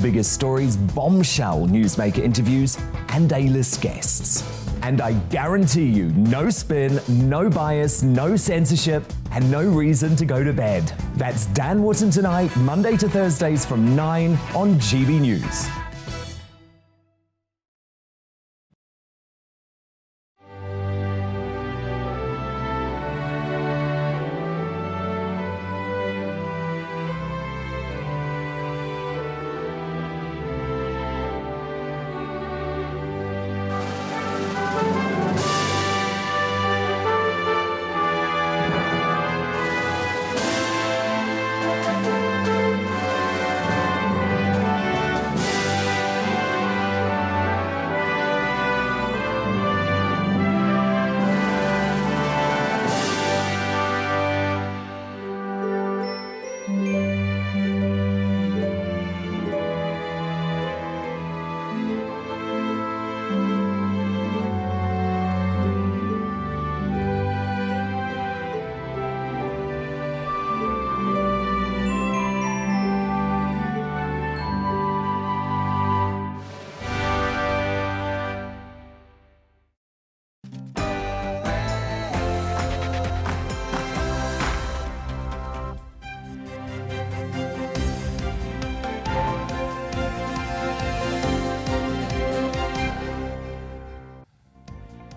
biggest stories, bombshell newsmaker interviews, and A-list guests. And I guarantee you, no spin, no bias, no censorship, and no reason to go to bed. That's Dan Wootton Tonight, Monday to Thursdays from 9 on GB News.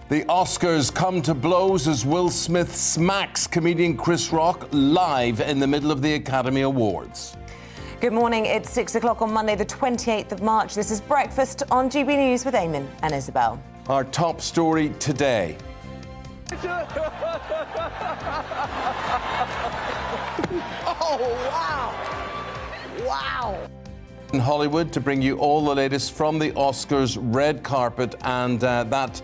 The Oscars come to blows as Will Smith smacks comedian Chris Rock live in the middle of the Academy Awards. Good morning. It's 6 o'clock on Monday, the 28th of March. This is Breakfast on GB News with Eamonn and Isabel. Our top story today. Oh, wow. Wow. In Hollywood to bring you all the latest from the Oscars red carpet and that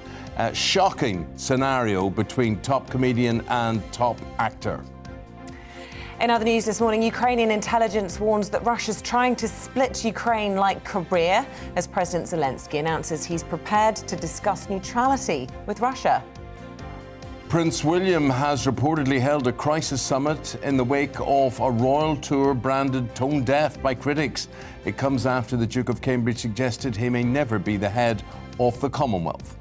shocking scenario between top comedian and top actor. In other news this morning, Ukrainian intelligence warns that Russia's trying to split Ukraine like Korea as President Zelensky announces he's prepared to discuss neutrality with Russia. Prince William has reportedly held a crisis summit in the wake of a royal tour branded tone deaf by critics. It comes after the Duke of Cambridge suggested he may never be the head of the Commonwealth.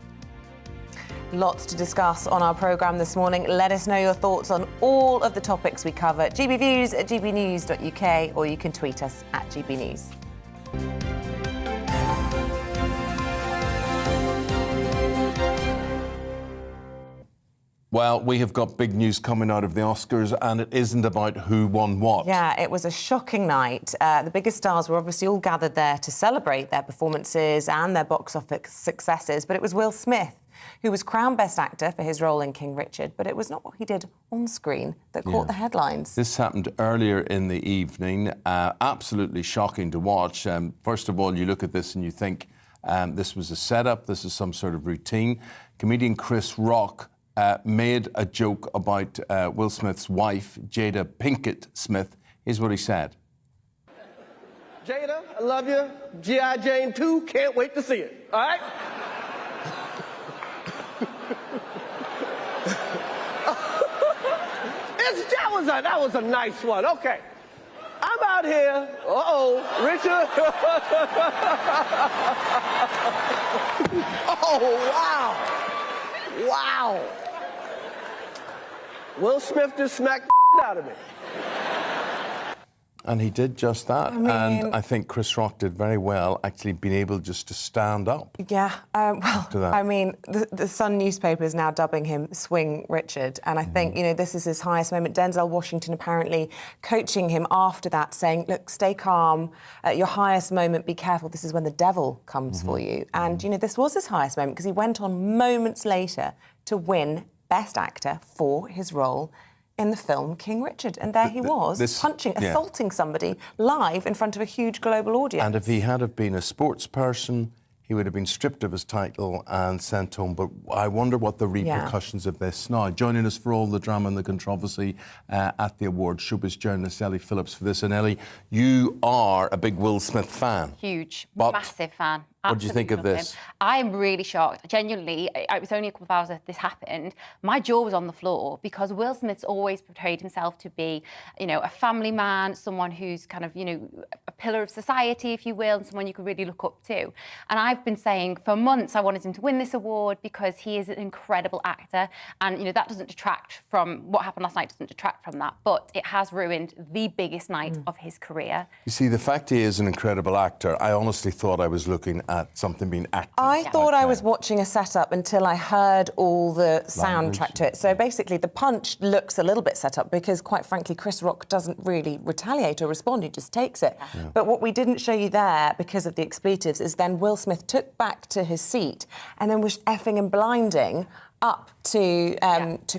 Lots to discuss on our programme this morning. Let us know your thoughts on all of the topics we cover. GBViews at gbnews.uk, or you can tweet us at GBnews. Well, we have got big news coming out of the Oscars, and it isn't about who won what. Yeah, it was a shocking night. The biggest stars were obviously all gathered there to celebrate their performances and their box office successes, but it was Will Smith who was crowned Best Actor for his role in King Richard, but it was not what he did on screen that caught the headlines. This happened earlier in the evening. Absolutely shocking to watch. First of all, you look at this and you think this was a setup, this is some sort of routine. Comedian Chris Rock made a joke about Will Smith's wife, Jada Pinkett Smith. Here's what he said. Jada, I love you. G.I. Jane 2, can't wait to see it. All right? That was a nice one. Okay. I'm out here. Richard. Oh, wow. Wow. Will Smith just smacked the out of me. And he did just that. And I think Chris Rock did very well, actually being able just to stand up. Yeah, I mean, the Sun newspaper is now dubbing him Swing Richard. And I think, you know, this is his highest moment. Denzel Washington apparently coaching him after that, saying, look, stay calm. At your highest moment, be careful. This is when the devil comes for you. And, you know, this was his highest moment because he went on moments later to win Best Actor for his role in the film King Richard. And there he was, assaulting somebody live in front of a huge global audience. And if he had have been a sports person, he would have been stripped of his title and sent home. But I wonder what the repercussions of this now. Joining us for all the drama and the controversy at the awards, showbiz journalist Ellie Phillips for this. And Ellie, you are a big Will Smith fan. Huge, massive fan. What do you think of this? I'm really shocked. Genuinely, it was only a couple of hours after this happened. My jaw was on the floor because Will Smith's always portrayed himself to be, you know, a family man, someone who's kind of, you know, a pillar of society, if you will, and someone you could really look up to. And I've been saying for months I wanted him to win this award because he is an incredible actor. And, you know, that doesn't detract from what happened last night, doesn't detract from that. But it has ruined the biggest night of his career. You see, the fact he is an incredible actor, I honestly thought I was looking at something being acted. I thought I was watching a setup until I heard all the soundtrack to it. So basically, the punch looks a little bit set up because, quite frankly, Chris Rock doesn't really retaliate or respond. He just takes it. Yeah. But what we didn't show you there, because of the expletives, is then Will Smith took back to his seat and then was effing and blinding up to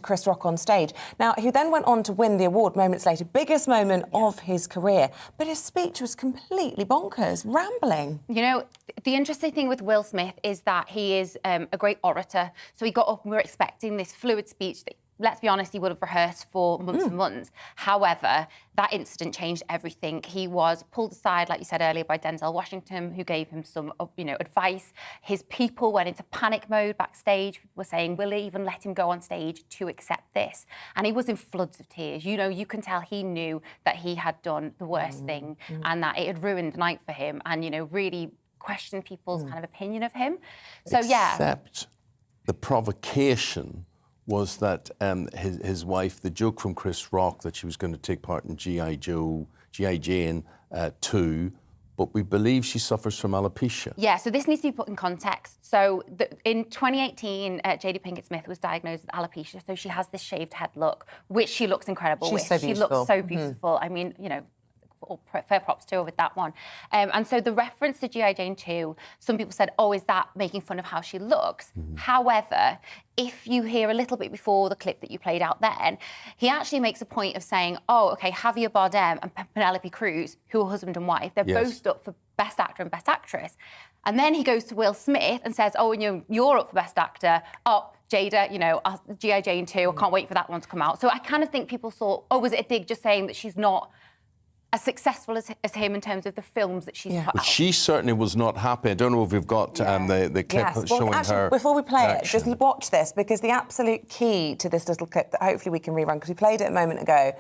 Chris Rock on stage. Now, he then went on to win the award moments later, biggest moment of his career. But his speech was completely bonkers, rambling. You know, the interesting thing with Will Smith is that he is a great orator. So he got up and we were expecting this fluid speech that, let's be honest, he would have rehearsed for months and months. However, that incident changed everything. He was pulled aside, like you said earlier, by Denzel Washington, who gave him some, you know, advice. His people went into panic mode backstage. People were saying, will they even let him go on stage to accept this? And he was in floods of tears. You know, you can tell he knew that he had done the worst thing and that it had ruined the night for him and, you know, really questioned people's kind of opinion of him. So, Except the provocation was that his wife, the joke from Chris Rock that she was going to take part in G.I. Jane 2, but we believe she suffers from alopecia. Yeah, so this needs to be put in context. So in 2018, Jada Pinkett Smith was diagnosed with alopecia, so she has this shaved head look, which she looks incredible with. So she looks so beautiful. I mean, you know, fair props to her with that one. And so the reference to G.I. Jane 2, some people said, oh, is that making fun of how she looks? However, if you hear a little bit before the clip that you played out then, he actually makes a point of saying, oh, OK, Javier Bardem and Penelope Cruz, who are husband and wife, they're both up for Best Actor and Best Actress. And then he goes to Will Smith and says, oh, and you're up for Best Actor. Oh, Jada, you know, G.I. Jane 2, I can't wait for that one to come out. So I kind of think people thought, oh, was it a dig just saying that she's not as successful as him in terms of the films that she's put out? She certainly was not happy. I don't know if we've got the clip showing her. Before we play reaction. it, just watch this, because the absolute key to this little clip that hopefully we can rerun, because we played it a moment ago,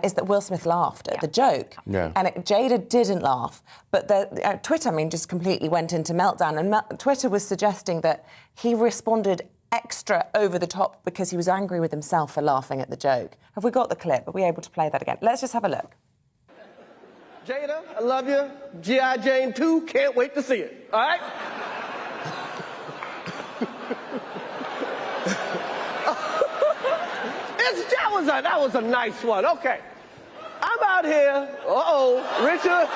is that Will Smith laughed at the joke. Yeah. And Jada didn't laugh. But Twitter, I mean, just completely went into meltdown. And Twitter was suggesting that he responded extra over the top because he was angry with himself for laughing at the joke. Have we got the clip? Are we able to play that again? Let's just have a look. Jada, I love you. G.I. Jane 2, can't wait to see it. All right? that was a nice one. Okay. I'm out here. Richard.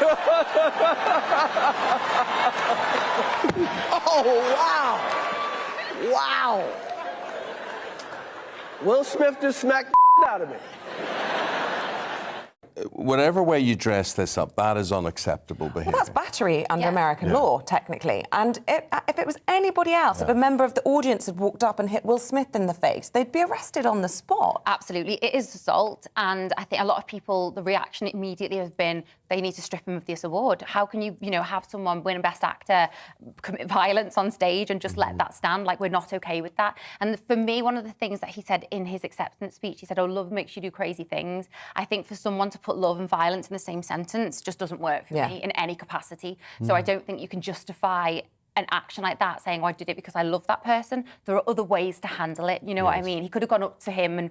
Oh, wow. Wow. Will Smith just smacked the out of me. Whatever way you dress this up, that is unacceptable behaviour. Well, that's battery under American law, technically. And if it was anybody else, if a member of the audience had walked up and hit Will Smith in the face, they'd be arrested on the spot. Absolutely. It is assault. And I think a lot of people, the reaction immediately has been, they need to strip him of this award. How can you, have someone win Best Actor, commit violence on stage and just let that stand? Like, we're not OK with that. And for me, one of the things that he said in his acceptance speech, he said, love makes you do crazy things. I think for someone to put love and violence in the same sentence just doesn't work for me in any capacity. So I don't think you can justify an action like that saying, I did it because I love that person. There are other ways to handle it. You know what I mean? He could have gone up to him and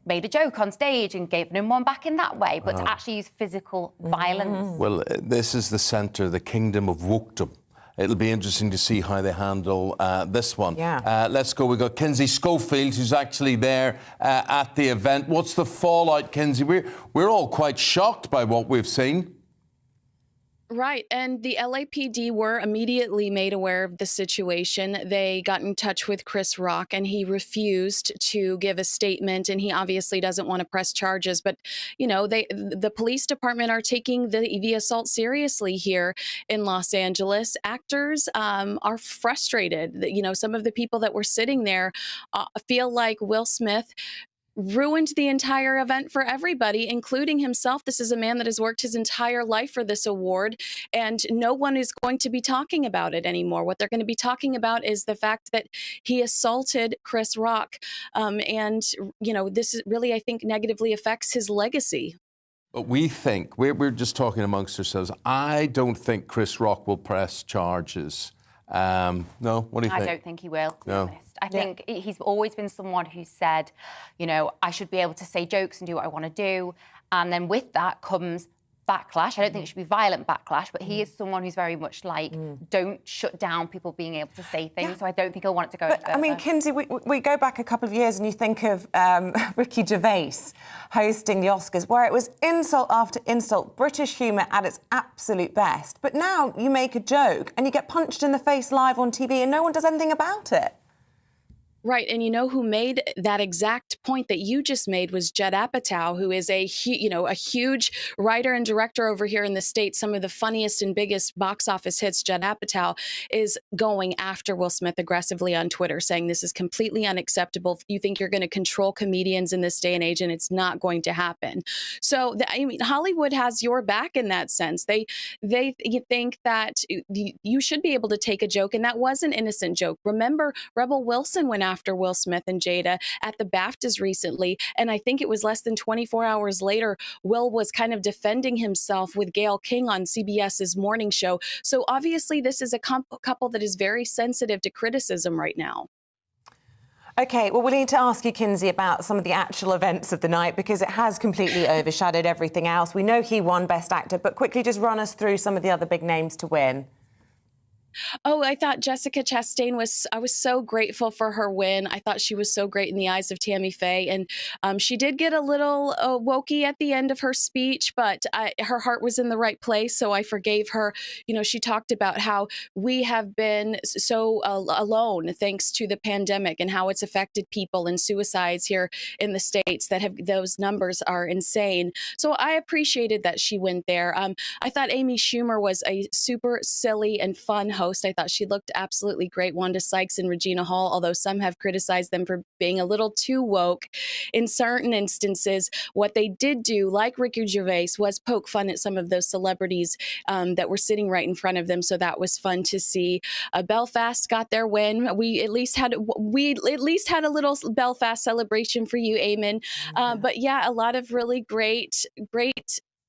made a joke on stage and given him one back in that way, but to actually use physical violence. Well, this is the centre, the kingdom of wokedom. It'll be interesting to see how they handle this one. Let's go. We've got Kinsey Schofield, who's actually there at the event. What's the fallout, Kinsey? We're all quite shocked by what we've seen. Right. And the LAPD were immediately made aware of the situation. They got in touch with Chris Rock and he refused to give a statement. And he obviously doesn't want to press charges. But, the police department are taking the EV assault seriously here in Los Angeles. Actors are frustrated. Some of the people that were sitting there feel like Will Smith ruined the entire event for everybody, including himself. This is a man that has worked his entire life for this award, and no one is going to be talking about it anymore. What they're going to be talking about is the fact that he assaulted Chris Rock. And, you know, this is really, I think, negatively affects his legacy. But we think, we're just talking amongst ourselves, I don't think Chris Rock will press charges. No, what do you think? I don't think he will, to be No. honest. I think he's always been someone who said, you know, I should be able to say jokes and do what I want to do. And then with that comes backlash. I don't think it should be violent backlash, but he is someone who's very much like, don't shut down people being able to say things. So I don't think he'll want it to go But, further. I mean, Kinsey, we go back a couple of years and you think of Ricky Gervais hosting the Oscars, where it was insult after insult, British humour at its absolute best. But now you make a joke and you get punched in the face live on TV and no one does anything about it. Right, and you know who made that exact point that you just made was Judd Apatow, who is a huge writer and director over here in the States. Some of the funniest and biggest box office hits. Judd Apatow is going after Will Smith aggressively on Twitter, saying this is completely unacceptable. You think you're going to control comedians in this day and age, and it's not going to happen. So, I mean, Hollywood has your back in that sense. They think that you should be able to take a joke, and that was an innocent joke. Remember, Rebel Wilson went after Will Smith and Jada at the BAFTAs recently, and I think it was less than 24 hours later, Will was kind of defending himself with Gayle King on CBS's morning show. So obviously this is a couple that is very sensitive to criticism right now. OK, well, we need to ask you, Kinsey, about some of the actual events of the night, because it has completely overshadowed everything else. We know he won Best Actor, but quickly just run us through some of the other big names to win. Oh, I thought Jessica Chastain I was so grateful for her win. I thought she was so great in the eyes of Tammy Faye. And she did get a little wokey at the end of her speech, but her heart was in the right place. So I forgave her. You know, she talked about how we have been so alone thanks to the pandemic and how it's affected people and suicides here in the States those numbers are insane. So I appreciated that she went there. I thought Amy Schumer was a super silly and fun host. I thought she looked absolutely great. Wanda Sykes and Regina Hall, although some have criticized them for being a little too woke in certain instances. What they did do, like Ricky Gervais, was poke fun at some of those celebrities that were sitting right in front of them. So that was fun to see. Belfast got their win. We at least had a little Belfast celebration for you, Eamonn. But yeah, a lot of really great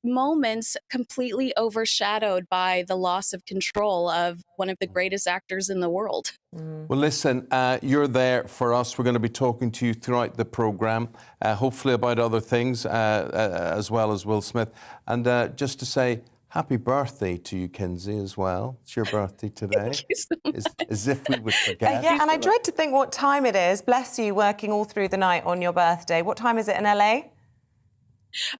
moments completely overshadowed by the loss of control of one of the greatest actors in the world. Well, listen, you're there for us. We're going to be talking to you throughout the programme, hopefully about other things as well as Will Smith. And just to say, happy birthday to you, Kinsey, as well. It's your birthday today. Thank you so much. As if we would forget. Yeah, and I dread to think what time it is. Bless you, working all through the night on your birthday. What time is it in LA?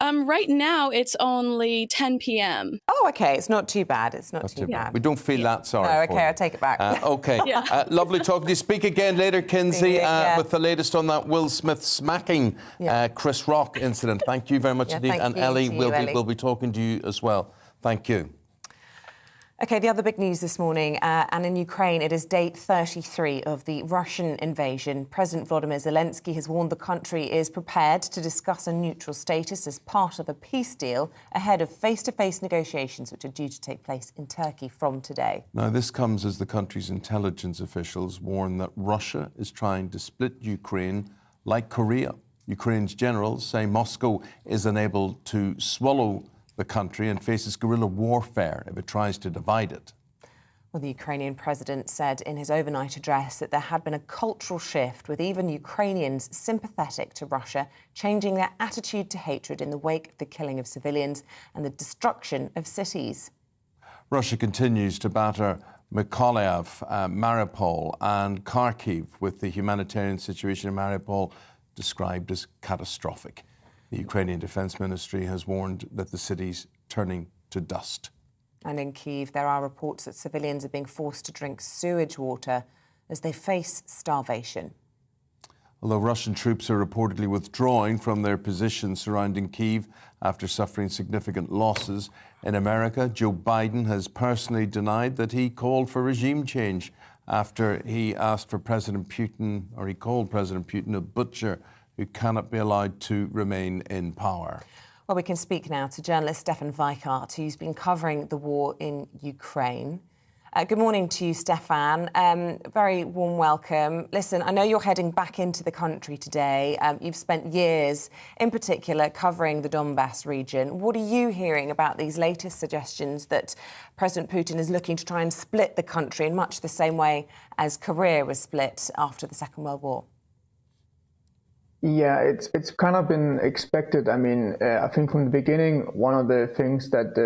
Right now, it's only 10 p.m. Oh, OK. It's not too bad. It's not too bad. We don't feel that sorry No, for OK, you. I'll take it back. OK. Lovely talking to you. Speak again later, Kinsey, with the latest on that Will Smith smacking Chris Rock incident. Thank you very much indeed. And Ellie, we'll be talking to you as well. Thank you. OK, the other big news this morning, and in Ukraine, it is day 33 of the Russian invasion. President Volodymyr Zelensky has warned the country is prepared to discuss a neutral status as part of a peace deal ahead of face-to-face negotiations, which are due to take place in Turkey from today. Now, this comes as the country's intelligence officials warn that Russia is trying to split Ukraine like Korea. Ukraine's generals say Moscow is unable to swallow the country and faces guerrilla warfare if it tries to divide it. Well, the Ukrainian president said in his overnight address that there had been a cultural shift, with even Ukrainians sympathetic to Russia changing their attitude to hatred in the wake of the killing of civilians and the destruction of cities. Russia continues to batter Mykolaiv, Mariupol and Kharkiv, with the humanitarian situation in Mariupol described as catastrophic. The Ukrainian Defence Ministry has warned that the city's turning to dust. And in Kyiv, there are reports that civilians are being forced to drink sewage water as they face starvation. Although Russian troops are reportedly withdrawing from their positions surrounding Kyiv after suffering significant losses, in America, Joe Biden has personally denied that he called for regime change after he asked for President Putin, or he called President Putin a butcher who cannot be allowed to remain in power. Well, we can speak now to journalist Stefan Weikart, who's been covering the war in Ukraine. Good morning to you, Stefan. Very warm welcome. Listen, I know you're heading back into the country today. You've spent years, in particular, covering the Donbass region. What are you hearing about these latest suggestions that President Putin is looking to try and split the country in much the same way as Korea was split after the Second World War? Yeah, it's kind of been expected. I mean, I think from the beginning, one of the things that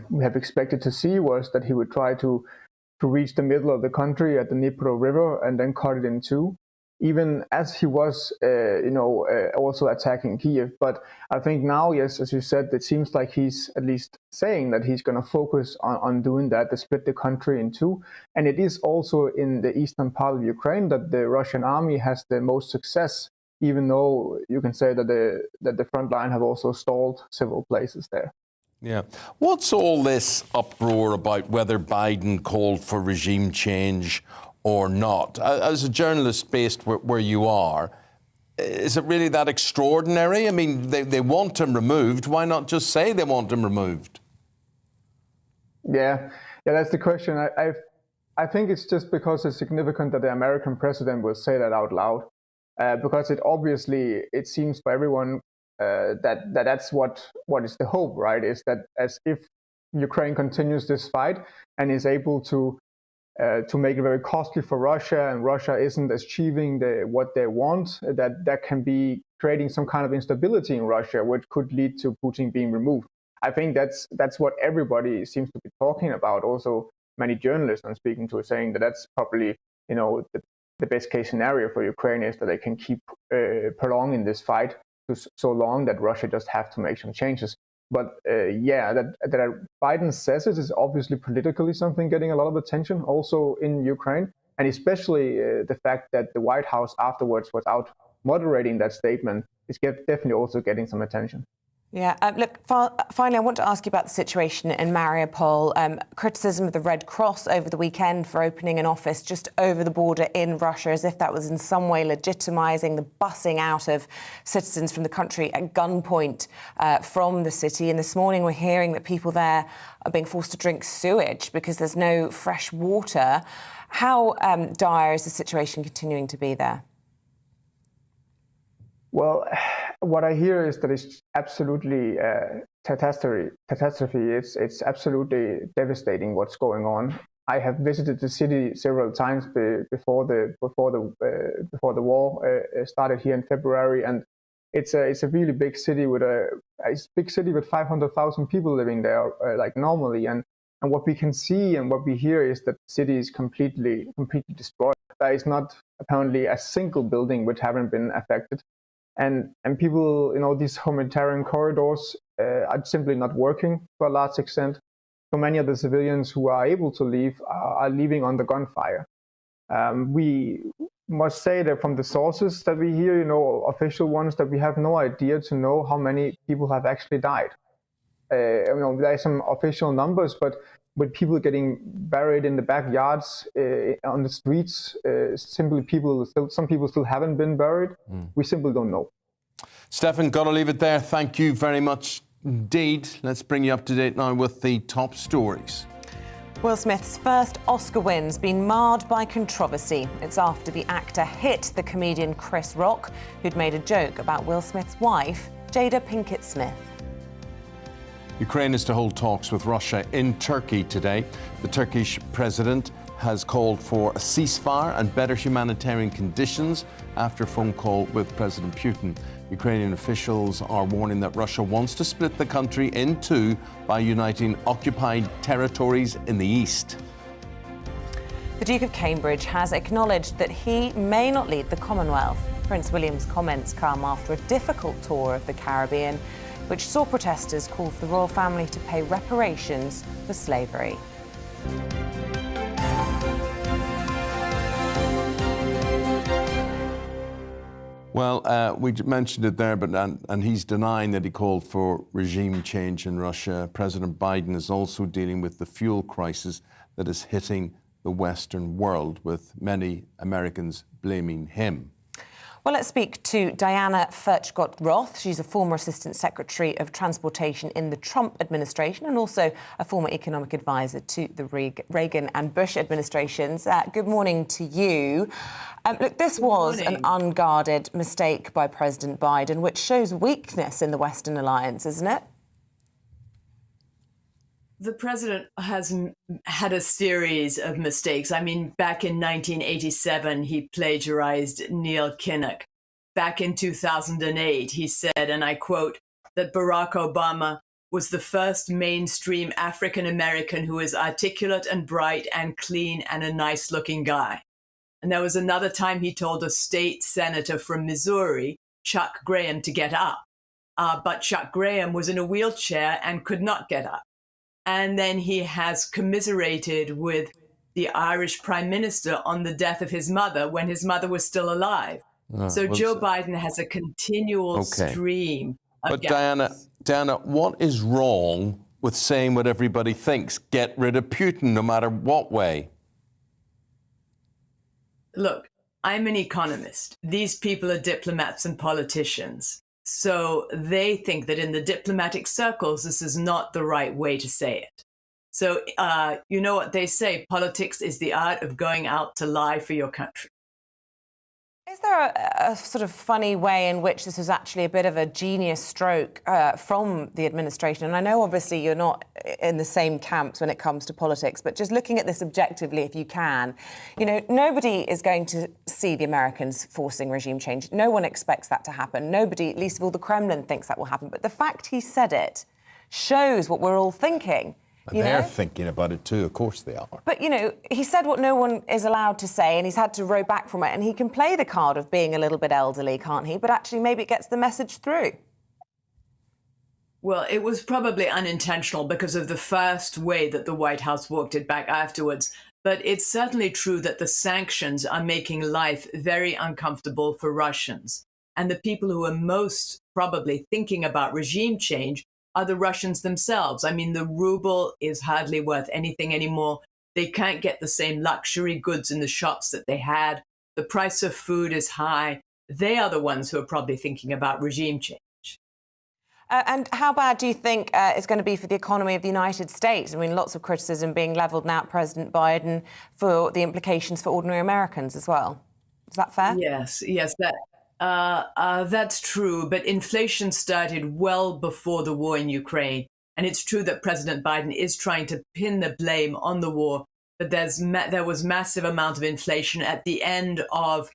we have expected to see was that he would try to reach the middle of the country at the Dnipro River and then cut it in two, even as he was, also attacking Kiev. But I think now, yes, as you said, it seems like he's at least saying that he's going to focus on doing that, to split the country in two. And it is also in the eastern part of Ukraine that the Russian army has the most success, even though you can say that the front line have also stalled several places there. Yeah. What's all this uproar about whether Biden called for regime change or not? As a journalist based where you are, is it really that extraordinary? I mean, they want him removed. Why not just say they want him removed? Yeah, that's the question. I think it's just because it's significant that the American president will say that out loud, because it seems for everyone that's what is the hope, right? Is that as if Ukraine continues this fight and is able to make it very costly for Russia, and Russia isn't achieving what they want, that can be creating some kind of instability in Russia, which could lead to Putin being removed. I think that's what everybody seems to be talking about. Also, many journalists I'm speaking to are saying that that's probably the best case scenario for Ukraine, is that they can keep prolonging this fight so long that Russia just have to make some changes. But that Biden says it is obviously politically something getting a lot of attention also in Ukraine, and especially the fact that the White House afterwards was out moderating that statement is definitely also getting some attention. Yeah, look, finally, I want to ask you about the situation in Mariupol. Criticism of the Red Cross over the weekend for opening an office just over the border in Russia, as if that was in some way legitimising the bussing out of citizens from the country at gunpoint from the city. And this morning we're hearing that people there are being forced to drink sewage because there's no fresh water. How dire is the situation continuing to be there? Well, what I hear is that it's absolutely catastrophe. It's absolutely devastating what's going on. I have visited the city several times before the war started here in February, and it's a really big city with 500,000 people living there like normally. And what we can see and what we hear is that the city is completely destroyed. There is not apparently a single building which haven't been affected. And people, these humanitarian corridors are simply not working to a large extent. So many of the civilians who are able to leave are leaving under gunfire. We must say that from the sources that we hear, official ones, that we have no idea to know how many people have actually died. There are some official numbers, but with people getting buried in the backyards, on the streets, some people still haven't been buried. We simply don't know. Stefan, got to leave it there. Thank you very much indeed. Let's bring you up to date now with the top stories. Will Smith's first Oscar win's been marred by controversy. It's after the actor hit the comedian Chris Rock, who'd made a joke about Will Smith's wife, Jada Pinkett Smith. Ukraine is to hold talks with Russia in Turkey today. The Turkish president has called for a ceasefire and better humanitarian conditions after a phone call with President Putin. Ukrainian officials are warning that Russia wants to split the country in two by uniting occupied territories in the east. The Duke of Cambridge has acknowledged that he may not lead the Commonwealth. Prince William's comments come after a difficult tour of the Caribbean, which saw protesters call for the royal family to pay reparations for slavery. Well, we mentioned it there, but and he's denying that he called for regime change in Russia. President Biden is also dealing with the fuel crisis that is hitting the Western world, with many Americans blaming him. Well, let's speak to Diana Furchtgott-Roth. She's a former Assistant Secretary of Transportation in the Trump administration and also a former economic advisor to the Reagan and Bush administrations. Good morning to you. Look, this was an unguarded mistake by President Biden, which shows weakness in the Western alliance, isn't it? The president has had a series of mistakes. I mean, back in 1987, he plagiarized Neil Kinnock. Back in 2008, he said, and I quote, that Barack Obama was the first mainstream African-American who is articulate and bright and clean and a nice-looking guy. And there was another time he told a state senator from Missouri, Chuck Graham, to get up. But Chuck Graham was in a wheelchair and could not get up. And then he has commiserated with the Irish Prime Minister on the death of his mother when his mother was still alive. So Joe Biden has a continual stream of But Diana, what is wrong with saying what everybody thinks? Get rid of Putin no matter what way. Look, I'm an economist. These people are diplomats and politicians. So they think that in the diplomatic circles, this is not the right way to say it. So you know what they say, politics is the art of going out to lie for your country. Is there a sort of funny way in which this was actually a bit of a genius stroke from the administration? And I know, obviously, you're not in the same camps when it comes to politics, but just looking at this objectively, if you can, you know, nobody is going to see the Americans forcing regime change. No one expects that to happen. Nobody, least of all the Kremlin, thinks that will happen. But the fact he said it shows what we're all thinking. They're thinking about it too, of course they are. But, you know, he said what no one is allowed to say, and he's had to row back from it, and he can play the card of being a little bit elderly, can't he? But actually maybe it gets the message through. Well, it was probably unintentional because of the first way that the White House walked it back afterwards. But it's certainly true that the sanctions are making life very uncomfortable for Russians. And the people who are most probably thinking about regime change are the Russians themselves. I mean, the ruble is hardly worth anything anymore. They can't get the same luxury goods in the shops that they had. The price of food is high. They are the ones who are probably thinking about regime change. And how bad do you think it's going to be for the economy of the United States? I mean, lots of criticism being levelled now at President Biden for the implications for ordinary Americans as well. Is that fair? Yes, that's true. But inflation started well before the war in Ukraine. And it's true that President Biden is trying to pin the blame on the war. But there was massive amount of inflation at the end of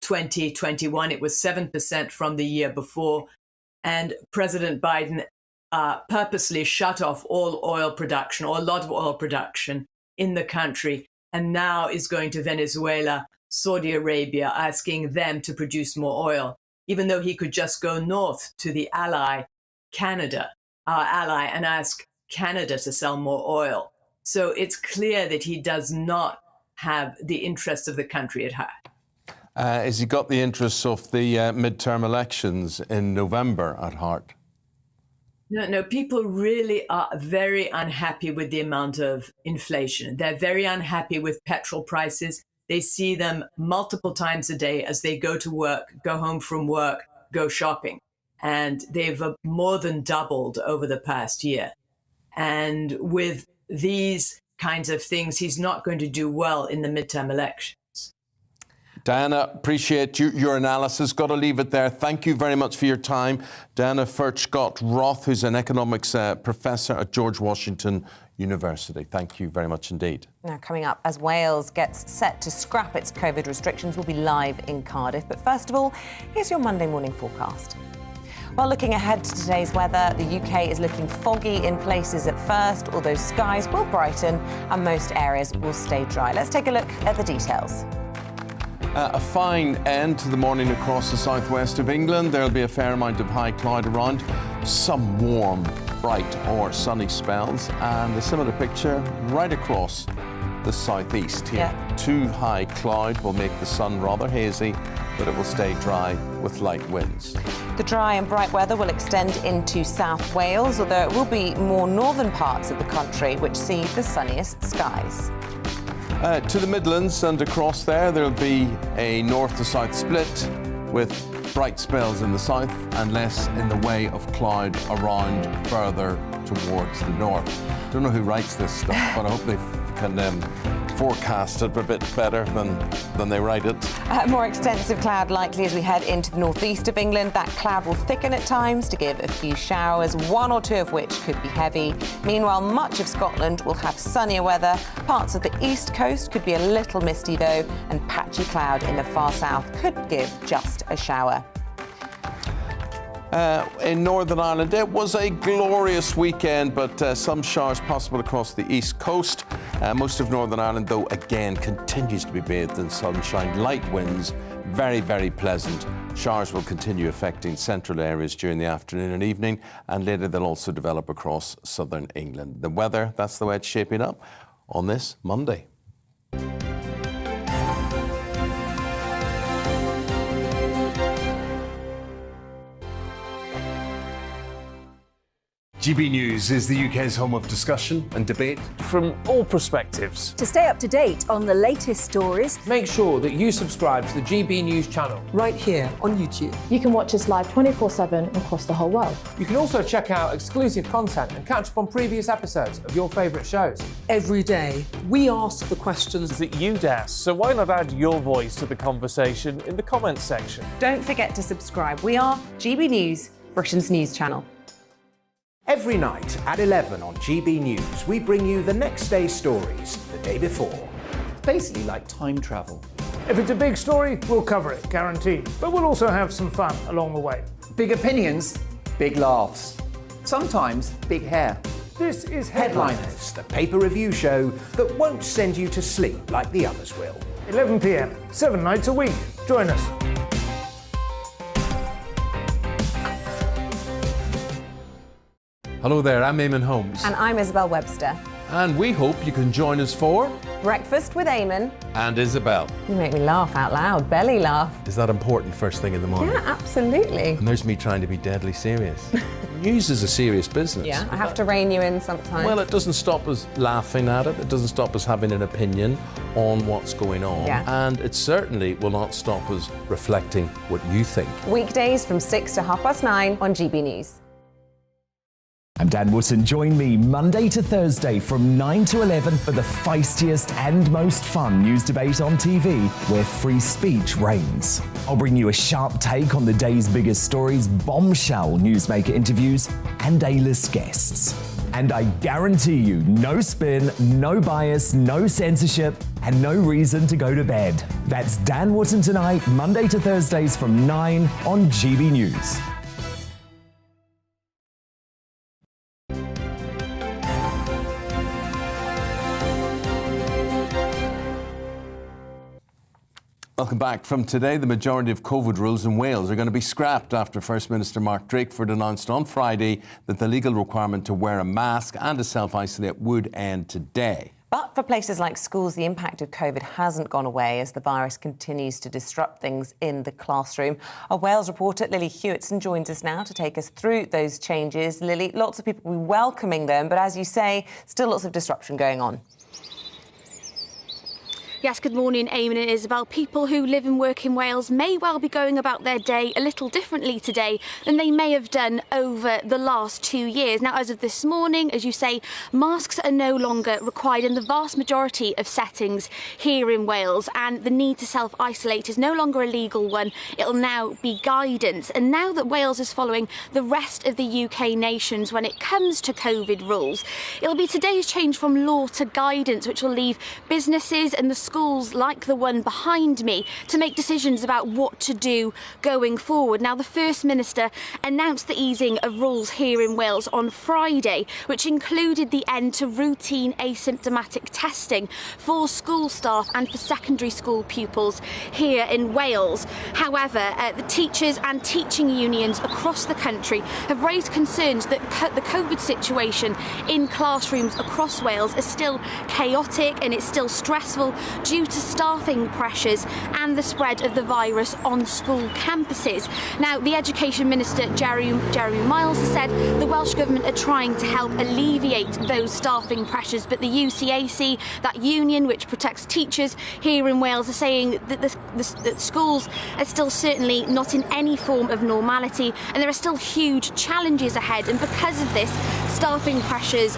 2021. It was 7% from the year before. And President Biden purposely shut off all oil production, or a lot of oil production in the country, and now is going to Venezuela, Saudi Arabia, asking them to produce more oil, even though he could just go north to the ally, Canada, our ally, and ask Canada to sell more oil. So it's clear that he does not have the interests of the country at heart. Has he got the interests of the midterm elections in November at heart? No, people really are very unhappy with the amount of inflation. They're very unhappy with petrol prices. They see them multiple times a day as they go to work, go home from work, go shopping. And they've more than doubled over the past year. And with these kinds of things, he's not going to do well in the midterm elections. Diana, appreciate your analysis. Got to leave it there. Thank you very much for your time. Diana Furchtgott-Roth, who's an economics professor at George Washington University. Thank you very much indeed. Now, coming up, as Wales gets set to scrap its COVID restrictions, we'll be live in Cardiff. But first of all, here's your Monday morning forecast. Well, looking ahead to today's weather, the UK is looking foggy in places at first, although skies will brighten and most areas will stay dry. Let's take a look at the details. A fine end to the morning across the southwest of England. There'll be a fair amount of high cloud around, some warm, bright or sunny spells, and a similar picture right across the southeast here. Yeah. Too high cloud will make the sun rather hazy, but it will stay dry with light winds. The dry and bright weather will extend into South Wales, although it will be more northern parts of the country which see the sunniest skies. To the Midlands and across there'll be a north to south split. with bright spells in the south and less in the way of cloud around further towards the north. Don't know who writes this stuff, but I hope they can forecast it a bit better than they write it. More extensive cloud likely as we head into the northeast of England. That cloud will thicken at times to give a few showers, one or two of which could be heavy. Meanwhile, much of Scotland will have sunnier weather. Parts of the east coast could be a little misty though, and patchy cloud in the far south could give just a shower. In Northern Ireland, it was a glorious weekend, but some showers possible across the east coast. Most of Northern Ireland, though, again, continues to be bathed in sunshine. Light winds, very, very pleasant. Showers will continue affecting central areas during the afternoon and evening, and later they'll also develop across southern England. The weather, that's the way it's shaping up on this Monday. GB News is the UK's home of discussion and debate from all perspectives. To stay up to date on the latest stories, make sure that you subscribe to the GB News channel right here on YouTube. You can watch us live 24/7 across the whole world. You can also check out exclusive content and catch up on previous episodes of your favourite shows. Every day, we ask the questions that you'd ask, so why not add your voice to the conversation in the comments section? Don't forget to subscribe. We are GB News, Britain's news channel. Every night at 11 on GB News, we bring you the next day's stories the day before. It's basically like time travel. If it's a big story, we'll cover it, guaranteed. But we'll also have some fun along the way. Big opinions, big laughs. Sometimes big hair. This is Headliners, the paper review show that won't send you to sleep like the others will. 11 p.m, 7 nights a week. Join us. Hello there, I'm Eamonn Holmes. And I'm Isabel Webster. And we hope you can join us for Breakfast with Eamonn and Isabel. You make me laugh out loud, belly laugh. Is that important first thing in the morning? Yeah, absolutely. And there's me trying to be deadly serious. News is a serious business. Yeah, I have to rein you in sometimes. Well, it doesn't stop us laughing at it. It doesn't stop us having an opinion on what's going on. Yeah. And it certainly will not stop us reflecting what you think. Weekdays from 6 to 9:30 on GB News. I'm Dan Wootton. Join me Monday to Thursday from 9 to 11 for the feistiest and most fun news debate on TV, where free speech reigns. I'll bring you a sharp take on the day's biggest stories, bombshell newsmaker interviews, and A-list guests. And I guarantee you, no spin, no bias, no censorship, and no reason to go to bed. That's Dan Wootton Tonight, Monday to Thursdays from 9 on GB News. Welcome back. From today, the majority of COVID rules in Wales are going to be scrapped after First Minister Mark Drakeford announced on Friday that the legal requirement to wear a mask and to self-isolate would end today. But for places like schools, the impact of COVID hasn't gone away as the virus continues to disrupt things in the classroom. Our Wales reporter Lily Hewitson joins us now to take us through those changes. Lily, lots of people will be welcoming them, but as you say, still lots of disruption going on. Yes, good morning, Eamonn and Isabel. People who live and work in Wales may well be going about their day a little differently today than they may have done over the last 2 years. Now, as of this morning, as you say, masks are no longer required in the vast majority of settings here in Wales, and the need to self-isolate is no longer a legal one. It'll now be guidance. And now that Wales is following the rest of the UK nations when it comes to COVID rules, it'll be today's change from law to guidance, which will leave businesses and the schools like the one behind me to make decisions about what to do going forward. Now, the First Minister announced the easing of rules here in Wales on Friday, which included the end to routine asymptomatic testing for school staff and for secondary school pupils here in Wales. However, the teachers and teaching unions across the country have raised concerns that the COVID situation in classrooms across Wales is still chaotic and it's still stressful, due to staffing pressures and the spread of the virus on school campuses. Now, the Education Minister, Jeremy Miles, has said the Welsh Government are trying to help alleviate those staffing pressures, but the UCAC, that union which protects teachers here in Wales, are saying that that schools are still certainly not in any form of normality, and there are still huge challenges ahead. And because of this staffing pressures,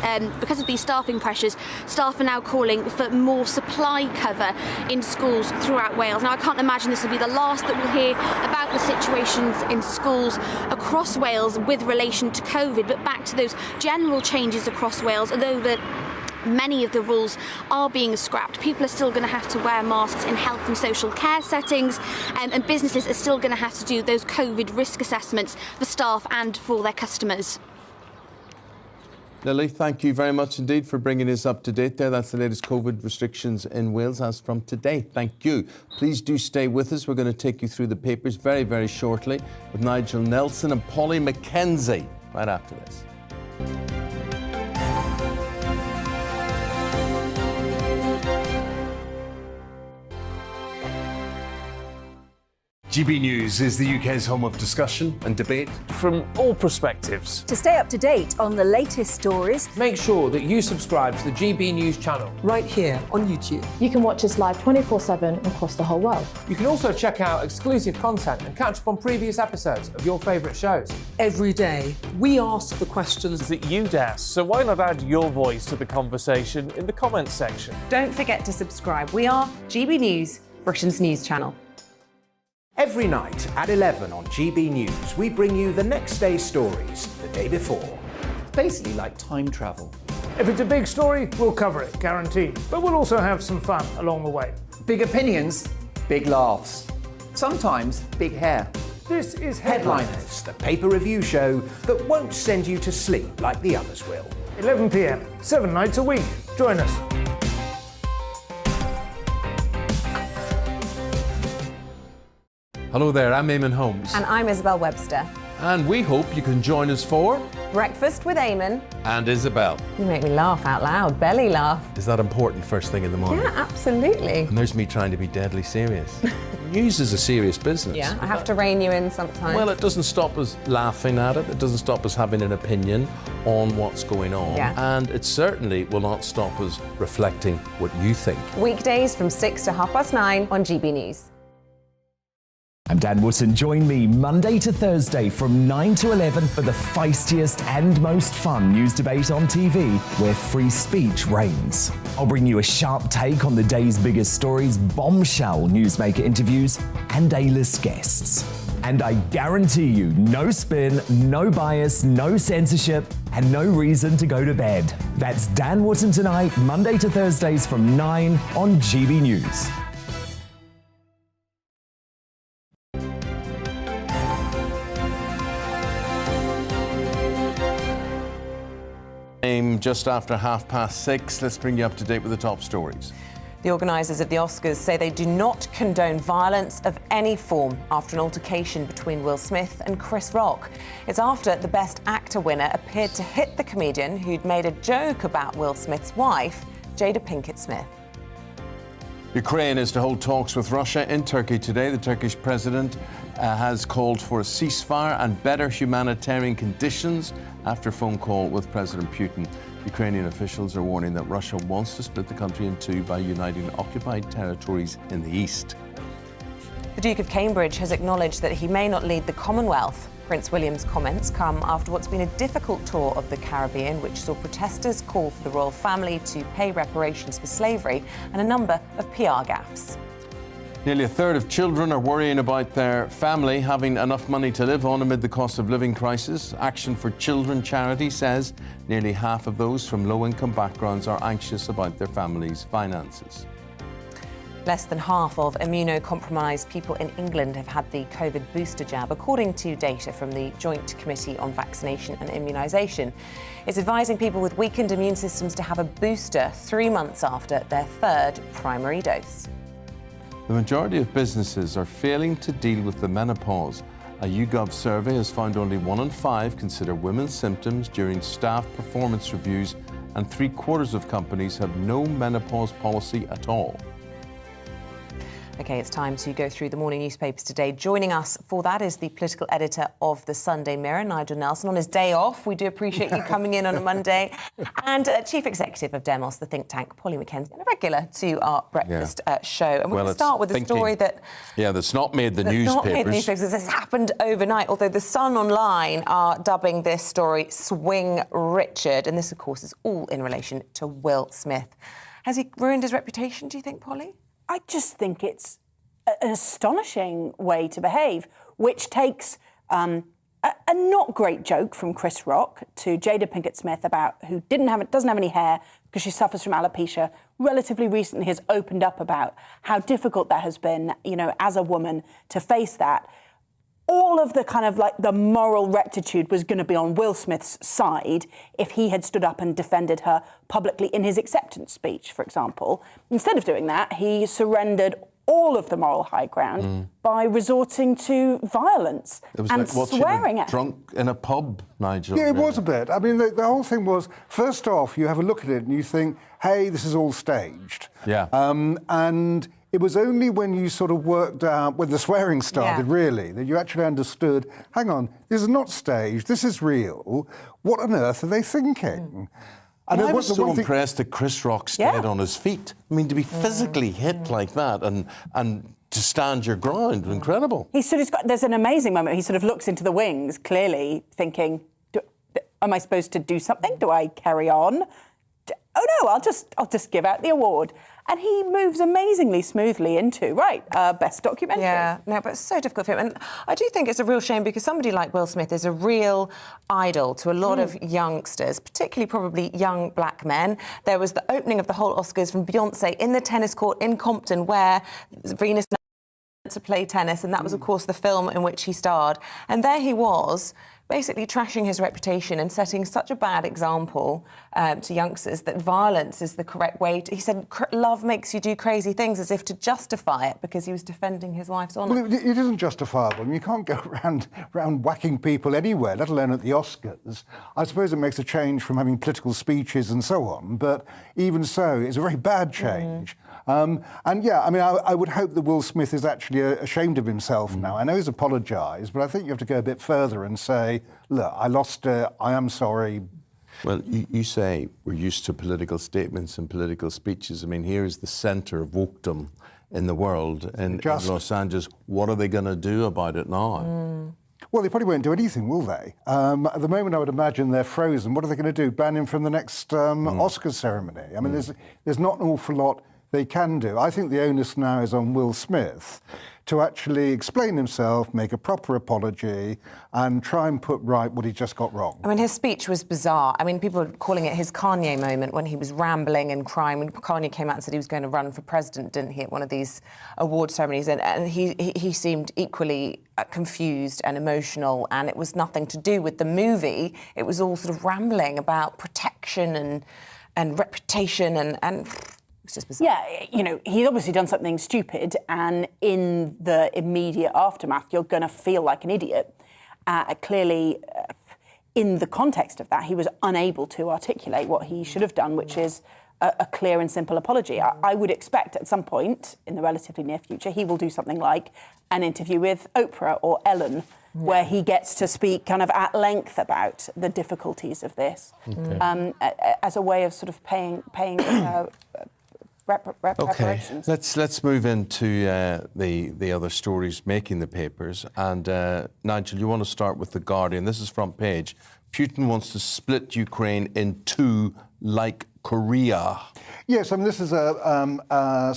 staff are now calling for more supply cover in schools throughout Wales. Now, I can't imagine this will be the last that we'll hear about the situations in schools across Wales with relation to COVID, but back to those general changes across Wales, although many of the rules are being scrapped. People are still going to have to wear masks in health and social care settings, and businesses are still going to have to do those COVID risk assessments for staff and for their customers. Lily, thank you very much indeed for bringing us up to date there. That's the latest COVID restrictions in Wales as from today. Thank you. Please do stay with us. We're going to take you through the papers very, very shortly with Nigel Nelson and Polly Mackenzie right after this. GB News is the UK's home of discussion and debate from all perspectives. To stay up to date on the latest stories, make sure that you subscribe to the GB News channel right here on YouTube. You can watch us live 24/7 across the whole world. You can also check out exclusive content and catch up on previous episodes of your favourite shows. Every day, we ask the questions that you'd ask, so why not add your voice to the conversation in the comments section? Don't forget to subscribe. We are GB News, Britain's news channel. Every night at 11 on GB News, we bring you the next day's stories the day before. It's basically like time travel. If it's a big story, we'll cover it, guaranteed. But we'll also have some fun along the way. Big opinions, big laughs. Sometimes big hair. This is Headliners, the paper review show that won't send you to sleep like the others will. 11 p.m, 7 nights a week. Join us. Hello there, I'm Eamonn Holmes. And I'm Isabel Webster. And we hope you can join us for Breakfast with Eamonn and Isabel. You make me laugh out loud, belly laugh. Is that important first thing in the morning? Yeah, absolutely. And there's me trying to be deadly serious. News is a serious business. Yeah, I have to rein you in sometimes. Well, it doesn't stop us laughing at it. It doesn't stop us having an opinion on what's going on. Yeah. And it certainly will not stop us reflecting what you think. Weekdays from 6 to 9:30 on GB News. I'm Dan Wootton. Join me Monday to Thursday from 9 to 11 for the feistiest and most fun news debate on TV, where free speech reigns. I'll bring you a sharp take on the day's biggest stories, bombshell newsmaker interviews, and A-list guests. And I guarantee you, no spin, no bias, no censorship, and no reason to go to bed. That's Dan Wootton tonight, Monday to Thursdays from 9 on GB News. Just after 6:30, let's bring you up to date with the top stories. The organisers of the Oscars say they do not condone violence of any form after an altercation between Will Smith and Chris Rock. It's after the Best Actor winner appeared to hit the comedian who'd made a joke about Will Smith's wife, Jada Pinkett Smith. Ukraine is to hold talks with Russia in Turkey today. The Turkish president has called for a ceasefire and better humanitarian conditions after a phone call with President Putin. Ukrainian officials are warning that Russia wants to split the country in two by uniting occupied territories in the east. The Duke of Cambridge has acknowledged that he may not lead the Commonwealth. Prince William's comments come after what's been a difficult tour of the Caribbean, which saw protesters call for the royal family to pay reparations for slavery and a number of PR gaffes. Nearly a third of children are worrying about their family having enough money to live on amid the cost of living crisis. Action for Children charity says nearly half of those from low-income backgrounds are anxious about their family's finances. Less than half of immunocompromised people in England have had the COVID booster jab, according to data from the Joint Committee on Vaccination and Immunisation. It's advising people with weakened immune systems to have a booster 3 months after their third primary dose. The majority of businesses are failing to deal with the menopause. A YouGov survey has found only 1 in 5 consider women's symptoms during staff performance reviews, and 3/4 of companies have no menopause policy at all. OK, it's time to go through the morning newspapers today. Joining us for that is the political editor of the Sunday Mirror, Nigel Nelson, on his day off. We do appreciate you coming in on a Monday. And Chief Executive of Demos, the think tank, Polly Mackenzie, and a regular to our breakfast show. And we're going to start with a story that... Yeah, that's not made the newspapers. Not made the newspapers. This happened overnight, although The Sun Online are dubbing this story Swing Richard. And this, of course, is all in relation to Will Smith. Has he ruined his reputation, do you think, Polly? I just think it's an astonishing way to behave, which takes a not great joke from Chris Rock to Jada Pinkett Smith about who doesn't have any hair because she suffers from alopecia. Relatively recently has opened up about how difficult that has been, you know, as a woman to face that. All of the kind of like the moral rectitude was going to be on Will Smith's side if he had stood up and defended her publicly in his acceptance speech, for example. Instead of doing that, he surrendered all of the moral high ground by resorting to violence and swearing at him. Drunk in a pub, Nigel. Yeah, it was a bit. I mean, the whole thing was, first off, you have a look at it and you think, hey, this is all staged. Yeah. And it was only when you sort of worked out, when the swearing started, really, that you actually understood, hang on, this is not staged, this is real. What on earth are they thinking? And I was so impressed that Chris Rock stayed on his feet. I mean, to be physically hit like that and to stand your ground, incredible. There's an amazing moment. He sort of looks into the wings, clearly thinking, am I supposed to do something? Do I carry on? Oh no, I'll just give out the award. And he moves amazingly smoothly into, best documentary. Yeah, no, but it's so difficult for him. And I do think it's a real shame because somebody like Will Smith is a real idol to a lot of youngsters, particularly probably young black men. There was the opening of the whole Oscars from Beyoncé in the tennis court in Compton where Venus to play tennis, and that was, of course, the film in which he starred. And there he was, basically trashing his reputation and setting such a bad example to youngsters that violence is the correct way to... He said, love makes you do crazy things, as if to justify it because he was defending his wife's honour. Well, it isn't justifiable. I mean, you can't go around whacking people anywhere, let alone at the Oscars. I suppose it makes a change from having political speeches and so on, but even so, it's a very bad change. And yeah, I mean, I would hope that Will Smith is actually ashamed of himself now. I know he's apologised, but I think you have to go a bit further and say, look, I lost it, I am sorry. Well, you say we're used to political statements and political speeches. I mean, here is the centre of wokedom in the world, in Los Angeles. What are they going to do about it now? Well, they probably won't do anything, will they? At the moment, I would imagine they're frozen. What are they going to do? Ban him from the next Oscars ceremony? I mean, there's not an awful lot they can do. I think the onus now is on Will Smith to actually explain himself, make a proper apology, and try and put right what he just got wrong. I mean, his speech was bizarre. I mean, people are calling it his Kanye moment when he was rambling and crying. When Kanye came out and said he was going to run for president, didn't he, at one of these award ceremonies? And he seemed equally confused and emotional, and it was nothing to do with the movie. It was all sort of rambling about protection and reputation and it's just bizarre. Yeah, you know, he's obviously done something stupid, and in the immediate aftermath, you're going to feel like an idiot. Clearly, in the context of that, he was unable to articulate what he should have done, which is a clear and simple apology. I would expect at some point in the relatively near future, he will do something like an interview with Oprah or Ellen, where he gets to speak kind of at length about the difficulties of this, as a way of sort of paying reparations. Let's move into the other stories making the papers. And Nigel, you want to start with The Guardian. This is front page. Putin wants to split Ukraine in two like Korea. Yes, I mean, this is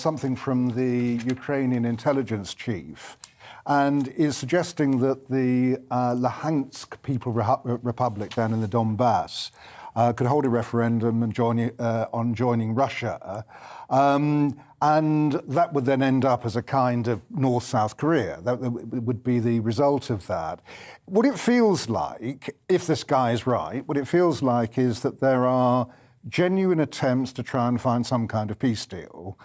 something from the Ukrainian intelligence chief, and is suggesting that the Luhansk People Republic down in the Donbass could hold a referendum and on joining Russia, and that would then end up as a kind of North-South Korea. That would be the result of that. What it feels like, if this guy is right, what it feels like is that there are genuine attempts to try and find some kind of peace deal.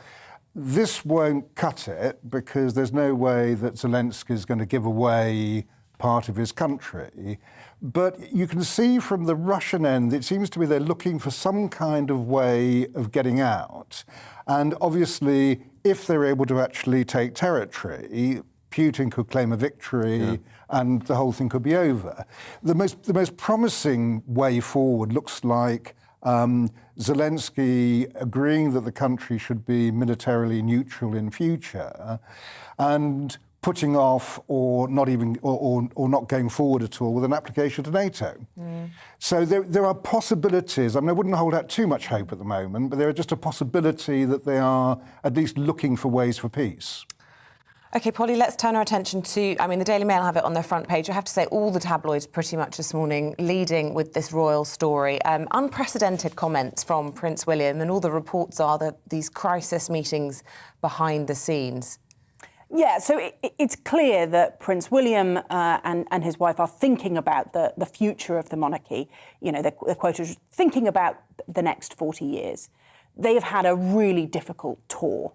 This won't cut it because there's no way that Zelensky is going to give away part of his country. But you can see from the Russian end, it seems to me they're looking for some kind of way of getting out. And obviously, if they're able to actually take territory, Putin could claim a victory and the whole thing could be over. The most promising way forward looks like Zelensky agreeing that the country should be militarily neutral in future and putting off or not even or not going forward at all with an application to NATO. So there are possibilities. I mean, I wouldn't hold out too much hope at the moment, but there are just a possibility that they are at least looking for ways for peace. OK, Polly, let's turn our attention to, I mean, the Daily Mail have it on their front page. I have to say all the tabloids pretty much this morning leading with this royal story. Unprecedented comments from Prince William, and all the reports are that these crisis meetings behind the scenes. Yeah, so it's clear that Prince William and his wife are thinking about the future of the monarchy. You know, they're quoted thinking about the next 40 years. They have had a really difficult tour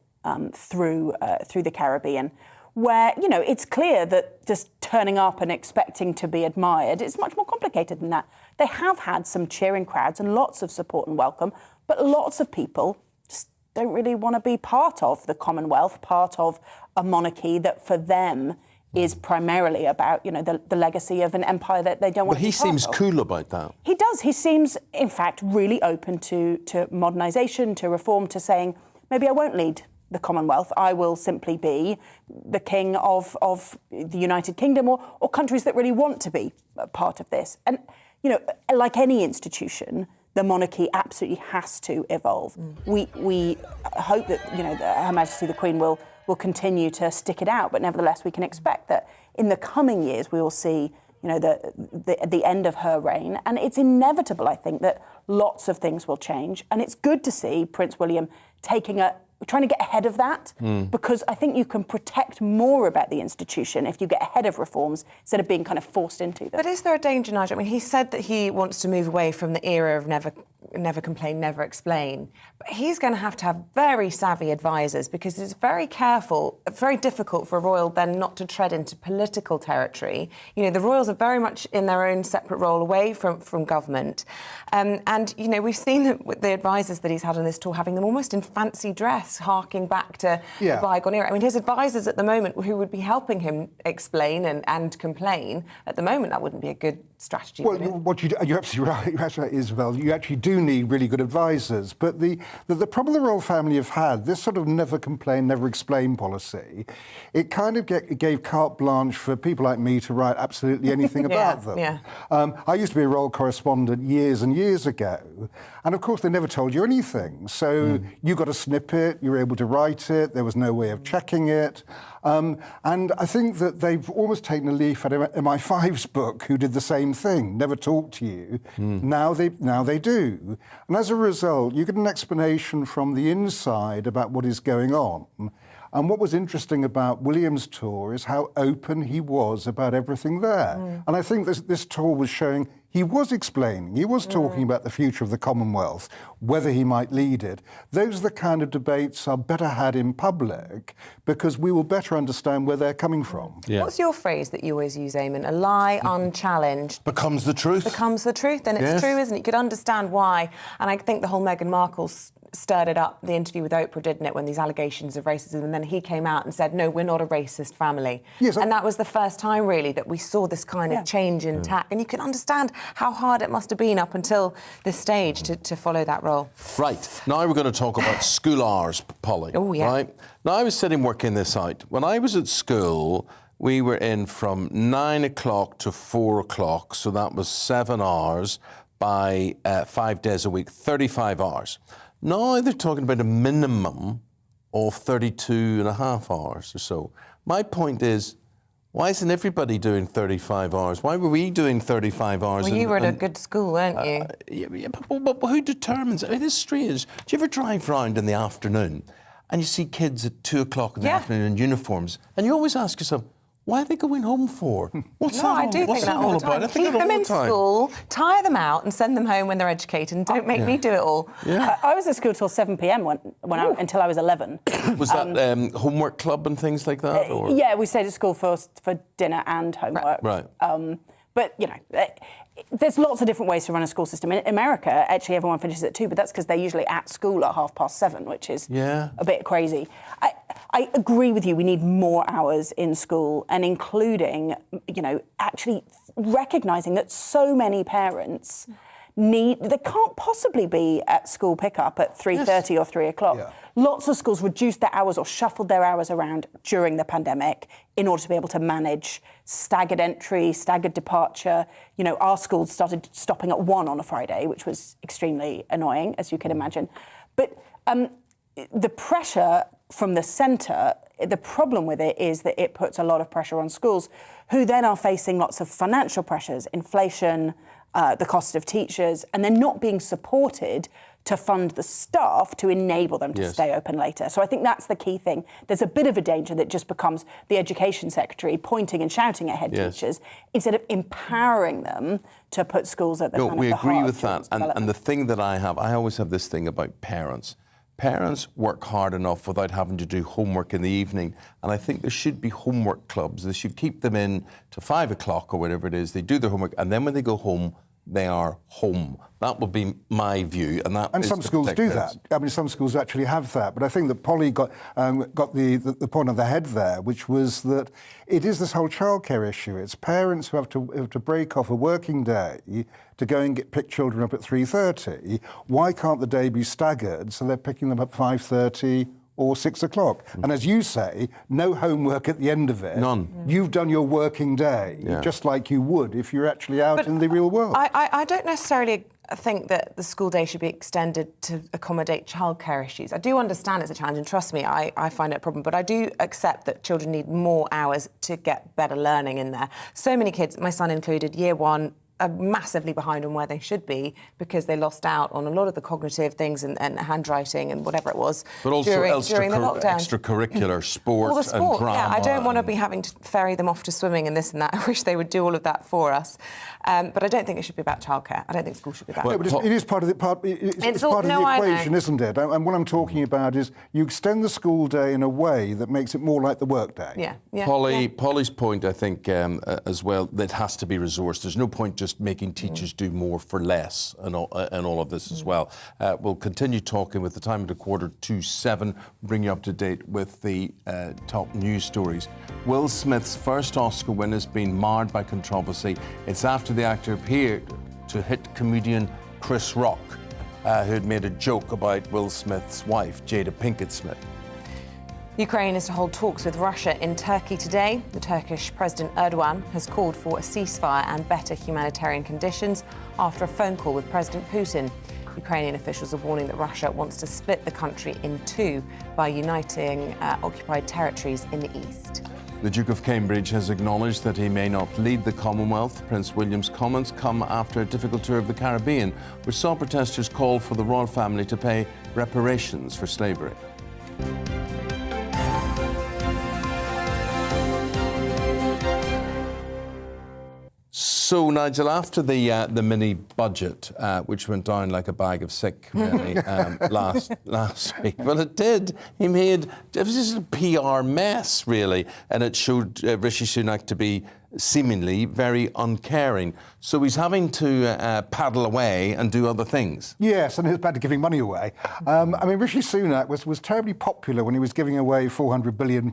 through the Caribbean, where, you know, it's clear that just turning up and expecting to be admired is much more complicated than that. They have had some cheering crowds and lots of support and welcome, but lots of people just don't really want to be part of the Commonwealth, part of a monarchy that for them is primarily about, you know, the legacy of an empire that they don't want to be part of. But he seems cool about that. He does. He seems, in fact, really open to modernisation, to reform, to saying, maybe I won't lead the Commonwealth. I will simply be the king of the United Kingdom or countries that really want to be a part of this. And, you know, like any institution, the monarchy absolutely has to evolve. We hope that, you know, Her Majesty the Queen will continue to stick it out, but nevertheless we can expect that in the coming years we will see, you know, the end of her reign, and it's inevitable, I think, that lots of things will change, and it's good to see Prince William trying to get ahead of that, because I think you can protect more about the institution if you get ahead of reforms instead of being kind of forced into them. But is there a danger, Nigel? I mean, he said that he wants to move away from the era of never complain, never explain. But he's going to have very savvy advisors, because it's very difficult for a royal then not to tread into political territory. You know, the royals are very much in their own separate role away from government. And, you know, we've seen the advisors that he's had on this tour having them almost in fancy dress, harking back to the bygone era. I mean, his advisors at the moment who would be helping him explain and complain, at the moment that wouldn't be a good strategy. Well, you're absolutely right. You're absolutely right, Isabel. You actually do need really good advisors. But the problem the royal family have had, this sort of never complain, never explain policy, it kind of gave carte blanche for people like me to write absolutely anything about them. Yeah. I used to be a royal correspondent years and years ago, and of course they never told you anything. So you got a snippet, you were able to write it, there was no way of checking it. And I think that they've almost taken a leaf out of MI5's book, who did the same thing, never talked to you. Now they do. And as a result, you get an explanation from the inside about what is going on. And what was interesting about William's tour is how open he was about everything there. And I think this tour was showing he was explaining, he was talking about the future of the Commonwealth, whether he might lead it. Those are the kind of debates are better had in public, because we will better understand where they're coming from. What's your phrase that you always use, Eamonn? A lie unchallenged becomes the truth. Becomes the truth, and it's true, isn't it? You could understand why. And I think the whole Meghan Markle stirred it up, the interview with Oprah, didn't it, when these allegations of racism, and then he came out and said, no, we're not a racist family. Yes, and that was the first time, really, that we saw this kind of change in tack. And you can understand how hard it must have been up until this stage to follow that role. Right. Now we're going to talk about school hours, Polly. Oh, yeah. Right? Now, I was sitting working this out. When I was at school, we were in from 9 o'clock to 4 o'clock, so that was 7 hours by 5 days a week, 35 hours. Now they're talking about a minimum of 32 and a half hours or so. My point is, why isn't everybody doing 35 hours? Why were we doing 35 hours? Well, you were at a good school, weren't you? Yeah, but who determines it? It is strange. Do you ever drive round in the afternoon and you see kids at 2 o'clock in the afternoon in uniforms, and you always ask yourself, Why are they going home for? What's No, that I all do about? think that all all the time. about? I think Keep that all them in the time. school, tire them out and send them home when they're educated, and don't make me do it all. Don't make me do it all. Yeah. I was at school till 7 p.m. until I was 11. Was that homework club and things like that? Or? Yeah, we stayed at school for dinner and homework. Right. But, you know, there's lots of different ways to run a school system. In America, actually, everyone finishes at 2, but that's because they're usually at school at 7:30, which is a bit crazy. I agree with you. We need more hours in school, and including, you know, actually recognising that so many parents they can't possibly be at school pickup at 3:30 or 3 o'clock. Yeah. Lots of schools reduced their hours or shuffled their hours around during the pandemic in order to be able to manage staggered entry, staggered departure. You know, our schools started stopping at 1 on a Friday, which was extremely annoying, as you can imagine. But the pressure from the centre, the problem with it is that it puts a lot of pressure on schools, who then are facing lots of financial pressures, inflation, the cost of teachers, and they're not being supported to fund the staff to enable them to stay open later. So I think that's the key thing. There's a bit of a danger that just becomes the education secretary pointing and shouting at head teachers instead of empowering them to put schools at the kind of the heart. We agree with that. And the thing that I always have this thing about parents. Parents work hard enough without having to do homework in the evening. And I think there should be homework clubs. They should keep them in to 5 o'clock or whatever it is. They do their homework, and then when they go home, they are home. That would be my view, and some schools do that. I mean, some schools actually have that. But I think that Polly got the point on the head there, which was that it is this whole childcare issue. It's parents who have to break off a working day to go and pick children up at 3:30. Why can't the day be staggered so they're picking them up 5:30? Or 6 o'clock. And as you say, no homework at the end of it. None. You've done your working day, just like you would if you're actually out in the real world. I don't necessarily think that the school day should be extended to accommodate childcare issues. I do understand it's a challenge, and trust me, I find it a problem, but I do accept that children need more hours to get better learning in there. So many kids, my son included, year 1, are massively behind on where they should be because they lost out on a lot of the cognitive things and handwriting and whatever it was but also during the lockdown. Extracurricular sport, all the sport and drama. Yeah, I don't want to be having to ferry them off to swimming and this and that. I wish they would do all of that for us. But I don't think it should be about childcare. I don't think school should be about it is part of the equation, isn't it? And what I'm talking about is you extend the school day in a way that makes it more like the work day. Polly's point, I think, as well, that has to be resourced. There's no point just making teachers do more for less and all of this as well. We'll continue talking with the time at 6:45, bring you up to date with the top news stories. Will Smith's first Oscar win has been marred by controversy. It's after the actor appeared to hit comedian Chris Rock, who had made a joke about Will Smith's wife, Jada Pinkett Smith. Ukraine is to hold talks with Russia in Turkey today. The Turkish President Erdogan has called for a ceasefire and better humanitarian conditions after a phone call with President Putin. Ukrainian officials are warning that Russia wants to split the country in 2 by uniting occupied territories in the east. The Duke of Cambridge has acknowledged that he may not lead the Commonwealth. Prince William's comments come after a difficult tour of the Caribbean, which saw protesters call for the royal family to pay reparations for slavery. So, Nigel, after the mini budget, which went down like a bag of sick really, last week, well, it did. It was just a PR mess, really, and it showed Rishi Sunak to be seemingly very uncaring. So he's having to paddle away and do other things. Yes, and he's bad at giving money away. I mean, Rishi Sunak was terribly popular when he was giving away £400 billion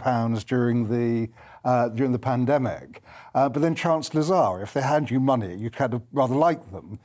during the pandemic. But then chancellors are, if they hand you money, you kind of rather like them.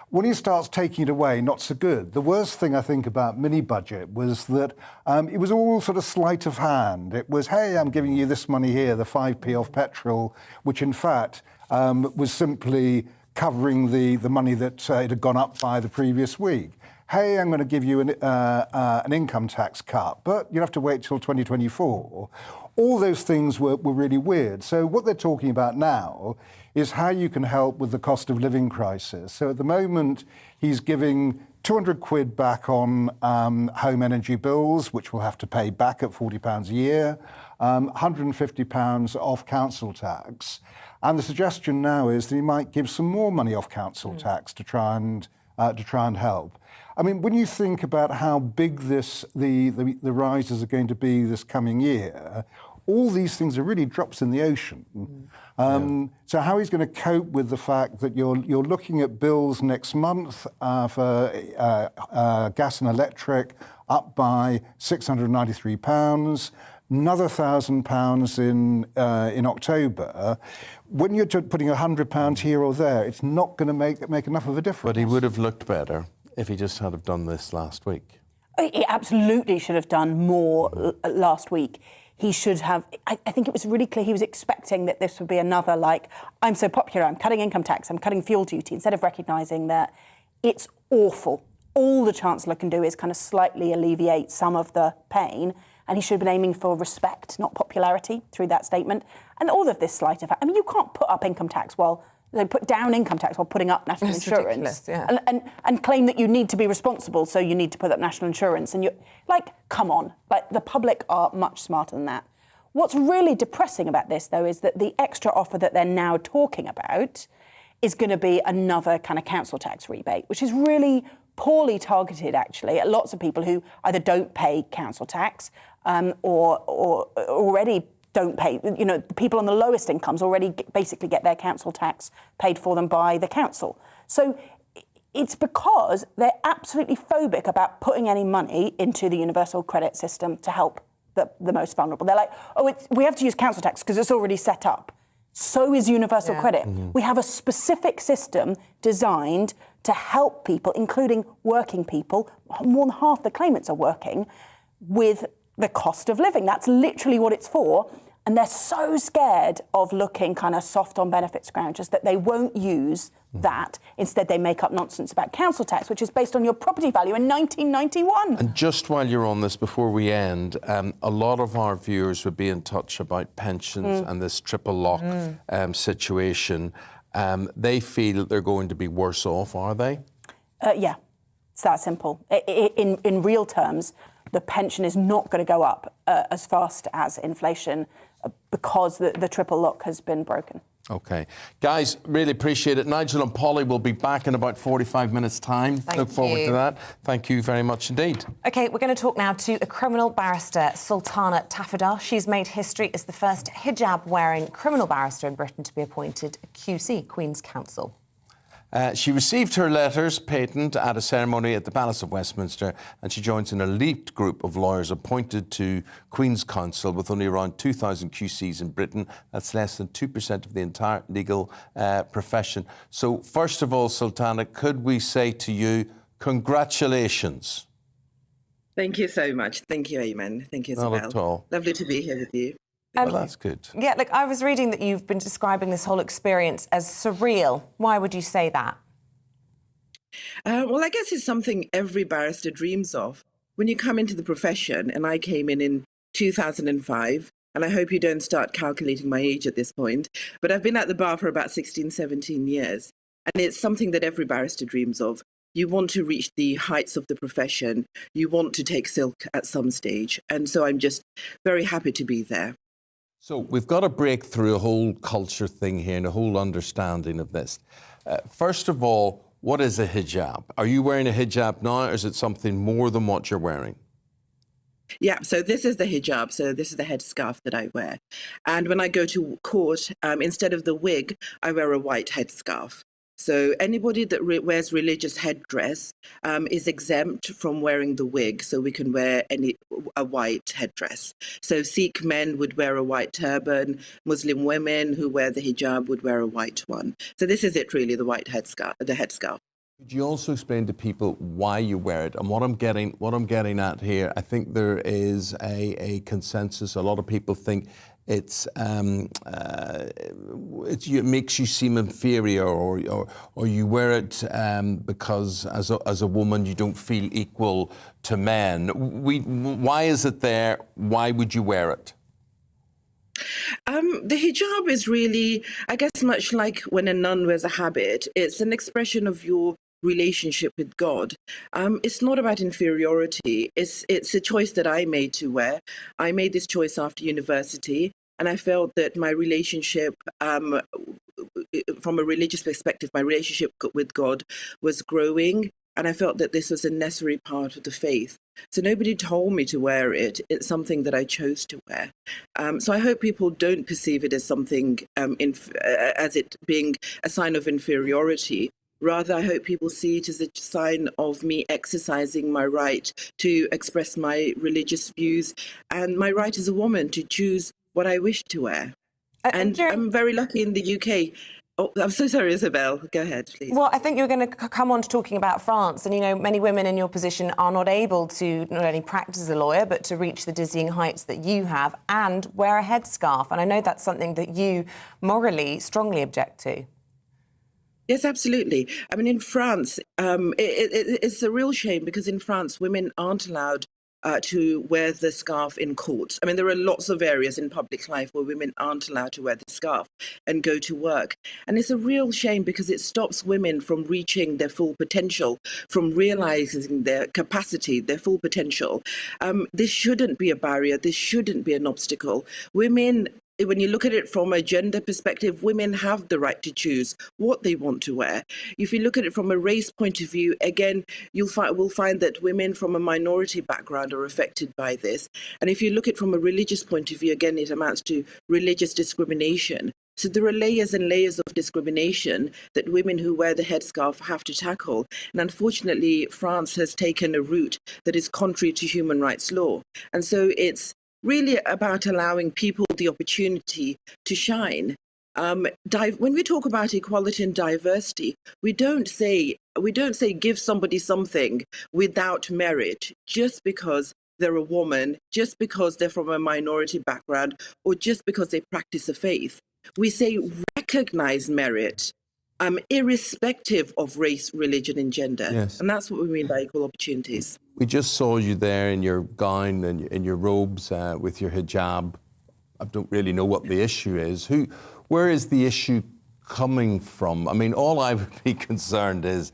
When he starts taking it away, not so good. The worst thing, I think, about mini-budget was that it was all sort of sleight of hand. It was, hey, I'm giving you this money here, the 5p off petrol, which in fact was simply covering the money that it had gone up by the previous week. hey, I'm going to give you an income tax cut, but you'll have to wait till 2024. All those things were really weird. So what they're talking about now is how you can help with the cost of living crisis. So at the moment, he's giving 200 quid back on home energy bills, which we'll have to pay back at £40 a year, £150 off council tax. And the suggestion now is that he might give some more money off council tax to try and help. I mean, when you think about how big the rises are going to be this coming year, all these things are really drops in the ocean. So how he's going to cope with the fact that you're looking at bills next month for gas and electric up by £693, another £1,000 in October. When you're putting £100 here or there, it's not going to make enough of a difference. But he would have looked better if he just had have done this last week. He absolutely should have done more last week. He should have, I think it was really clear he was expecting that this would be another, like, I'm so popular, I'm cutting income tax, I'm cutting fuel duty, instead of recognising that it's awful. All the Chancellor can do is kind of slightly alleviate some of the pain, and he should have been aiming for respect, not popularity, through that statement. And all of this sleight of hand. I mean, you can't put up income tax put down income tax while putting up national insurance, and claim that you need to be responsible, so you need to put up national insurance. And you're like, come on, like the public are much smarter than that. What's really depressing about this, though, is that the extra offer that they're now talking about is going to be another kind of council tax rebate, which is really poorly targeted, actually, at lots of people who either don't pay council tax or already don't pay. You know, people on the lowest incomes already basically get their council tax paid for them by the council. So it's because they're absolutely phobic about putting any money into the universal credit system to help the most vulnerable. They're like, we have to use council tax because it's already set up. So is universal credit. We have a specific system designed to help people, including working people. More than half the claimants are working with the cost of living. That's literally what it's for. And they're so scared of looking kind of soft on benefit scroungers that they won't use that. Instead, they make up nonsense about council tax, which is based on your property value in 1991. And just while you're on this, before we end, a lot of our viewers would be in touch about pensions and this triple lock situation. They feel they're going to be worse off, are they? Yeah, it's that simple. In real terms, the pension is not going to go up as fast as inflation because the triple lock has been broken. OK. Guys, really appreciate it. Nigel and Polly will be back in about 45 minutes' time. Look forward to that. Thank you very much indeed. OK, we're going to talk now to a criminal barrister, Sultana Tafadar. She's made history as the first hijab-wearing criminal barrister in Britain to be appointed a QC, Queen's Counsel. She received her letters patent at a ceremony at the Palace of Westminster, and she joins an elite group of lawyers appointed to Queen's Counsel with only around 2,000 QCs in Britain. That's less than 2% of the entire legal profession. So, first of all, Sultana, could we say to you, congratulations? Thank you so much. Thank you, Eamonn. Thank you, Isabel. Not at all. Lovely to be here with you. Well, that's good. Yeah, look, I was reading that you've been describing this whole experience as surreal. Why would you say that? Well, I guess it's something every barrister dreams of. When you come into the profession, and I came in 2005, and I hope you don't start calculating my age at this point, but I've been at the bar for about 16, 17 years, and it's something that every barrister dreams of. You want to reach the heights of the profession. You want to take silk at some stage. And so I'm just very happy to be there. So we've got to break through a whole culture thing here and a whole understanding of this. First of all, what is a hijab? Are you wearing a hijab now, or is it something more than what you're wearing? Yeah, so this is the hijab. So this is the headscarf that I wear. And when I go to court, instead of the wig, I wear a white headscarf. So anybody that wears religious headdress is exempt from wearing the wig, so we can wear a white headdress. So Sikh men would wear a white turban, Muslim women who wear the hijab would wear a white one. So this is it really, the white headscarf, the headscarf. Could you also explain to people why you wear it? And what I'm getting at here, I think there is a consensus. A lot of people think it makes you seem inferior, or you wear it because as a woman you don't feel equal to men. Why is it there? Why would you wear it? The hijab is really, I guess, much like when a nun wears a habit. It's an expression of your relationship with God. It's not about inferiority. It's a choice that I made to wear. I made this choice after university, and I felt that my relationship, from a religious perspective, my relationship with God was growing, and I felt that this was a necessary part of the faith. So nobody told me to wear it. It's something that I chose to wear. So I hope people don't perceive it as something, as it being a sign of inferiority. Rather, I hope people see it as a sign of me exercising my right to express my religious views and my right as a woman to choose what I wish to wear. And I'm very lucky in the UK. Oh, I'm so sorry, Isabel. Go ahead, please. Well, I think you're going to come on to talking about France. And, you know, many women in your position are not able to not only practice as a lawyer, but to reach the dizzying heights that you have and wear a headscarf. And I know that's something that you morally strongly object to. Yes, absolutely. I mean, in France, it's a real shame because in France, women aren't allowed to wear the scarf in court. I mean, there are lots of areas in public life where women aren't allowed to wear the scarf and go to work. And it's a real shame because it stops women from reaching their full potential, from realizing their capacity, their full potential. This shouldn't be a barrier. This shouldn't be an obstacle. Women, when you look at it from a gender perspective, women have the right to choose what they want to wear. If you look at it from a race point of view, again, we'll find that women from a minority background are affected by this. And if you look at it from a religious point of view, again, it amounts to religious discrimination. So there are layers and layers of discrimination that women who wear the headscarf have to tackle. And unfortunately, France has taken a route that is contrary to human rights law. And so it's really about allowing people the opportunity to shine. When we talk about equality and diversity, we don't say give somebody something without merit just because they're a woman, just because they're from a minority background, or just because they practice a faith. We say recognize merit, irrespective of race, religion, and gender. Yes. And that's what we mean by equal opportunities. We just saw you there in your gown and in your robes with your hijab. I don't really know what the issue is. Where is the issue coming from? I mean, all I would be concerned is,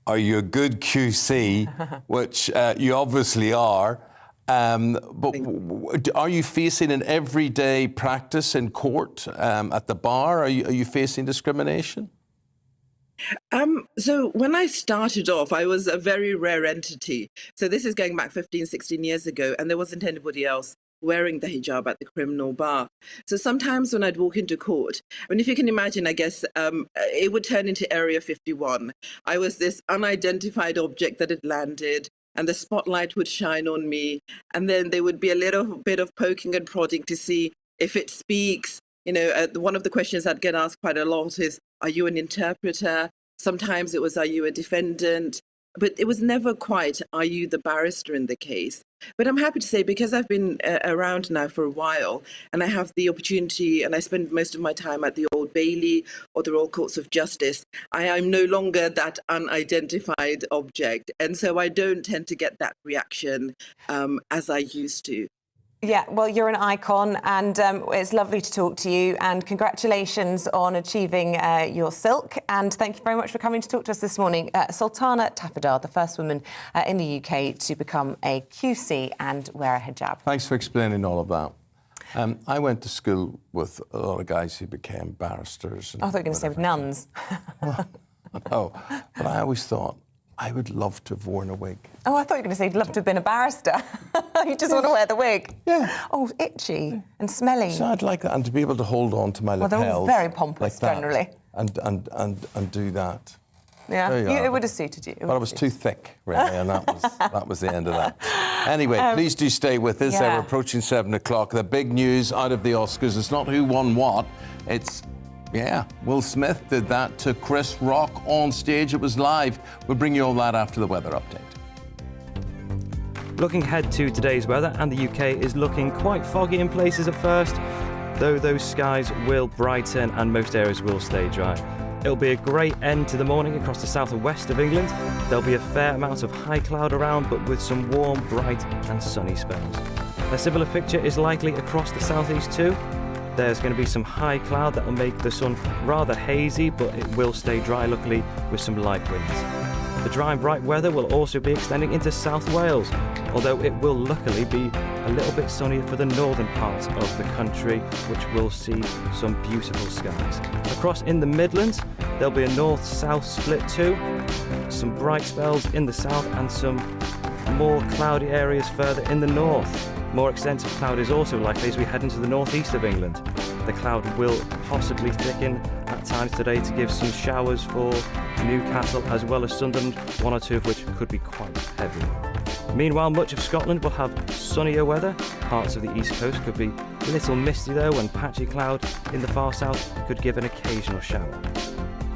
are you a good QC, which you obviously are, but are you facing an everyday practice in court at the bar? Are you facing discrimination? So when I started off, I was a very rare entity. So this is going back 15, 16 years ago, and there wasn't anybody else wearing the hijab at the criminal bar. So sometimes when I'd walk into court, I mean, if you can imagine, I guess it would turn into Area 51. I was this unidentified object that had landed, and the spotlight would shine on me. And then there would be a little bit of poking and prodding to see if it speaks. You know, one of the questions I'd get asked quite a lot is, are you an interpreter? Sometimes it was, are you a defendant? But it was never quite, are you the barrister in the case? But I'm happy to say, because I've been around now for a while, and I have the opportunity, and I spend most of my time at the Old Bailey or the Royal Courts of Justice, I am no longer that unidentified object. And so I don't tend to get that reaction as I used to. Yeah, well, you're an icon, and it's lovely to talk to you, and congratulations on achieving your silk, and thank you very much for coming to talk to us this morning. Sultana Tafadar, the first woman in the UK to become a QC and wear a hijab. Thanks for explaining all of that. I went to school with a lot of guys who became barristers. I thought you were going to say with nuns. No, but I always thought, I would love to have worn a wig. Oh, I thought you were going to say you'd love to have been a barrister. You just want to wear the wig. Yeah. Oh, itchy and smelly. So I'd like that, and to be able to hold on to my lapels. Well, they're all very pompous, like generally. And do that. Yeah, it would have suited you. But I was too thick, really, and that was the end of that. Anyway, please do stay with us. We're approaching 7 o'clock. The big news out of the Oscars, it's not who won what, it's... Yeah, Will Smith did that to Chris Rock on stage. It was live. We'll bring you all that after the weather update. Looking ahead to today's weather, and the UK is looking quite foggy in places at first. though those skies will brighten and most areas will stay dry. It'll be a great end to the morning across the south and west of England. There'll be a fair amount of high cloud around, but with some warm, bright and sunny spells. A similar picture is likely across the southeast too. There's going to be some high cloud that will make the sun rather hazy, but it will stay dry luckily with some light winds. The dry and bright weather will also be extending into South Wales, although it will luckily be a little bit sunnier for the northern parts of the country, which will see some beautiful skies. Across in the Midlands, there'll be a north-south split too, some bright spells in the south and some more cloudy areas further in the north. More extensive cloud is also likely as we head into the northeast of England. The cloud will possibly thicken at times today to give some showers for Newcastle as well as Sunderland, one or two of which could be quite heavy. Meanwhile, much of Scotland will have sunnier weather. Parts of the east coast could be a little misty though, and patchy cloud in the far south could give an occasional shower.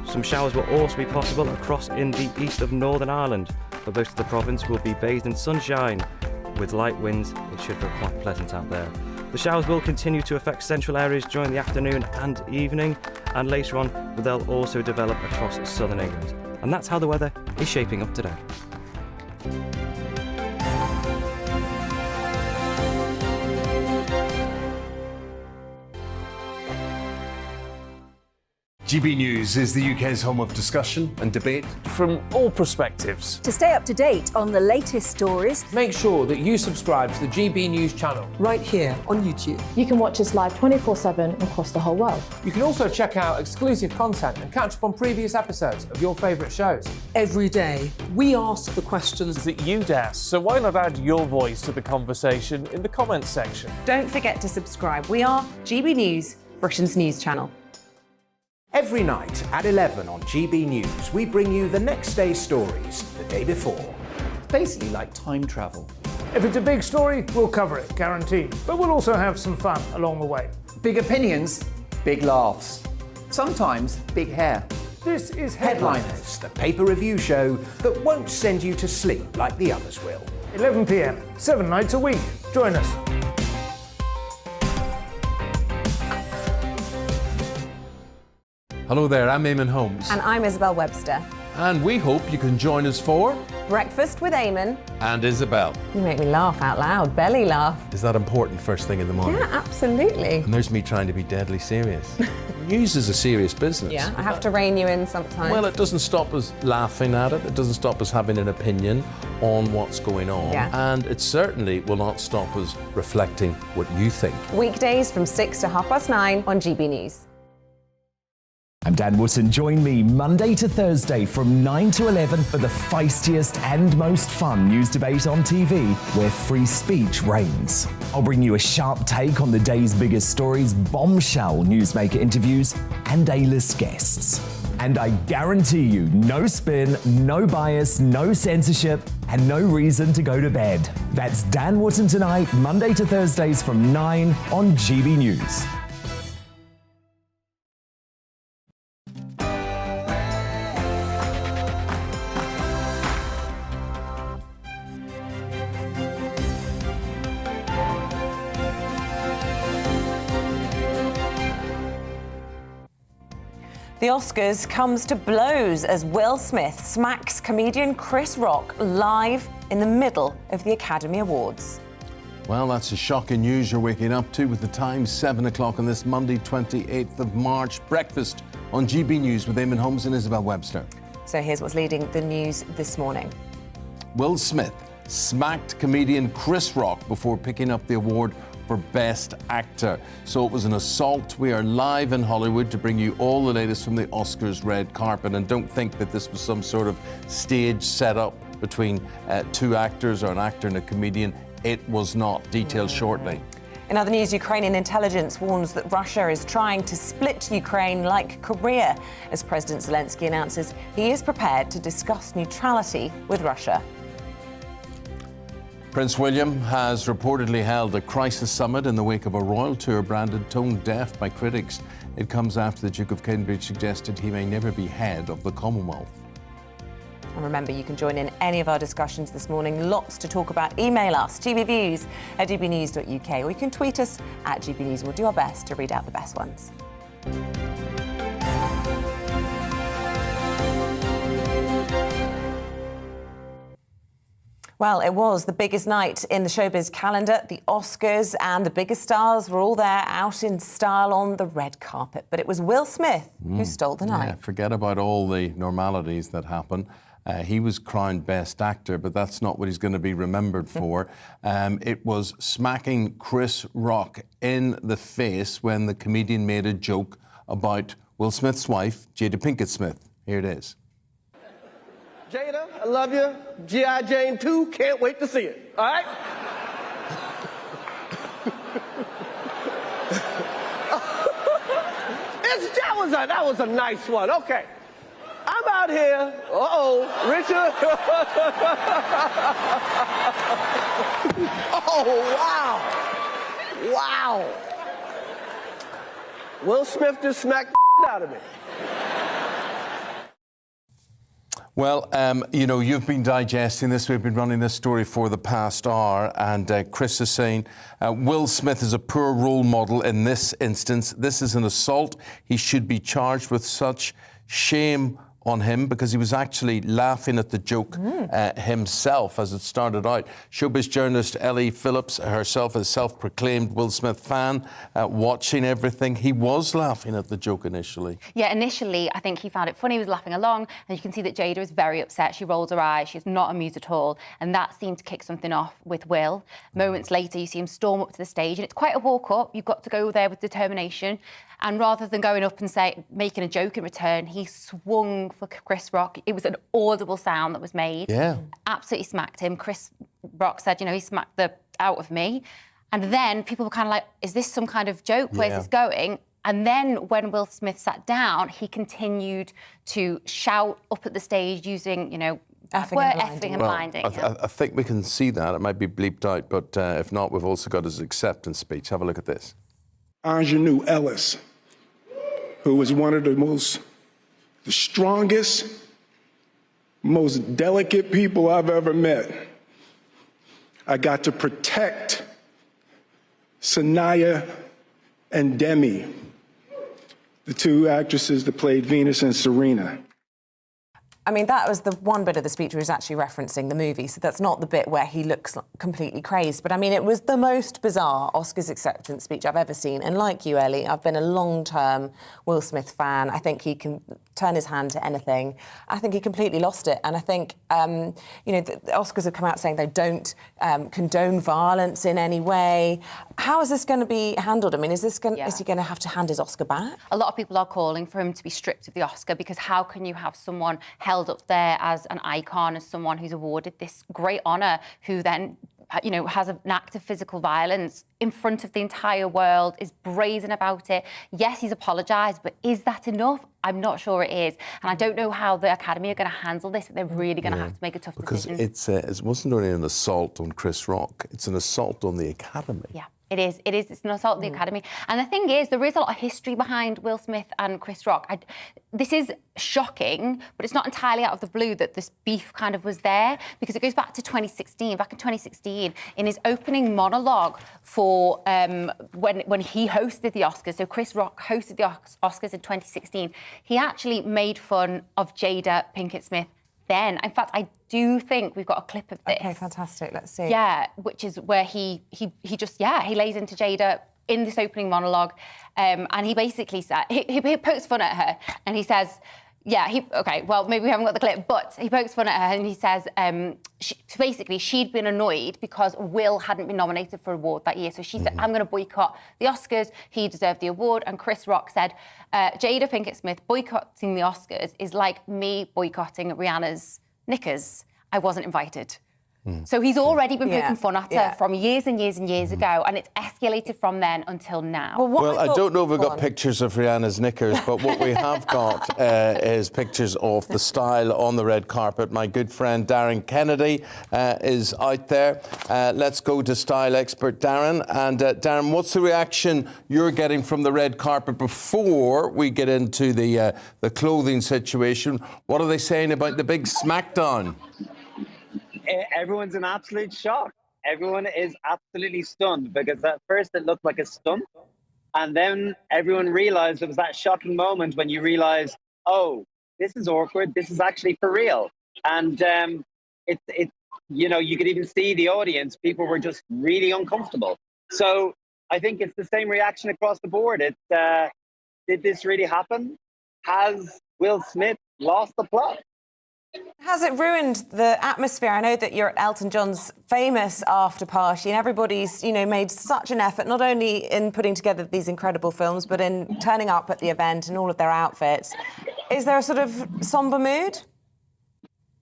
Some showers will also be possible across in the east of Northern Ireland, but most of the province will be bathed in sunshine. With light winds, it should feel quite pleasant out there. The showers will continue to affect central areas during the afternoon and evening, and later on they'll also develop across southern England. And that's how the weather is shaping up today. GB News is the UK's home of discussion and debate from all perspectives. To stay up to date on the latest stories, make sure that you subscribe to the GB News channel right here on YouTube. You can watch us live 24/7 across the whole world. You can also check out exclusive content and catch up on previous episodes of your favourite shows. Every day, we ask the questions that you'd ask, so why not add your voice to the conversation in the comments section? Don't forget to subscribe. We are GB News, Britain's news channel. Every night at 11 on GB News, we bring you the next day's stories the day before. It's basically like time travel. If it's a big story, we'll cover it, guaranteed. But we'll also have some fun along the way. Big opinions, big laughs. Sometimes big hair. This is Headliners, the paper review show that won't send you to sleep like the others will. 11 p.m, 7 nights a week. Join us. Hello there, I'm Eamonn Holmes. And I'm Isabel Webster. And we hope you can join us for Breakfast with Eamonn and Isabel. You make me laugh out loud, belly laugh. Is that important first thing in the morning? Yeah, absolutely. And there's me trying to be deadly serious. News is a serious business. Yeah, I have to rein you in sometimes. Well, it doesn't stop us laughing at it. It doesn't stop us having an opinion on what's going on. Yeah. And it certainly will not stop us reflecting what you think. Weekdays from 6 to 9:30 on GB News. I'm Dan Wootton. Join me Monday to Thursday from 9 to 11 for the feistiest and most fun news debate on TV, where free speech reigns. I'll bring you a sharp take on the day's biggest stories, bombshell newsmaker interviews, and A-list guests. And I guarantee you, no spin, no bias, no censorship, and no reason to go to bed. That's Dan Wootton tonight, Monday to Thursdays from 9 on GB News. The Oscars comes to blows as Will Smith smacks comedian Chris Rock live in the middle of the Academy Awards. Well, that's the shocking news you're waking up to with the time 7 o'clock on this Monday, 28th of March. Breakfast on GB News with Eamonn Holmes and Isabel Webster. So here's what's leading the news this morning. Will Smith smacked comedian Chris Rock before picking up the award for Best Actor. So it was an assault. We are live in Hollywood to bring you all the latest from the Oscars red carpet. And don't think that this was some sort of stage setup between two actors or an actor and a comedian. It was not. Details shortly. In other news, Ukrainian intelligence warns that Russia is trying to split Ukraine like Korea, as President Zelensky announces he is prepared to discuss neutrality with Russia. Prince William has reportedly held a crisis summit in the wake of a royal tour branded tone-deaf by critics. It comes after the Duke of Cambridge suggested he may never be head of the Commonwealth. And remember, you can join in any of our discussions this morning. Lots to talk about. Email us, gbviews@gbnews.uk, or you can tweet us at gbnews. We'll do our best to read out the best ones. Well, it was the biggest night in the showbiz calendar, the Oscars, and the biggest stars were all there out in style on the red carpet. But it was Will Smith who stole the night. Yeah, forget about all the normalities that happen. He was crowned Best Actor, but that's not what he's going to be remembered for. It was smacking Chris Rock in the face when the comedian made a joke about Will Smith's wife, Jada Pinkett Smith. Here it is. Jada, I love you. G.I. Jane 2, can't wait to see it. All right? that was a nice one. Okay. I'm out here. Richard. Oh, wow. Wow. Will Smith just smacked the out of me. Well, you know, you've been digesting this. We've been running this story for the past hour, and Chris is saying Will Smith is a poor role model in this instance. This is an assault. He should be charged with such. Shame on him, because he was actually laughing at the joke himself as it started out. Showbiz journalist Ellie Phillips, herself a self-proclaimed Will Smith fan, watching everything. He was laughing at the joke initially. Yeah, initially, I think he found it funny. He was laughing along, and you can see that Jada is very upset. She rolls her eyes. She's not amused at all, and that seemed to kick something off with Will. Moments later, you see him storm up to the stage, and it's quite a walk up. You've got to go there with determination. And rather than going up and making a joke in return, he swung for Chris Rock. It was an audible sound that was made. Yeah. Absolutely smacked him. Chris Rock said, you know, he smacked the out of me. And then people were kind of like, is this some kind of joke? Where's this going? And then when Will Smith sat down, he continued to shout up at the stage using, you know, effing and blinding. I think we can see that. It might be bleeped out, but if not, we've also got his acceptance speech. Have a look at this. Ingenue Ellis, who was one of the strongest, most delicate people I've ever met. I got to protect Sanaya and Demi, the two actresses that played Venus and Serena. I mean, that was the one bit of the speech where he was actually referencing the movie, so that's not the bit where he looks completely crazed. But, I mean, it was the most bizarre Oscars acceptance speech I've ever seen. And like you, Ellie, I've been a long-term Will Smith fan. I think he can turn his hand to anything. I think he completely lost it. And I think, you know, the Oscars have come out saying they don't condone violence in any way. How is this going to be handled? I mean, is he going to have to hand his Oscar back? A lot of people are calling for him to be stripped of the Oscar, because how can you have someone held up there as an icon, as someone who's awarded this great honour, who then, you know, has an act of physical violence in front of the entire world, is brazen about it. Yes, he's apologised, but is that enough? I'm not sure it is. And I don't know how the Academy are going to handle this, but they're really going to have to make a tough decision. Because it wasn't only an assault on Chris Rock, it's an assault on the Academy. Yeah. It is. It's an assault on the Academy. And the thing is, there is a lot of history behind Will Smith and Chris Rock. This is shocking, but it's not entirely out of the blue that this beef kind of was there, because it goes back to 2016. Back in 2016, in his opening monologue for when he hosted the Oscars, so Chris Rock hosted the Oscars in 2016, he actually made fun of Jada Pinkett Smith then. In fact, I do think we've got a clip of this. OK, fantastic. Let's see. Yeah, which is where he lays into Jada in this opening monologue, and he basically said, he pokes fun at her, and he says, maybe we haven't got the clip, but he pokes fun at her and he says, basically, she'd been annoyed because Will hadn't been nominated for an award that year. So she said, I'm going to boycott the Oscars. He deserved the award. And Chris Rock said, Jada Pinkett Smith boycotting the Oscars is like me boycotting Rihanna's knickers. I wasn't invited. So he's already been poking fun at her from years and years and years ago, and it's escalated from then until now. Well, I don't know if we've got pictures of Rihanna's knickers, but what we have got is pictures of the style on the red carpet. My good friend Darren Kennedy is out there. Let's go to style expert Darren. And Darren, what's the reaction you're getting from the red carpet before we get into the clothing situation? What are they saying about the big smackdown? Everyone's in absolute shock. Everyone is absolutely stunned because at first it looked like a stunt. And then everyone realized it was that shocking moment when you realize, oh, this is awkward. This is actually for real. And it's you know, you could even see the audience. People were just really uncomfortable. So I think it's the same reaction across the board. It's, did this really happen? Has Will Smith lost the plot? Has it ruined the atmosphere? I know that you're at Elton John's famous after party, and everybody's, you know, made such an effort, not only in putting together these incredible films, but in turning up at the event and all of their outfits. Is there a sort of somber mood?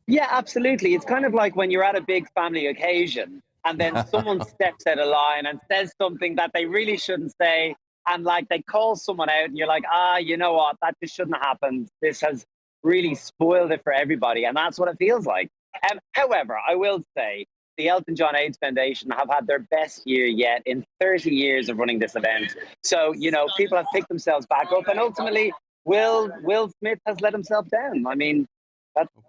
Yeah, absolutely. It's kind of like when you're at a big family occasion and then someone steps out of line and says something that they really shouldn't say, and like they call someone out and you're like, you know what, that just shouldn't have happened. This has really spoiled it for everybody, and that's what it feels like. However, I will say the Elton John AIDS Foundation have had their best year yet in 30 years of running this event. So, you know, people have picked themselves back up, and ultimately Will Smith has let himself down. I mean,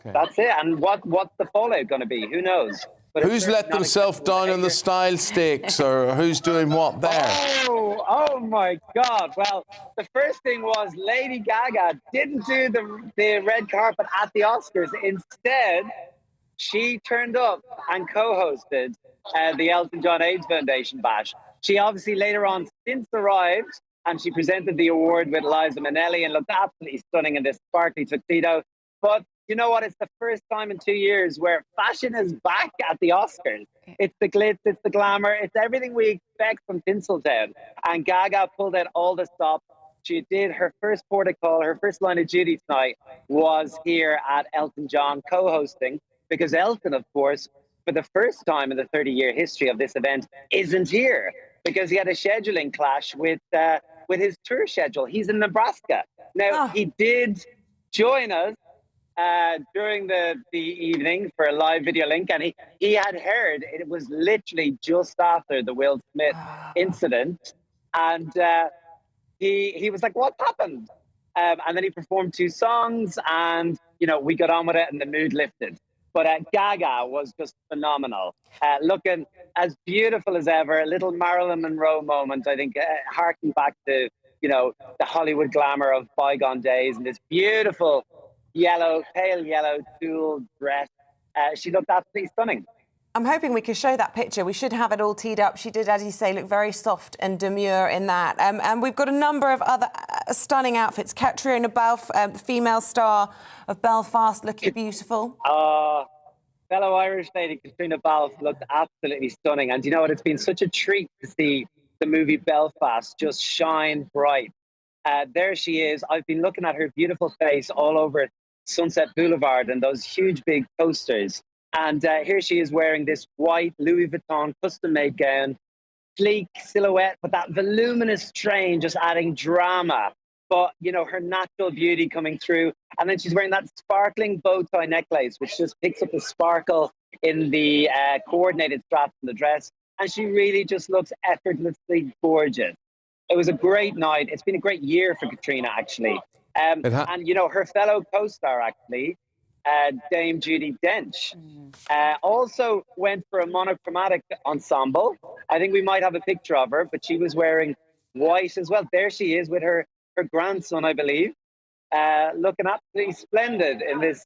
that's it. And what's the fallout going to be? Who knows? But who's let themselves down in the style stakes, or who's doing what there? Oh my God. Well, the first thing was Lady Gaga didn't do the red carpet at the Oscars. Instead, she turned up and co-hosted the Elton John AIDS Foundation bash. She obviously later on since arrived, and she presented the award with Liza Minnelli and looked absolutely stunning in this sparkly tuxedo. But you know what? It's the first time in 2 years where fashion is back at the Oscars. It's the glitz, it's the glamour, it's everything we expect from Tinseltown. And Gaga pulled out all the stops. She did her first port of call, her first line of duty tonight was here at Elton John co-hosting, because Elton, of course, for the first time in the 30-year history of this event, isn't here because he had a scheduling clash with his tour schedule. He's in Nebraska. Now, he did join us during the evening for a live video link, and he had heard it was literally just after the Will Smith incident, and he was like, what happened? And then he performed 2 songs, and you know, we got on with it and the mood lifted. But Gaga was just phenomenal, looking as beautiful as ever. A little Marilyn Monroe moment, I think, harking back to, you know, the Hollywood glamour of bygone days, and this beautiful pale yellow tulle dress. She looked absolutely stunning. I'm hoping we could show that picture. We should have it all teed up. She did, as you say, look very soft and demure in that. And we've got a number of other stunning outfits. Catriona Balfe, the female star of Belfast, looking beautiful. Fellow Irish lady Catriona Balfe looked absolutely stunning. And you know what? It's been such a treat to see the movie Belfast just shine bright. There she is. I've been looking at her beautiful face all over Sunset Boulevard and those huge big posters. And here she is wearing this white Louis Vuitton custom-made gown, sleek silhouette, but that voluminous train just adding drama. But, you know, her natural beauty coming through. And then she's wearing that sparkling bow tie necklace, which just picks up the sparkle in the coordinated straps in the dress. And she really just looks effortlessly gorgeous. It was a great night. It's been a great year for Catriona, actually. And, you know, her fellow co-star, actually, Dame Judi Dench, also went for a monochromatic ensemble. I think we might have a picture of her, but she was wearing white as well. There she is with her grandson, I believe, looking absolutely splendid in this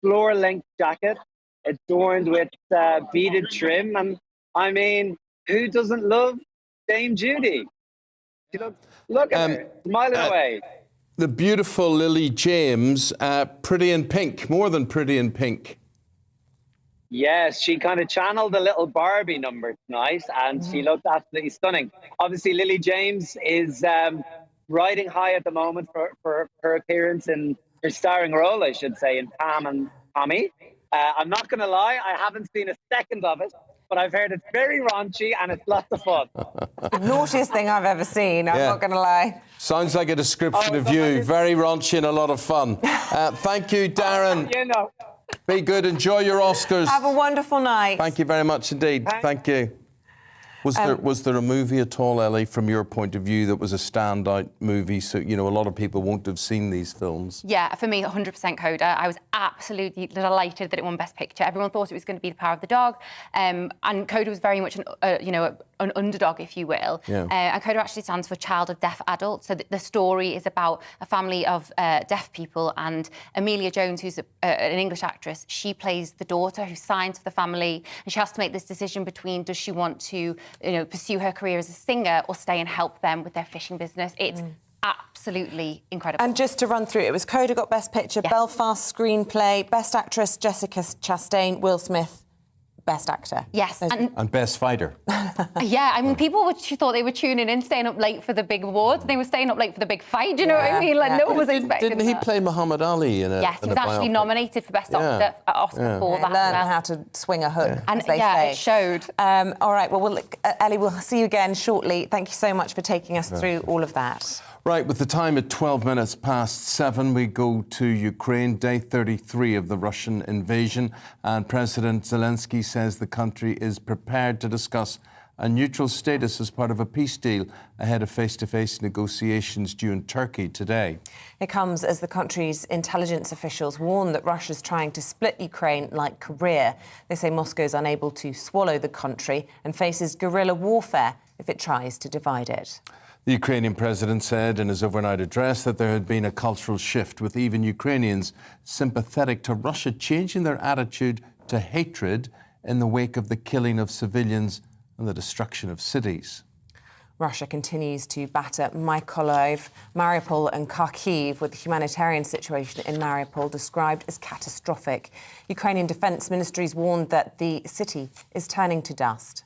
floor-length jacket adorned with beaded trim. And, I mean, who doesn't love Dame Judi? Look at her, smiling away. The beautiful Lily James, pretty in pink, more than pretty in pink. Yes, she kind of channeled a little Barbie number tonight, and she looked absolutely stunning. Obviously, Lily James is riding high at the moment for her appearance in her starring role, I should say, in Pam and Tommy. I'm not going to lie, I haven't seen a second of it, but I've heard it's very raunchy and it's lots of fun. The naughtiest thing I've ever seen, I'm not going to lie. Sounds like a description of you. Very raunchy and a lot of fun. Thank you, Darren. You know. Be good. Enjoy your Oscars. Have a wonderful night. Thank you very much indeed. Thank you. Was there a movie at all, Ellie, from your point of view, that was a standout movie? So, you know, a lot of people won't have seen these films. Yeah, for me, 100% Coda. I was absolutely delighted that it won Best Picture. Everyone thought it was going to be The Power of the Dog, and Coda was very much an underdog, if you will. Yeah. And Coda actually stands for Child of Deaf Adult. So the story is about a family of deaf people, and Amelia Jones, who's an English actress, she plays the daughter who signs for the family, and she has to make this decision between does she want to pursue her career as a singer or stay and help them with their fishing business. It's absolutely incredible. And just to run through, it was Coda got Best Picture, Belfast Screenplay, Best Actress Jessica Chastain, Will Smith, Best Actor. Yes. And Best Fighter. Yeah, I mean, people thought they were tuning in, staying up late for the big awards. They were staying up late for the big fight. Do you know what I mean? Like, no one was expecting Didn't he play Muhammad Ali in a Yes, he was actually nominated for Best Oscar for that. Learn how to swing a hook, and as they say. it showed. All right, well, Ellie, we'll see you again shortly. Thank you so much for taking us through all of that. Right, with the time at 12 minutes past 7, we go to Ukraine, day 33 of the Russian invasion, and President Zelensky says the country is prepared to discuss a neutral status as part of a peace deal ahead of face-to-face negotiations due in Turkey today. It comes as the country's intelligence officials warn that Russia's trying to split Ukraine like Korea. They say Moscow's unable to swallow the country and faces guerrilla warfare if it tries to divide it. The Ukrainian president said in his overnight address that there had been a cultural shift, with even Ukrainians sympathetic to Russia changing their attitude to hatred in the wake of the killing of civilians and the destruction of cities. Russia continues to batter Mykolaiv, Mariupol and Kharkiv, with the humanitarian situation in Mariupol described as catastrophic. Ukrainian defence ministries warned that the city is turning to dust.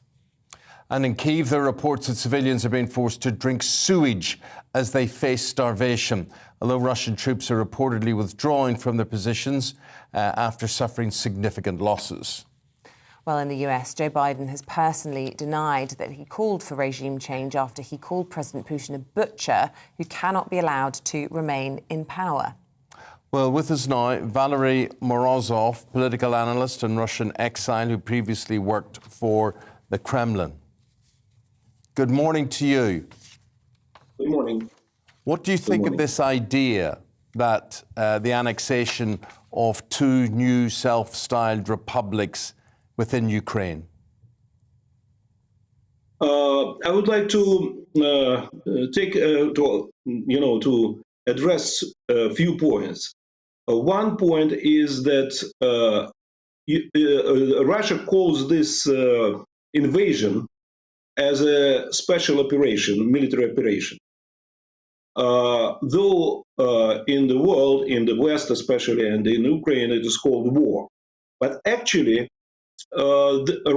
And in Kyiv, there are reports that civilians are being forced to drink sewage as they face starvation, although Russian troops are reportedly withdrawing from their positions after suffering significant losses. Well, in the US, Joe Biden has personally denied that he called for regime change after he called President Putin a butcher who cannot be allowed to remain in power. Well, with us now, Valery Morozov, political analyst and Russian exile who previously worked for the Kremlin. Good morning to you. Good morning. What do you think of this idea that the annexation of 2 new self-styled republics within Ukraine? I would like to to address a few points. One point is that Russia calls this invasion as a special operation, military operation. Though in the world, in the West especially, and in Ukraine, it is called war. But actually,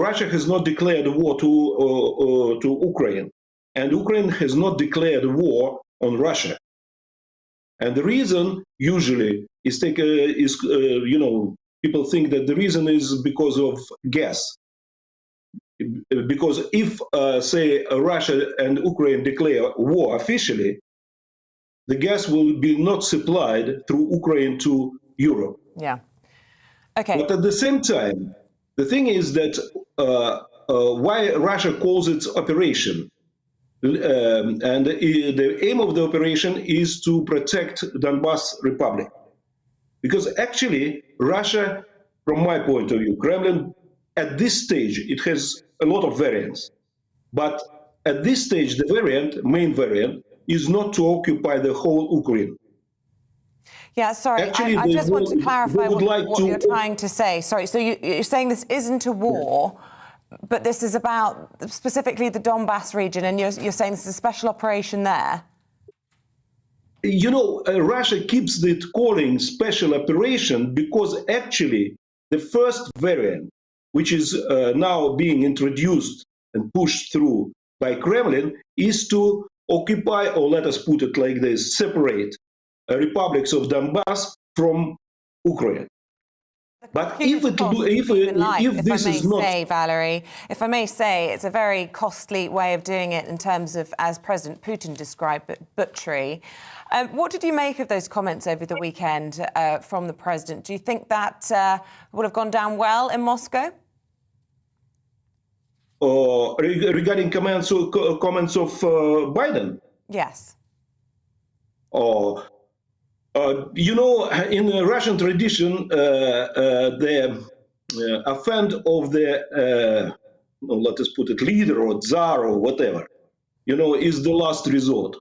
Russia has not declared war to Ukraine, and Ukraine has not declared war on Russia. And the reason usually is people think that the reason is because of gas. Because if, say, Russia and Ukraine declare war officially, the gas will be not supplied through Ukraine to Europe. Yeah. Okay. But at the same time, the thing is that why Russia calls it operation, and the aim of the operation is to protect Donbas Republic. Because actually, Russia, from my point of view, Kremlin, at this stage, it has a lot of variants. But at this stage, the main variant, is not to occupy the whole Ukraine. Yeah, sorry, Actually, I just want to clarify what to you're trying to say. Sorry, so you're saying this isn't a war, but this is about specifically the Donbas region, and you're saying this is a special operation there? You know, Russia keeps it calling special operation because actually the first variant, which is now being introduced and pushed through by Kremlin, is to occupy, or let us put it like this, separate republics of Donbas from Ukraine. But Huge if cost to human life, this is not, Valerie, if I may say, it's a very costly way of doing it in terms of, as President Putin described it, butchery. What did you make of those comments over the weekend from the president? Do you think that would have gone down well in Moscow? regarding comments of Biden? Yes. You know, in the Russian tradition, the offend of the, let us put it, leader or Tsar or whatever, you know, is the last resort.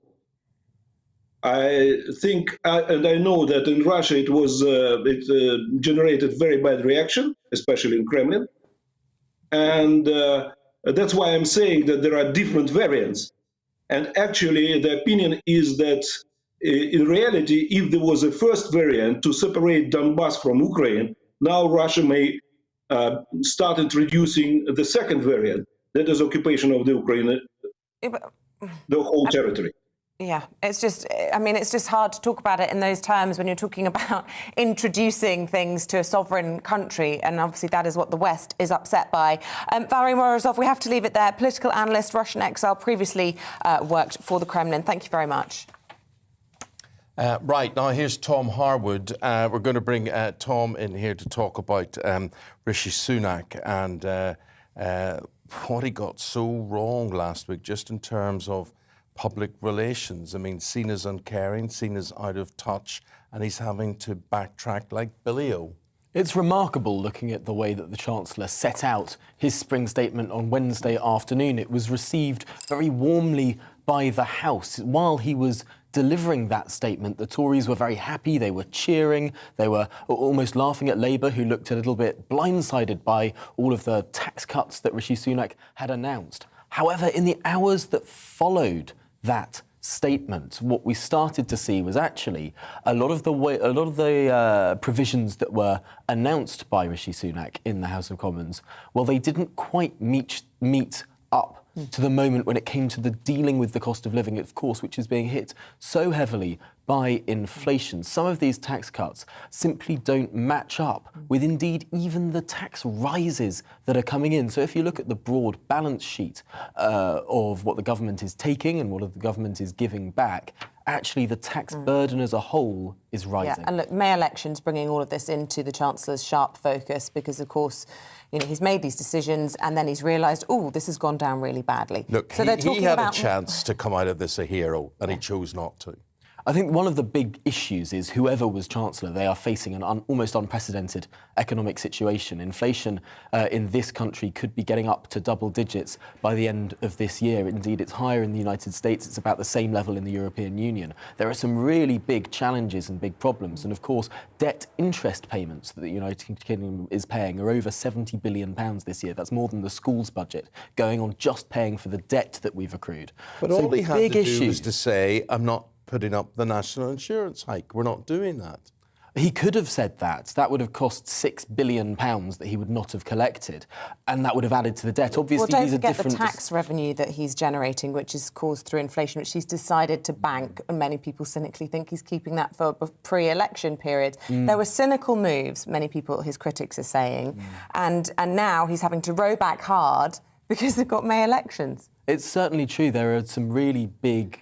I think, and I know that in Russia it was, it generated very bad reaction, especially in Kremlin. And that's why I'm saying that there are different variants. And actually, the opinion is that in reality, if there was a first variant to separate Donbass from Ukraine, now Russia may start introducing the second variant, that is occupation of the Ukraine, the whole territory. Yeah, it's just, I mean, it's just hard to talk about it in those terms when you're talking about introducing things to a sovereign country, and obviously that is what the West is upset by. Valery Morozov, we have to leave it there. Political analyst, Russian exile, previously worked for the Kremlin. Thank you very much. Right, now here's Tom Harwood. We're going to bring Tom in here to talk about Rishi Sunak and what he got so wrong last week, just in terms of public relations. I mean, seen as uncaring, seen as out of touch, and he's having to backtrack like Billy O. It's remarkable looking at the way that the Chancellor set out his spring statement on Wednesday afternoon. It was received very warmly by the House. While he was delivering that statement, the Tories were very happy, they were cheering, they were almost laughing at Labour, who looked a little bit blindsided by all of the tax cuts that Rishi Sunak had announced. However, in the hours that followed that statement, what we started to see was actually a lot of the provisions that were announced by Rishi Sunak in the House of Commons, well, they didn't quite meet up to the moment when it came to the dealing with the cost of living, of course, which is being hit so heavily by inflation. Some of these tax cuts simply don't match up with indeed even the tax rises that are coming in. So if you look at the broad balance sheet of what the government is taking and what the government is giving back, actually the tax burden as a whole is rising. Yeah, and look, May elections bringing all of this into the Chancellor's sharp focus because, of course, you know, he's made these decisions and then he's realised, oh, this has gone down really badly. Look, so he had a chance to come out of this a hero and he chose not to. I think one of the big issues is whoever was Chancellor, they are facing an almost unprecedented economic situation. Inflation in this country could be getting up to double digits by the end of this year. Indeed, it's higher in the United States. It's about the same level in the European Union. There are some really big challenges and big problems. And of course, debt interest payments that the United Kingdom is paying are over £70 billion this year. That's more than the school's budget going on just paying for the debt that we've accrued. But so all he had big to issues. do was to say, I'm not putting up the national insurance hike. We're not doing that. He could have said that. That would have cost £6 billion that he would not have collected, and that would have added to the debt. Obviously, well, don't these are forget different. The tax revenue that he's generating, which is caused through inflation, which he's decided to bank, and many people cynically think he's keeping that for a pre-election period. There were cynical moves, many people, his critics are saying, and now he's having to row back hard because they've got May elections. It's certainly true. There are some really big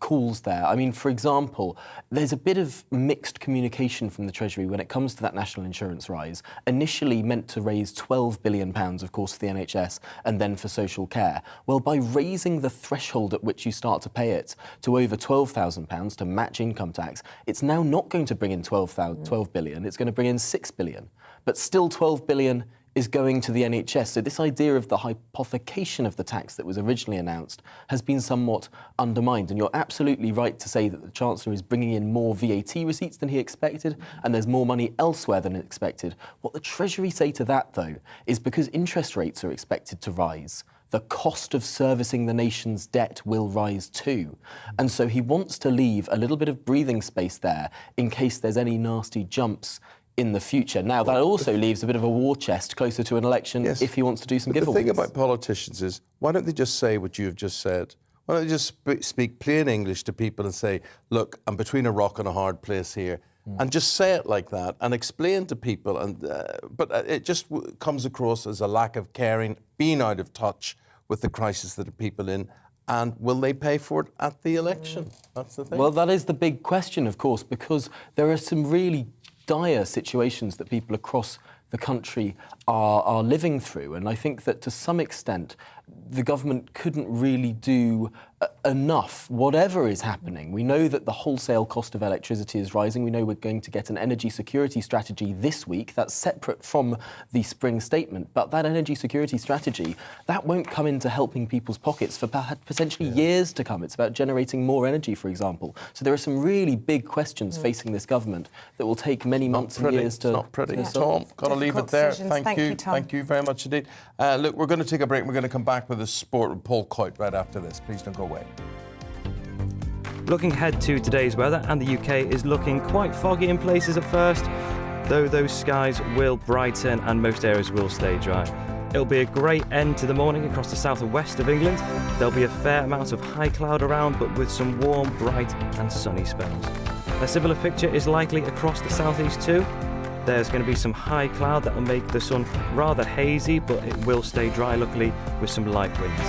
calls there. I mean, for example, there's a bit of mixed communication from the Treasury when it comes to that national insurance rise. Initially meant to raise £12 billion, of course, for the NHS and then for social care. Well, by raising the threshold at which you start to pay it to over £12,000 to match income tax, it's now not going to bring in 12 billion. It's going to bring in £6 billion. But still 12 billion is going to the NHS. So this idea of the hypothecation of the tax that was originally announced has been somewhat undermined. And you're absolutely right to say that the Chancellor is bringing in more VAT receipts than he expected, and there's more money elsewhere than expected. What the Treasury say to that, though, is because interest rates are expected to rise, the cost of servicing the nation's debt will rise too. And so he wants to leave a little bit of breathing space there in case there's any nasty jumps in the future. Now, that also leaves a bit of a war chest closer to an election if he wants to do some giveaways. The thing about politicians is, why don't they just say what you have just said? Why don't they just speak plain English to people and say, look, I'm between a rock and a hard place here. and just say it like that and explain to people. And but it just comes across as a lack of caring, being out of touch with the crisis that the people in. And will they pay for it at the election? That's the thing. Well, that is the big question, of course, because there are some really dire situations that people across the country are living through. And I think that to some extent, the government couldn't really do enough, whatever is happening. We know that the wholesale cost of electricity is rising. We know we're going to get an energy security strategy this week. That's separate from the spring statement. But that energy security strategy, that won't come into helping people's pockets for potentially years to come. It's about generating more energy, for example. So there are some really big questions facing this government that will take many months and years to... Not pretty. Tom, got to leave it there. Thank you, Tom. Thank you very much indeed. Look, we're going to take a break. We're going to come back with a sport with Paul Coyte right after this. Please don't go away. Looking ahead to today's weather, and the UK is looking quite foggy in places at first, though those skies will brighten and most areas will stay dry. It'll be a great end to the morning across the south and west of England. There'll be a fair amount of high cloud around, but with some warm, bright and sunny spells. A similar picture is likely across the southeast too. There's going to be some high cloud that will make the sun rather hazy, but it will stay dry, luckily, with some light winds.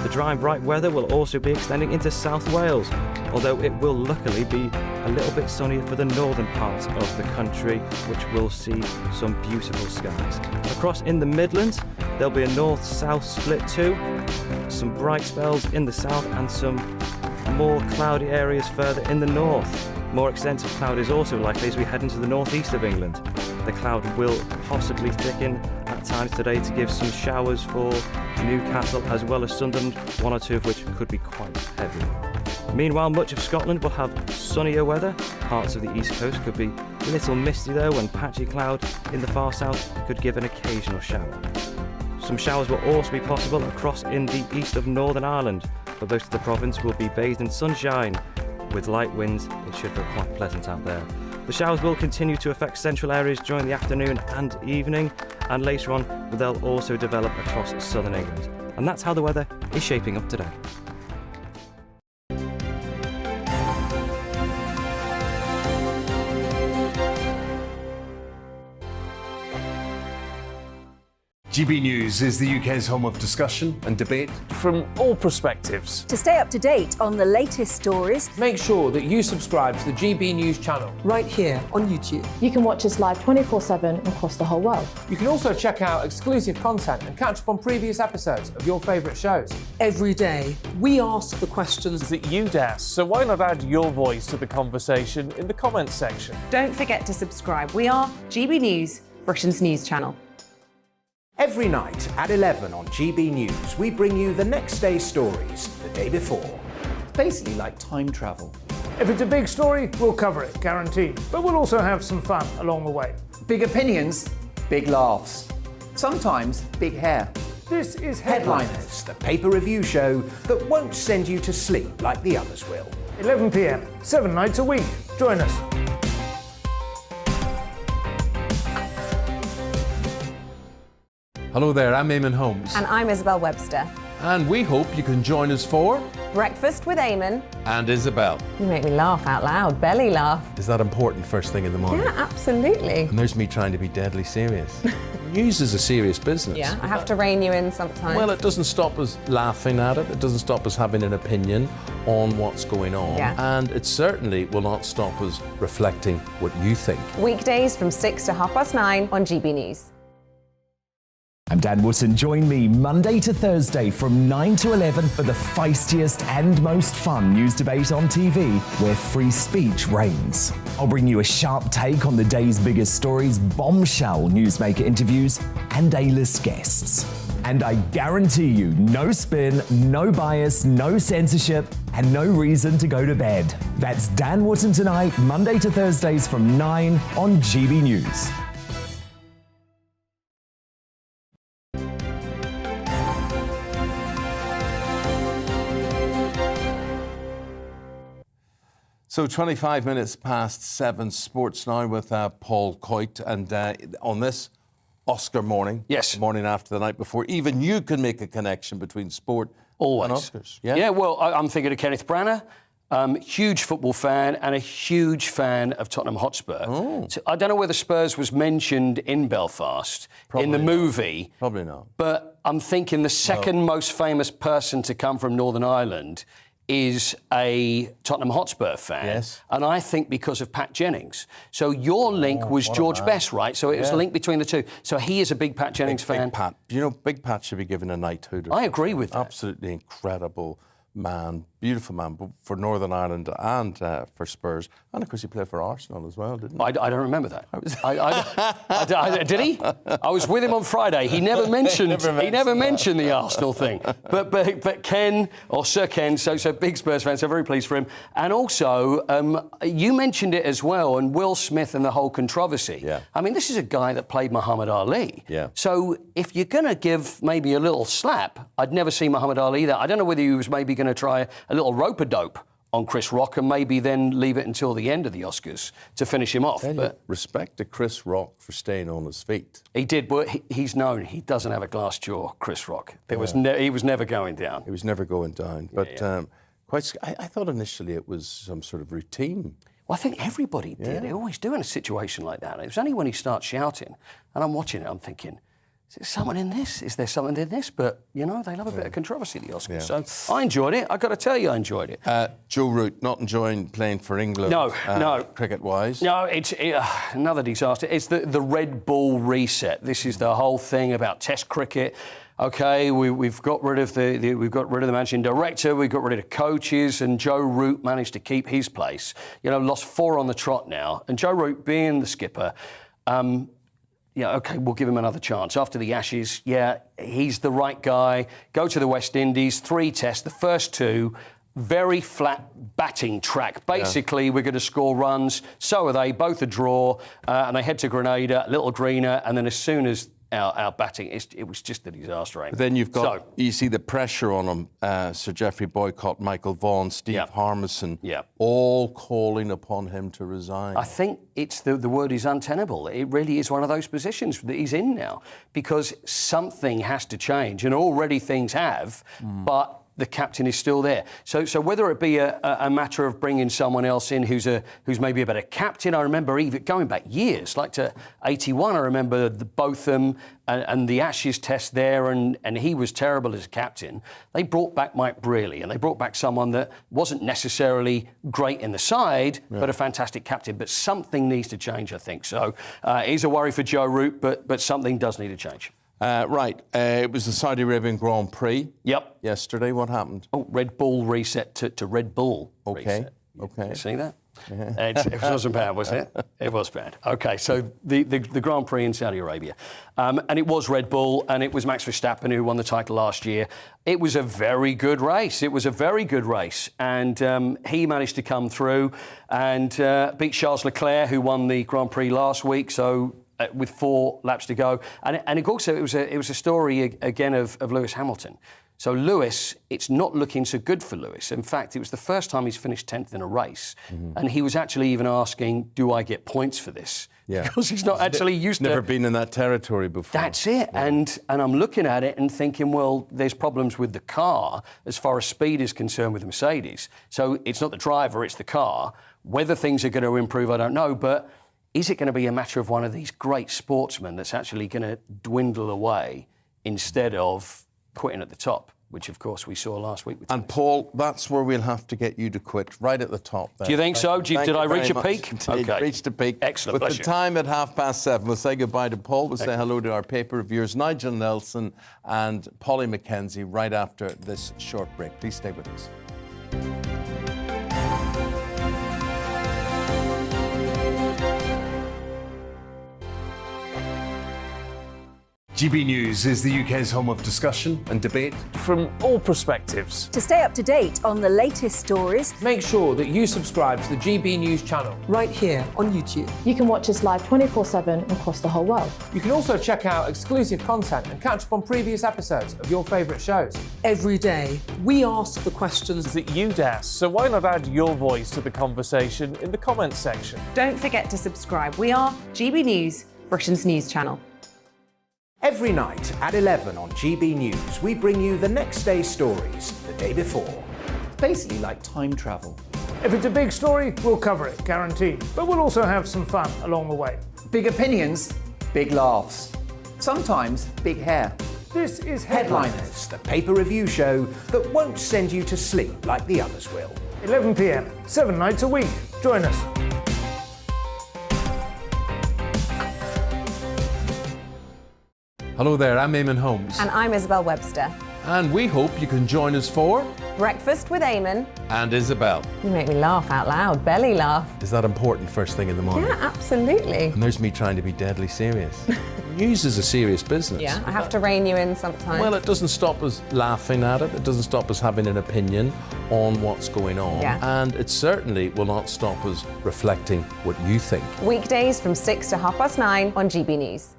The dry and bright weather will also be extending into South Wales, although it will luckily be a little bit sunnier for the northern parts of the country, which will see some beautiful skies. Across in the Midlands, there'll be a north-south split too, some bright spells in the south and some more cloudy areas further in the north. More extensive cloud is also likely as we head into the northeast of England. The cloud will possibly thicken at times today to give some showers for Newcastle as well as Sunderland, one or two of which could be quite heavy. Meanwhile, much of Scotland will have sunnier weather. Parts of the east coast could be a little misty though, and patchy cloud in the far south could give an occasional shower. Some showers will also be possible across in the east of Northern Ireland, but most of the province will be bathed in sunshine. With light winds, it should feel quite pleasant out there. The showers will continue to affect central areas during the afternoon and evening, and later on they'll also develop across southern England. And that's how the weather is shaping up today. GB News is the UK's home of discussion and debate from all perspectives. To stay up to date on the latest stories, Make sure that you subscribe to the GB News channel. Right here on YouTube. You can watch us live 24/7 across the whole world. You can also check out exclusive content and catch up on previous episodes of your favourite shows. Every day, we ask the questions that you'd ask, so why not add your voice to the conversation in the comments section? Don't forget to subscribe. We are GB News, Britain's news channel. Every night at 11 on GB News, we bring you the next day's stories the day before. It's basically like time travel. If it's a big story, we'll cover it, guaranteed. But we'll also have some fun along the way. Big opinions, big laughs. Sometimes big hair. This is Headliners, the paper review show that won't send you to sleep like the others will. 11 p.m, 7 nights a week. Join us. Hello there, I'm Eamonn Holmes. And I'm Isabel Webster. And we hope you can join us for Breakfast with Eamonn. And Isabel. You make me laugh out loud, belly laugh. Is that important first thing in the morning? Yeah, absolutely. And there's me trying to be deadly serious. News is a serious business. Yeah, I have to rein you in sometimes. Well, it doesn't stop us laughing at it. It doesn't stop us having an opinion on what's going on. Yeah. And it certainly will not stop us reflecting what you think. Weekdays from 6 to 9:30 on GB News. I'm Dan Wootton. Join me Monday to Thursday from 9 to 11 for the feistiest and most fun news debate on TV, where free speech reigns. I'll bring you a sharp take on the day's biggest stories, bombshell newsmaker interviews, and A-list guests. And I guarantee you, no spin, no bias, no censorship, and no reason to go to bed. That's Dan Wootton Tonight, Monday to Thursdays from 9 on GB News. So 25 minutes past 7, sports now with Paul Coyte. And on this Oscar morning, yes, the morning after the night before, even you can make a connection between sport Always. and Oscars. Yeah, well, I'm thinking of Kenneth Branagh. Huge football fan and a huge fan of Tottenham Hotspur. So I don't know whether Spurs was mentioned in Belfast in the movie. Probably not. But I'm thinking the second most famous person to come from Northern Ireland is a Tottenham Hotspur fan. Yes. And I think because of Pat Jennings. So your link was George Best, right? So it was a link between the two. So he is a big Pat Jennings fan. Big Pat. You know, Big Pat should be given a knighthood. I agree with that. Absolutely incredible man, beautiful man, for Northern Ireland and for Spurs. And of course, he played for Arsenal as well, didn't he? I don't remember that. Did he? I was with him on Friday. He never mentioned. He never mentioned the Arsenal thing. But Ken, or Sir Ken, so big Spurs fan, so very pleased for him. And also, you mentioned it as well, and Will Smith and the whole controversy. Yeah. I mean, this is a guy that played Muhammad Ali. Yeah. So if you're going to give maybe a little slap, I'd never seen Muhammad Ali that. I don't know whether he was maybe going to try a little rope-a-dope on Chris Rock and maybe then leave it until the end of the Oscars to finish him off. But respect to Chris Rock for staying on his feet. He did, but he's known he doesn't have a glass jaw, Chris Rock. He was never going down. He was never going down. But I thought initially it was some sort of routine. Well, I think everybody did. They always do in a situation like that. It was only when he starts shouting, and I'm watching it, I'm thinking, is there someone in this? Is there someone in this? But, you know, they love a bit of controversy, the Oscars. So I enjoyed it. I've got to tell you, I enjoyed it. Joe Root, not enjoying playing for England. No. Cricket-wise. No, it's another disaster. It's the Red Bull reset. This is the whole thing about Test cricket. OK, we've got rid of the managing director, we've got rid of the coaches, and Joe Root managed to keep his place. You know, lost 4 on the trot now. And Joe Root being the skipper, OK, we'll give him another chance. After the Ashes, he's the right guy. Go to the West Indies, 3 tests, the first 2, very flat batting track. Basically, we're going to score runs. So are they, both a draw. And they head to Grenada, a little greener, and then as soon as our batting, it was just a disaster. But then you see the pressure on him. Sir Geoffrey Boycott, Michael Vaughan, Steve Harmison, all calling upon him to resign. I think it's the word is untenable. It really is one of those positions that he's in now because something has to change, and already things have, but the captain is still there. So whether it be a matter of bringing someone else in who's maybe a better captain. I remember even going back years, like to 81, I remember the Botham and the Ashes test there, and he was terrible as a captain. They brought back Mike Brearley, and they brought back someone that wasn't necessarily great in the side, but a fantastic captain. But something needs to change, I think. So it is a worry for Joe Root, but something does need to change. It was the Saudi Arabian Grand Prix. Yep. Yesterday, what happened? Oh, Red Bull reset to Red Bull. Okay. You see that? It wasn't bad, was it? It was bad. OK, so the Grand Prix in Saudi Arabia. And it was Red Bull, and it was Max Verstappen who won the title last year. It was a very good race. And he managed to come through and beat Charles Leclerc, who won the Grand Prix last week. So with 4 laps to go. And it was a story again of Lewis Hamilton. So Lewis, it's not looking so good for Lewis. In fact, it was the first time he's finished 10th in a race. And he was actually even asking, do I get points for this? Because he's not actually used to... Never been in that territory before. That's it. And I'm looking at it and thinking, well, there's problems with the car as far as speed is concerned with Mercedes. So it's not the driver, it's the car. Whether things are going to improve, I don't know, but is it going to be a matter of one of these great sportsmen that's actually going to dwindle away instead of quitting at the top, which, of course, we saw last week. And, Paul, that's where we'll have to get you to quit, right at the top there. Do you think so? Did I reach a peak? Okay. Reached a peak. Excellent. With the time at 7:30, we'll say goodbye to Paul. We'll say hello to our paper reviewers, Nigel Nelson and Polly McKenzie, right after this short break. Please stay with us. GB News is the UK's home of discussion and debate from all perspectives. To stay up to date on the latest stories, make sure that you subscribe to the GB News channel right here on YouTube. You can watch us live 24/7 across the whole world. You can also check out exclusive content and catch up on previous episodes of your favourite shows. Every day, we ask the questions that you'd ask, so why not add your voice to the conversation in the comments section? Don't forget to subscribe. We are GB News, Britain's news channel. Every night at 11 on GB News, we bring you the next day's stories the day before. Basically like time travel. If it's a big story, we'll cover it, guaranteed. But we'll also have some fun along the way. Big opinions, big laughs. Sometimes big hair. This is Headliners, the paper review show that won't send you to sleep like the others will. 11 p.m, 7 nights a week. Join us. Hello there, I'm Eamonn Holmes. And I'm Isabel Webster. And we hope you can join us for Breakfast with Eamonn. And Isabel. You make me laugh out loud, belly laugh. Is that important first thing in the morning? Yeah, absolutely. And there's me trying to be deadly serious. News is a serious business. Yeah, I have to rein you in sometimes. Well, it doesn't stop us laughing at it. It doesn't stop us having an opinion on what's going on. Yeah. And it certainly will not stop us reflecting what you think. Weekdays from 6 to 9:30 on GB News.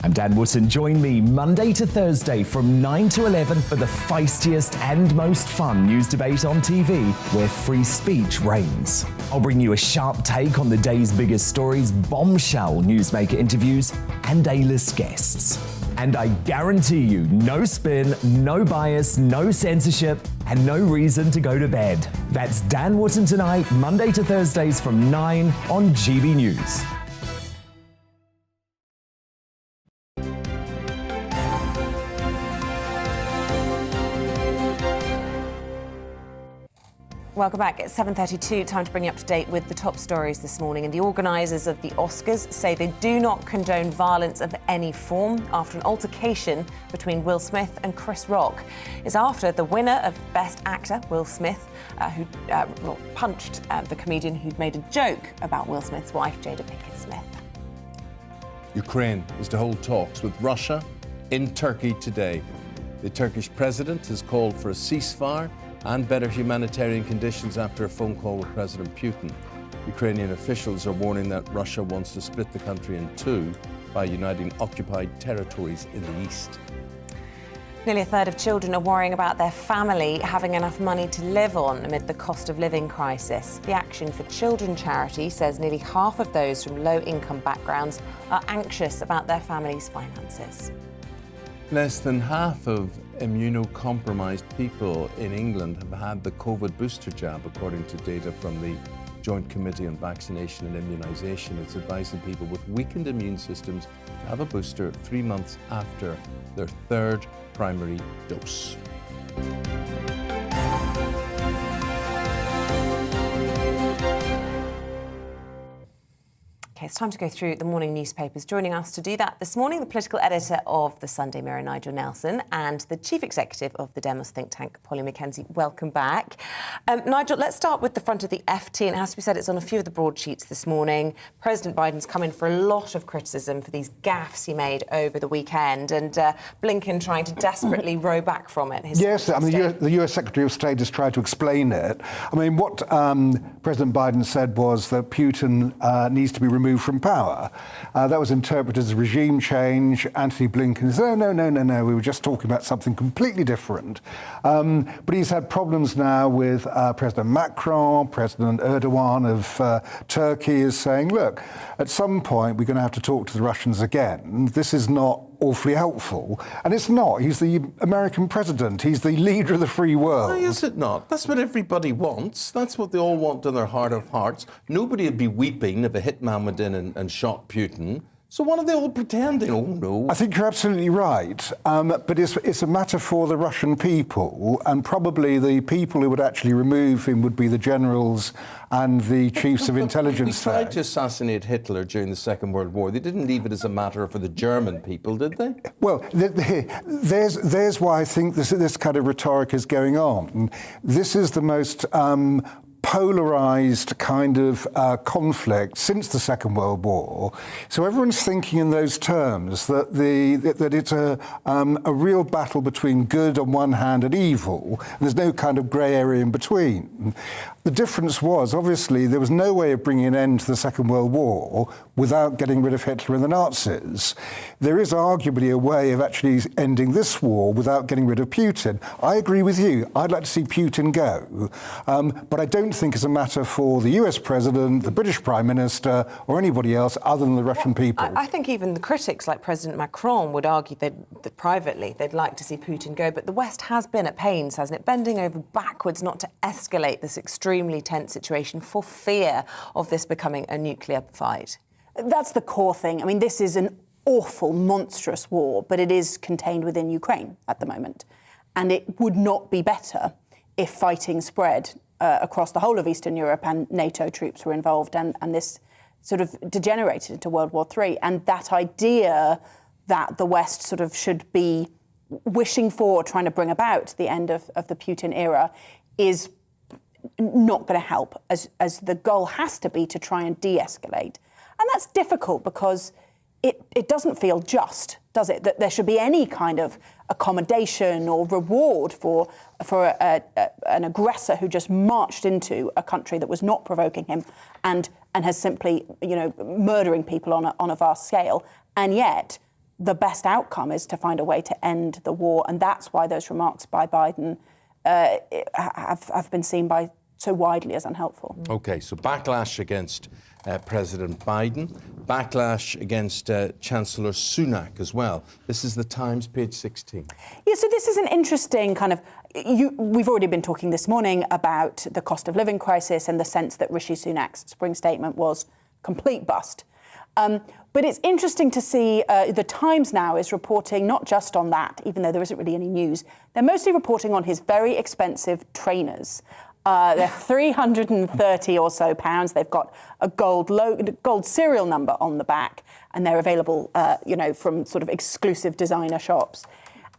I'm Dan Wootton. Join me Monday to Thursday from 9 to 11 for the feistiest and most fun news debate on TV, where free speech reigns. I'll bring you a sharp take on the day's biggest stories, bombshell newsmaker interviews, and A-list guests. And I guarantee you, no spin, no bias, no censorship, and no reason to go to bed. That's Dan Wootton tonight, Monday to Thursdays from 9 on GB News. Welcome back. It's 7:32. Time to bring you up to date with the top stories this morning. And the organisers of the Oscars say they do not condone violence of any form after an altercation between Will Smith and Chris Rock. It's after the winner of Best Actor, Will Smith, who punched the comedian who'd made a joke about Will Smith's wife, Jada Pinkett Smith. Ukraine is to hold talks with Russia in Turkey today. The Turkish president has called for a ceasefire and better humanitarian conditions after a phone call with President Putin. Ukrainian officials are warning that Russia wants to split the country in two by uniting occupied territories in the east. Nearly a third of children are worrying about their family having enough money to live on amid the cost of living crisis. The Action for Children charity says nearly half of those from low-income backgrounds are anxious about their family's finances. Less than half of immunocompromised people in England have had the COVID booster jab, according to data from the Joint Committee on Vaccination and Immunisation. It's advising people with weakened immune systems to have a booster 3 months after their third primary dose. Okay, it's time to go through the morning newspapers. Joining us to do that this morning, the political editor of the Sunday Mirror, Nigel Nelson, and the chief executive of the Demos think tank, Polly Mackenzie. Welcome back. Nigel, let's start with the front of the FT. And it has to be said, it's on a few of the broadsheets this morning. President Biden's come in for a lot of criticism for these gaffes he made over the weekend, and Blinken trying to desperately row back from it. Yes, I mean, the US Secretary of State has tried to explain it. I mean, what President Biden said was that Putin needs to be removed from power. That was interpreted as regime change. Antony Blinken said, no, we were just talking about something completely different. But he's had problems now with President Macron. President Erdogan of Turkey is saying, look, at some point we're going to have to talk to the Russians again. This is not awfully helpful. And it's not. He's the American president. He's the leader of the free world. Why is it not? That's what everybody wants. That's what they all want in their heart of hearts. Nobody would be weeping if a hitman went in and shot Putin. So what are they all pretending? Oh, no. I think you're absolutely right. But it's a matter for the Russian people, and probably the people who would actually remove him would be the generals and the chiefs of intelligence. They tried to assassinate Hitler during the Second World War. They didn't leave it as a matter for the German people, did they? Well, there's why I think this kind of rhetoric is going on. This is the most polarized kind of conflict since the Second World War. So everyone's thinking in those terms, that it's a real battle between good on one hand and evil, and there's no kind of grey area in between. The difference was, obviously, there was no way of bringing an end to the Second World War without getting rid of Hitler and the Nazis. There is arguably a way of actually ending this war without getting rid of Putin. I agree with you. I'd like to see Putin go. But I don't think it's a matter for the US President, the British Prime Minister, or anybody else other than the Russian people. I think even the critics like President Macron would argue that privately they'd like to see Putin go, but the West has been at pains, hasn't it, bending over backwards not to escalate this extremely tense situation for fear of this becoming a nuclear fight. That's the core thing. I mean, this is an awful, monstrous war, but it is contained within Ukraine at the moment. And it would not be better if fighting spread across the whole of Eastern Europe and NATO troops were involved and this sort of degenerated into World War III. And that idea that the West sort of should be wishing for, trying to bring about the end of the Putin era is not going to help, as the goal has to be to try and de-escalate. And that's difficult because it doesn't feel just, does it? That there should be any kind of accommodation or reward for an aggressor who just marched into a country that was not provoking him and has simply, murdering people on a vast scale. And yet, the best outcome is to find a way to end the war. And that's why those remarks by Biden have been seen by so widely as unhelpful. OK, so backlash against President Biden, backlash against Chancellor Sunak as well. This is the Times, page 16. Yeah, so this is an interesting kind of... we've already been talking this morning about the cost of living crisis and the sense that Rishi Sunak's spring statement was complete bust. But it's interesting to see the Times now is reporting not just on that, even though there isn't really any news. They're mostly reporting on his very expensive trainers. They're 330 or so pounds. They've got a gold serial number on the back, and they're available, from sort of exclusive designer shops.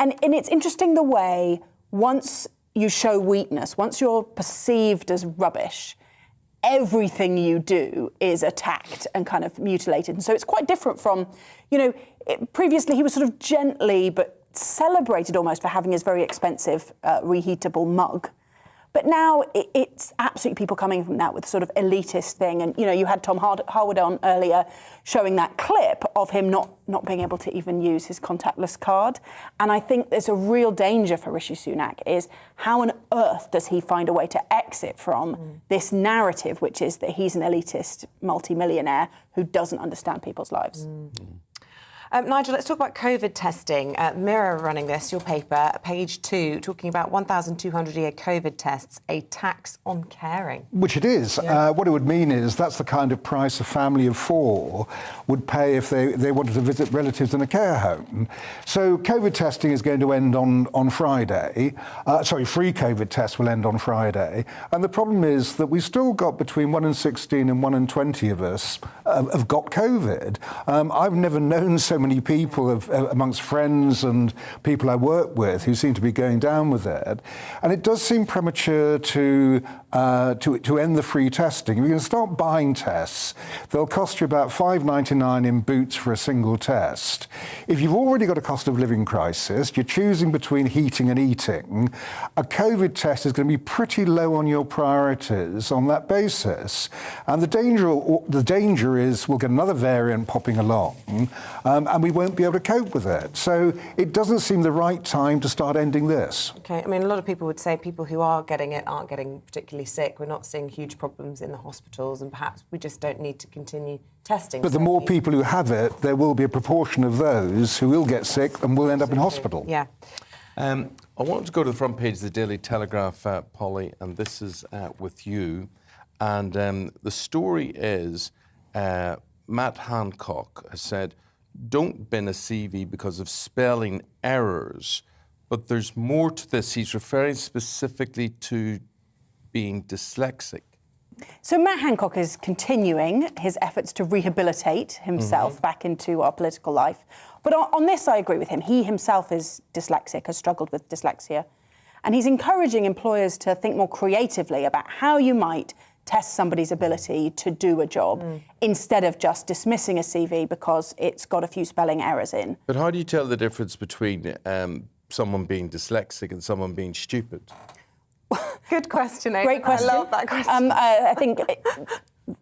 And it's interesting the way once you show weakness, once you're perceived as rubbish, everything you do is attacked and kind of mutilated. And so it's quite different from, previously he was sort of gently but celebrated almost for having his very expensive reheatable mug. But now it's absolutely people coming from that with sort of elitist thing. And, you had Tom Harwood on earlier showing that clip of him not being able to even use his contactless card. And I think there's a real danger for Rishi Sunak is how on earth does he find a way to exit from this narrative, which is that he's an elitist multimillionaire who doesn't understand people's lives. Nigel, let's talk about COVID testing. Mirror running this, your paper, page 2, talking about 1,200 a year COVID tests, a tax on caring. Which it is. Yeah. What it would mean is that's the kind of price a family of 4 would pay if they wanted to visit relatives in a care home. So COVID testing is going to end on Friday. Free COVID tests will end on Friday. And the problem is that we've still got between 1 in 16 and 1 in 20 of us have got COVID. I've never known so many people amongst friends and people I work with who seem to be going down with it. And it does seem premature to end the free testing. If you're going to start buying tests, they'll cost you about $5.99 in Boots for a single test. If you've already got a cost of living crisis, you're choosing between heating and eating, a COVID test is going to be pretty low on your priorities on that basis. And the danger is we'll get another variant popping along, and we won't be able to cope with it. So it doesn't seem the right time to start ending this. OK, I mean, a lot of people would say people who are getting it aren't getting particularly sick. We're not seeing huge problems in the hospitals, and perhaps we just don't need to continue testing. But the more people who have it, there will be a proportion of those who will get sick and will end up in hospital. Yeah. I wanted to go to the front page of the Daily Telegraph, Polly, and this is with you. And the story is Matt Hancock has said, don't bin a CV because of spelling errors. But there's more to this. He's referring specifically to being dyslexic. So Matt Hancock is continuing his efforts to rehabilitate himself back into our political life. But on this, I agree with him. He himself is dyslexic, has struggled with dyslexia. And he's encouraging employers to think more creatively about how you might test somebody's ability to do a job instead of just dismissing a CV because it's got a few spelling errors in. But how do you tell the difference between someone being dyslexic and someone being stupid? Good question, Aidan. Great question. I love that question. I think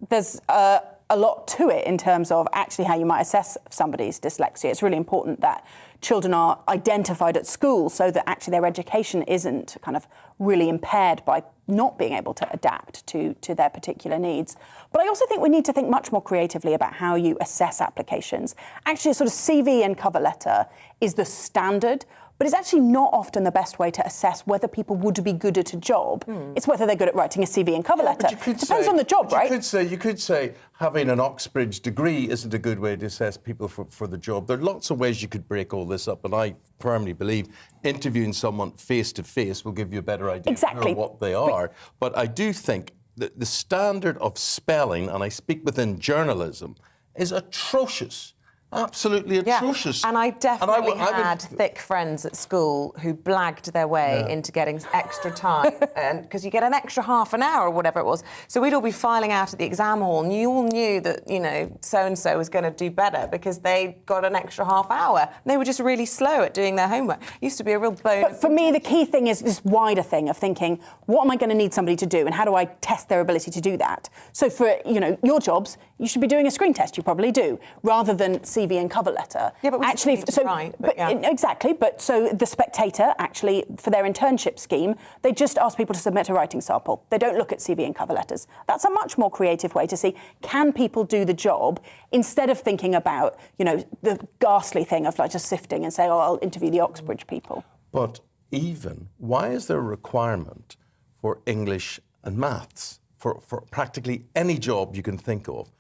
there's a lot to it in terms of actually how you might assess somebody's dyslexia. It's really important that children are identified at school so that actually their education isn't kind of really impaired by not being able to adapt to their particular needs. But I also think we need to think much more creatively about how you assess applications. Actually, a sort of CV and cover letter is the standard, but it's actually not often the best way to assess whether people would be good at a job. It's whether they're good at writing a CV and cover letter. Depends on the job, right? You could say having an Oxbridge degree isn't a good way to assess people for the job. There are lots of ways you could break all this up, and I firmly believe interviewing someone face-to-face will give you a better idea of what they are. But I do think that the standard of spelling, and I speak within journalism, is atrocious. Absolutely atrocious. And I definitely had thick friends at school who blagged their way into getting extra time, because you get an extra half an hour or whatever it was. So we'd all be filing out at the exam hall, and you all knew that, you know, so-and-so was going to do better because they got an extra half hour. And they were just really slow at doing their homework. It used to be a real bone. But for me, the key thing is this wider thing of thinking, what am I going to need somebody to do, and how do I test their ability to do that? So for, you know, your jobs, you should be doing a screen test, you probably do, rather than CV and cover letter. Yeah, but we actually, exactly. But so the Spectator, actually, for their internship scheme, they just ask people to submit a writing sample. They don't look at CV and cover letters. That's a much more creative way to see, can people do the job, instead of thinking about, you know, the ghastly thing of like just sifting and saying, oh, I'll interview the Oxbridge people. But even, why is there a requirement for English and maths for practically any job you can think of?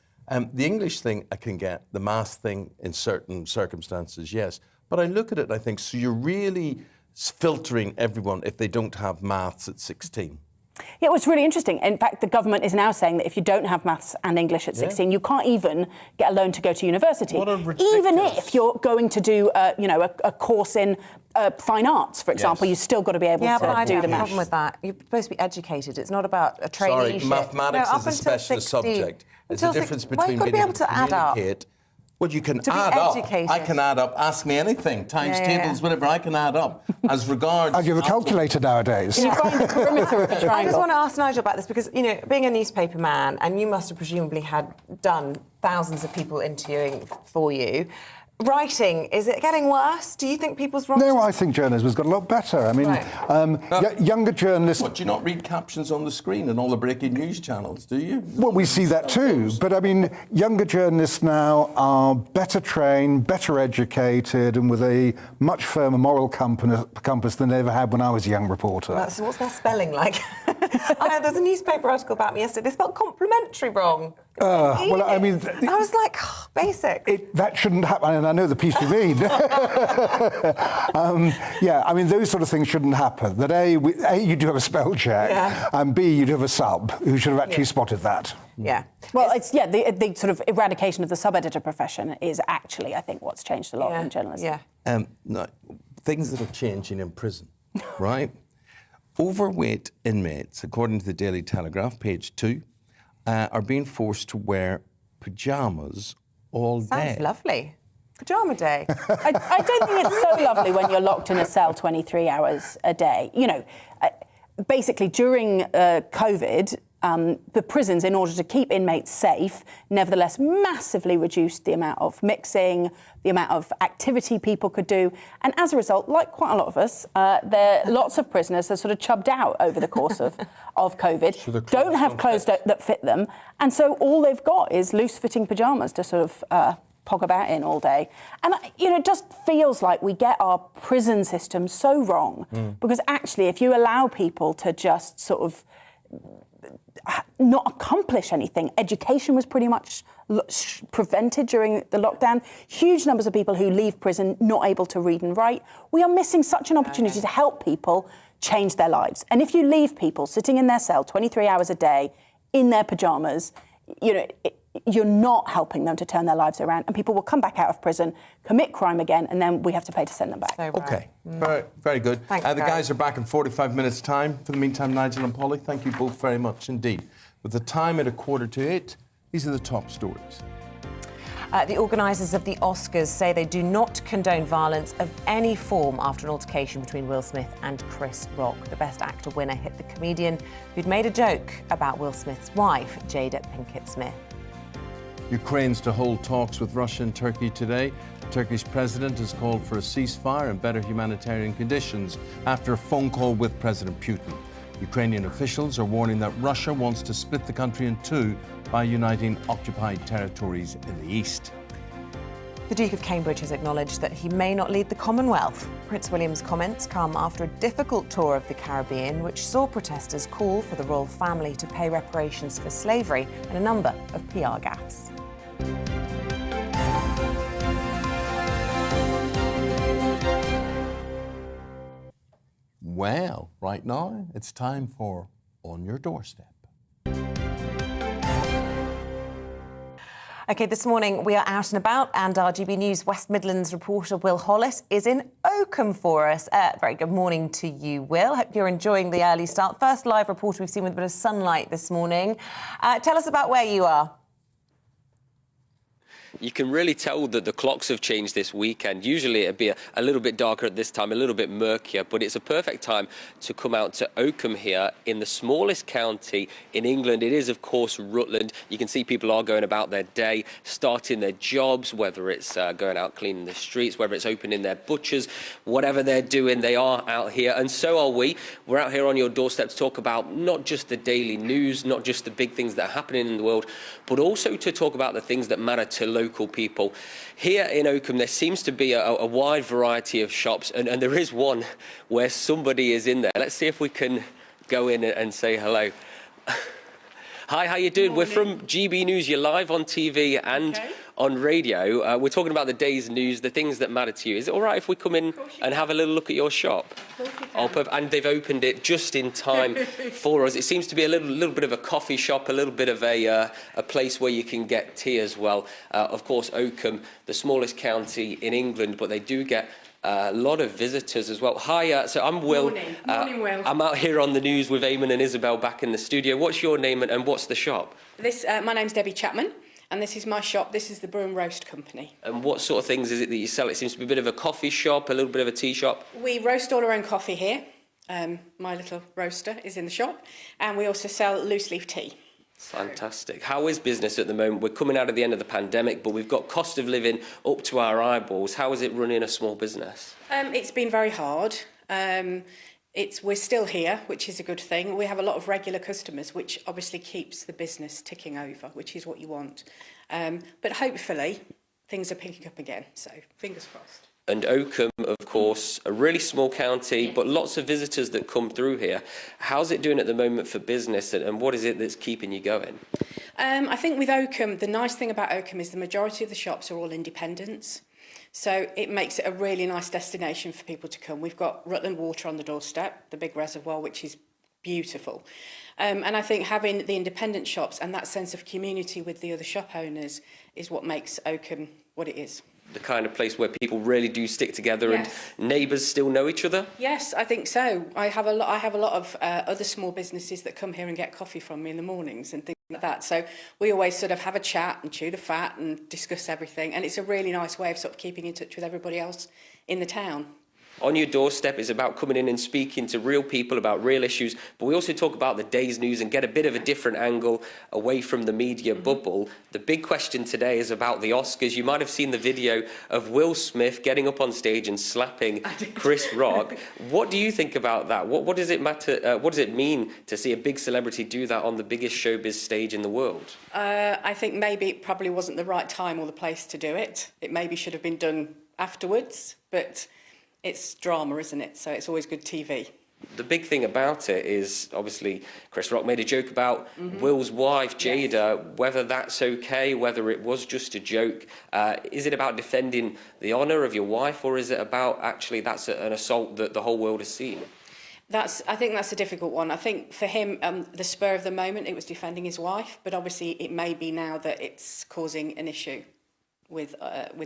The English thing I can get, the maths thing in certain circumstances, yes. But I look at it and I think, so you're really filtering everyone if they don't have maths at 16. Yeah, well, it's really interesting. In fact, the government is now saying that if you don't have maths and English at 16, you can't even get a loan to go to university. Even if you're going to do, a course in fine arts, for example, you've still got to be able to do the maths. Yeah, but I don't have a problem with that. You're supposed to be educated. It's not about a traineeship. Sorry, mathematics is a specialist subject. There's a difference between being able to communicate. Well, you can add up. I can add up. Ask me anything. Times tables, whatever. I can add up. As regards... And you have a calculator nowadays. Can you find the perimeter of a triangle? I just want to ask Nigel about this because, you know, being a newspaper man, and you must have presumably had done thousands of people interviewing for you. Writing, is it getting worse? Do you think people's writing... No, I think journalism has got a lot better. I mean, younger journalists... What, do you not read captions on the screen and all the breaking news channels, do you? Well, we see that too. But, I mean, younger journalists now are better trained, better educated, and with a much firmer moral compass than they ever had when I was a young reporter. What's their spelling like? I know there's a newspaper article about me yesterday. They spelled complimentary wrong. Well, I mean... I was like, oh, basic. That shouldn't happen, and I know the piece you mean. Yeah, I mean, those sort of things shouldn't happen. That A, you do have a spell check, and B, you do have a sub who should have actually spotted that. Yeah. Well, the sort of eradication of the sub-editor profession is actually, I think, what's changed a lot in journalism. Yeah. No, things that are changing in prison, right? Overweight inmates, according to the Daily Telegraph, page 2, are being forced to wear pyjamas all day. Sounds lovely. Pyjama day. I don't think it's so lovely when you're locked in a cell 23 hours a day. You know, basically during COVID, the prisons, in order to keep inmates safe, nevertheless massively reduced the amount of mixing, the amount of activity people could do. And as a result, like quite a lot of us, lots of prisoners are sort of chubbed out over the course of COVID, so don't have clothes that fit them. And so all they've got is loose-fitting pyjamas to sort of pog about in all day. And, you know, it just feels like we get our prison system so wrong. Because actually, if you allow people to just sort of not accomplish anything. Education was pretty much prevented during the lockdown. Huge numbers of people who leave prison not able to read and write. We are missing such an opportunity to help people change their lives. And if you leave people sitting in their cell 23 hours a day in their pyjamas, you know, you're not helping them to turn their lives around, and people will come back out of prison, commit crime again, and then we have to pay to send them back. Okay, very, very good. Thanks, the guys are back in 45 minutes' time. For the meantime, Nigel and Polly, thank you both very much indeed. With the time at 7:45, these are the top stories. The organisers of the Oscars say they do not condone violence of any form after an altercation between Will Smith and Chris Rock. The Best Actor winner hit the comedian who'd made a joke about Will Smith's wife, Jada Pinkett Smith. Ukraine's to hold talks with Russia and Turkey today. The Turkish president has called for a ceasefire and better humanitarian conditions after a phone call with President Putin. Ukrainian officials are warning that Russia wants to split the country in two by uniting occupied territories in the east. The Duke of Cambridge has acknowledged that he may not lead the Commonwealth. Prince William's comments come after a difficult tour of the Caribbean, which saw protesters call for the royal family to pay reparations for slavery and a number of PR gaffes. Well, right now, it's time for On Your Doorstep. OK, this morning we are out and about, and our GB News West Midlands reporter Will Hollis is in Oakham for us. Very good morning to you, Will. Hope you're enjoying the early start. First live reporter we've seen with a bit of sunlight this morning. Tell us about where you are. You can really tell that the clocks have changed this weekend. Usually it'd be a little bit darker at this time, a little bit murkier, but it's a perfect time to come out to Oakham here in the smallest county in England. It is, of course, Rutland. You can see people are going about their day, starting their jobs, whether it's going out cleaning the streets, whether it's opening their butchers, whatever they're doing, they are out here. And so are we. We're out here on your doorstep to talk about not just the daily news, not just the big things that are happening in the world, but also to talk about the things that matter to local people. Here in Oakham, there seems to be a wide variety of shops, and there is one where somebody is in there. Let's see if we can go in and say hello. Hi, how you doing? We're from GB News. You're live on TV and on radio. We're talking about the day's news, the things that matter to you. Is it all right if we come in and have a little look at your shop? Oh, perfect. And they've opened it just in time for us. It seems to be a little bit of a coffee shop, a little bit of a place where you can get tea as well. Of course, Oakham, the smallest county in England, but they do get a lot of visitors as well. Hi, so I'm Will. Morning, Will. I'm out here on the news with Eamonn and Isabel back in the studio. What's your name and what's the shop? My name's Debbie Chapman, and this is my shop. This is the Brew and Roast Company. And what sort of things is it that you sell? It seems to be a bit of a coffee shop, a little bit of a tea shop. We roast all our own coffee here. My little roaster is in the shop, and we also sell loose leaf tea. Fantastic. How is business at the moment? We're coming out of the end of the pandemic, but we've got cost of living up to our eyeballs. How is it running a small business? It's been very hard. We're still here, which is a good thing. We have a lot of regular customers, which obviously keeps the business ticking over, which is what you want. But hopefully, things are picking up again, so fingers crossed. And Oakham, of course, a really small county, but lots of visitors that come through here. How's it doing at the moment for business, and what is it that's keeping you going? I think with Oakham, the nice thing about Oakham is the majority of the shops are all independents. So it makes it a really nice destination for people to come. We've got Rutland Water on the doorstep, the big reservoir, which is beautiful. And I think having the independent shops and that sense of community with the other shop owners is what makes Oakham what it is. The kind of place where people really do stick together and neighbours still know each other? Yes, I think so. I have a lot of other small businesses that come here and get coffee from me in the mornings and things like that. So we always sort of have a chat and chew the fat and discuss everything. And it's a really nice way of sort of keeping in touch with everybody else in the town. On Your Doorstep is about coming in and speaking to real people about real issues, but we also talk about the day's news and get a bit of a different angle away from the media bubble. The big question today is about the Oscars. You might have seen the video of Will Smith getting up on stage and slapping Chris Rock. What do you think about that? What does it matter? What does it mean to see a big celebrity do that on the biggest showbiz stage in the world? I think maybe it probably wasn't the right time or the place to do it. It maybe should have been done afterwards, but it's drama, isn't it? So it's always good TV. The big thing about it is, obviously, Chris Rock made a joke about Will's wife, Jada, whether that's okay, whether it was just a joke. Is it about defending the honour of your wife, or is it about actually that's an assault that the whole world has seen? I think that's a difficult one. I think for him, the spur of the moment, it was defending his wife, but obviously it may be now that it's causing an issue with